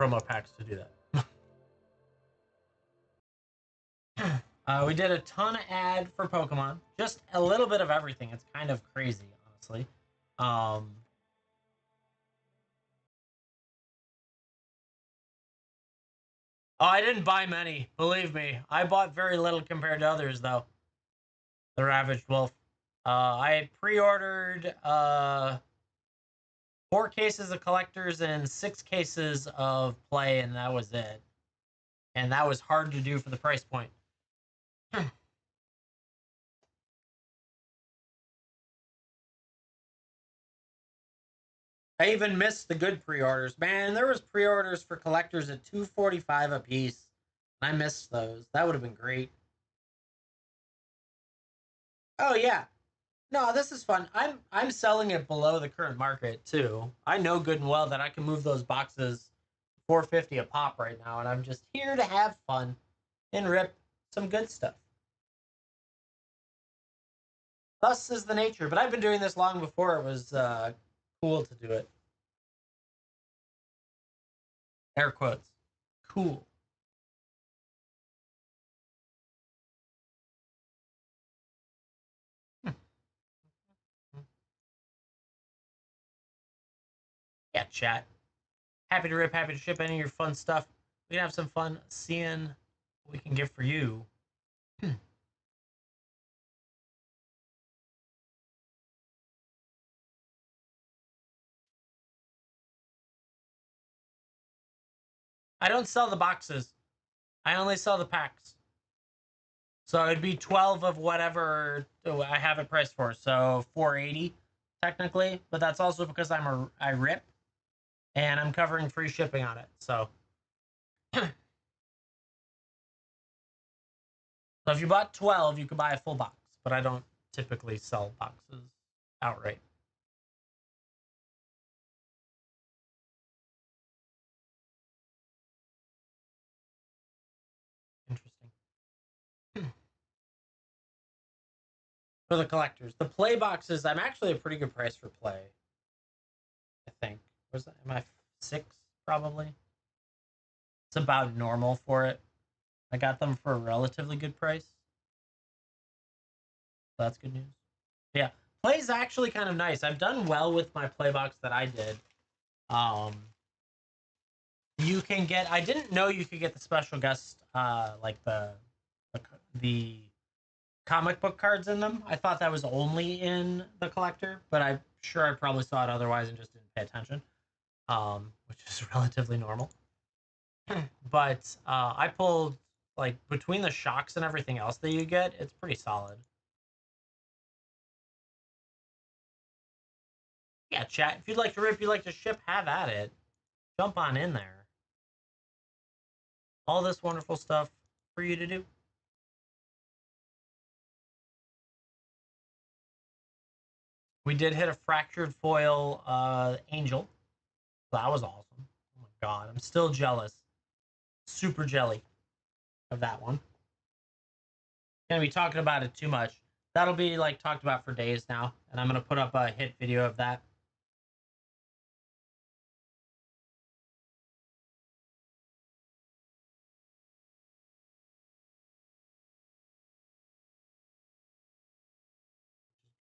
promo packs to do that. We did a ton of ad for Pokemon. Just a little bit of everything. It's kind of crazy, honestly. Oh, I didn't buy many. Believe me. I bought very little compared to others, though. The Ravaged Wolf. I had pre-ordered 4 cases of collectors and 6 cases of play, and that was it. And that was hard to do for the price point. I even missed the good pre-orders. Man, there was pre-orders for collectors at $245 a piece. I missed those. That would have been great. Oh yeah. No, this is fun. I'm selling it below the current market too. I know good and well that I can move those boxes $450 a pop right now, and I'm just here to have fun and rip some good stuff. Thus is the nature. But I've been doing this long before it was cool to do it. Air quotes. Cool. Yeah, chat. Happy to rip, happy to ship any of your fun stuff. We can have some fun seeing what we can get for you. I don't sell the boxes. I only sell the packs. So it'd be 12 of whatever I have it priced for. So 480 technically, but that's also because I rip and I'm covering free shipping on it. So so if you bought 12, you could buy a full box, but I don't typically sell boxes outright. for the collectors. The play boxes, I'm actually a pretty good price for play. I think. Was that? Am I 6 probably? It's about normal for it. I got them for a relatively good price. So that's good news. Yeah, play's actually kind of nice. I've done well with my play box that I did. You can get. I didn't know you could get the special guest, like the comic book cards in them. I thought that was only in the collector, but I'm sure I probably saw it otherwise and just didn't pay attention, which is relatively normal. But I pulled, like, between the shocks and everything else that you get, it's pretty solid. Yeah, chat. If you'd like to rip, you'd like to ship, have at it. Jump on in there. All this wonderful stuff for you to do. We did hit a fractured foil angel. That was awesome. Oh my god, I'm still jealous. Super jelly of that one. Gonna be talking about it too much. That'll be like talked about for days now, and I'm gonna put up a hit video of that.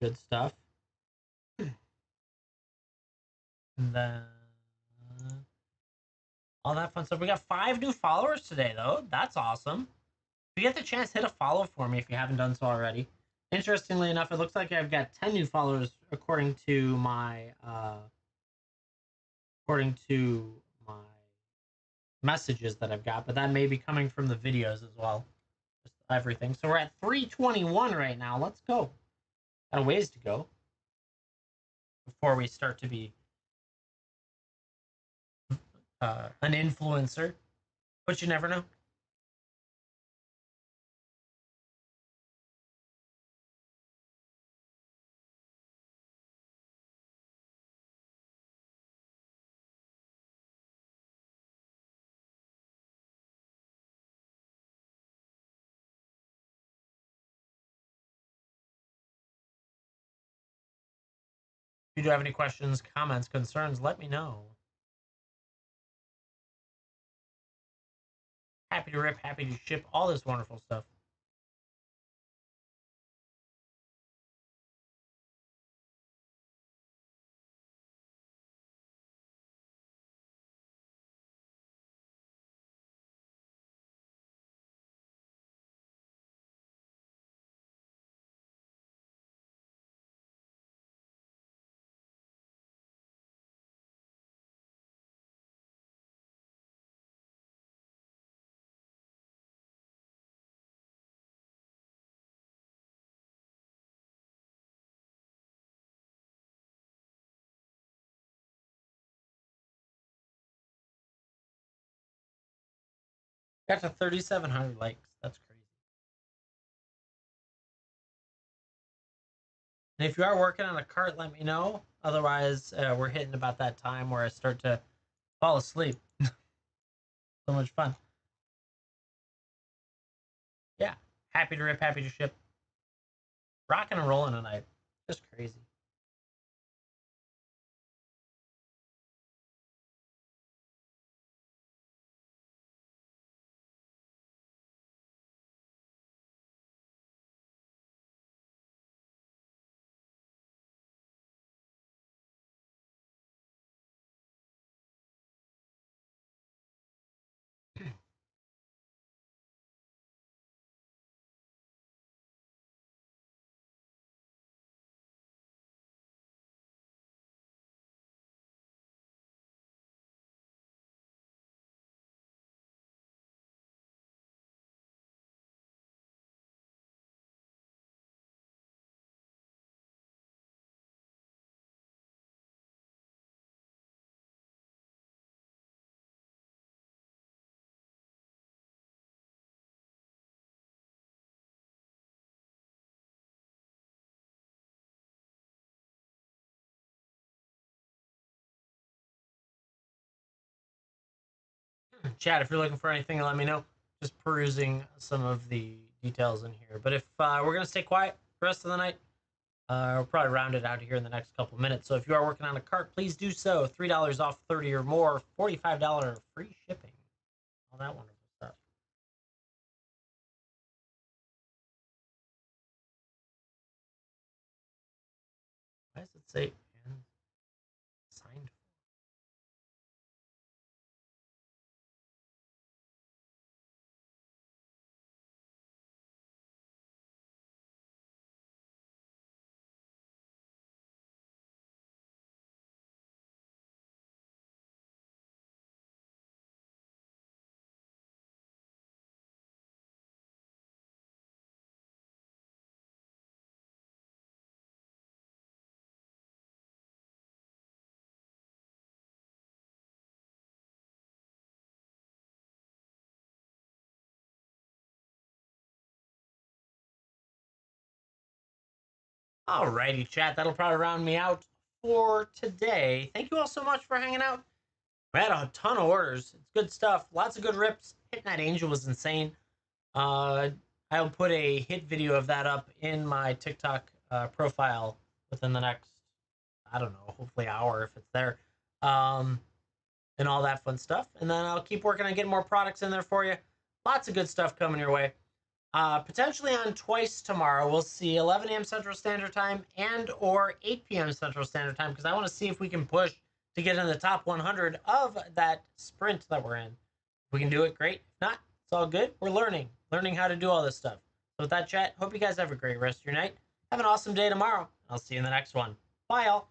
Good stuff. And then all that fun stuff. We got 5 new followers today, though. That's awesome. If you get the chance, hit a follow for me if you haven't done so already. Interestingly enough, it looks like I've got 10 new followers according to my messages that I've got, but that may be coming from the videos as well. Just everything. So we're at 321 right now. Let's go. Got a ways to go before we start to be an influencer, but you never know. If you do have any questions, comments, concerns, let me know. Happy to rip, happy to ship, all this wonderful stuff. Got to 3,700 likes. That's crazy. And if you are working on a cart, let me know. Otherwise, we're hitting about that time where I start to fall asleep. So much fun. Yeah. Happy to rip, happy to ship. Rocking and rolling tonight. Just crazy. Chat, if you're looking for anything, let me know. Just perusing some of the details in here. But if we're going to stay quiet the rest of the night, We'll probably round it out here in the next couple minutes. So if you are working on a cart, please do so. $3 off 30 or more, $45 free shipping. All that wonderful stuff. Why does it say signed? Alrighty, chat. That'll probably round me out for today. Thank you all so much for hanging out. We had a ton of orders. It's good stuff. Lots of good rips. Hitting that angel was insane. I'll put a hit video of that up in my TikTok profile within the next, I don't know, hopefully hour if it's there. And all that fun stuff. And then I'll keep working on getting more products in there for you. Lots of good stuff coming your way. Potentially on twice tomorrow. We'll see 11 a.m. Central Standard Time and or 8 p.m. Central Standard Time because I want to see if we can push to get in the top 100 of that sprint that we're in. If we can do it, great. If not, it's all good. We're learning how to do all this stuff. So with that, chat, hope you guys have a great rest of your night. Have an awesome day tomorrow. I'll see you in the next one. Bye, y'all.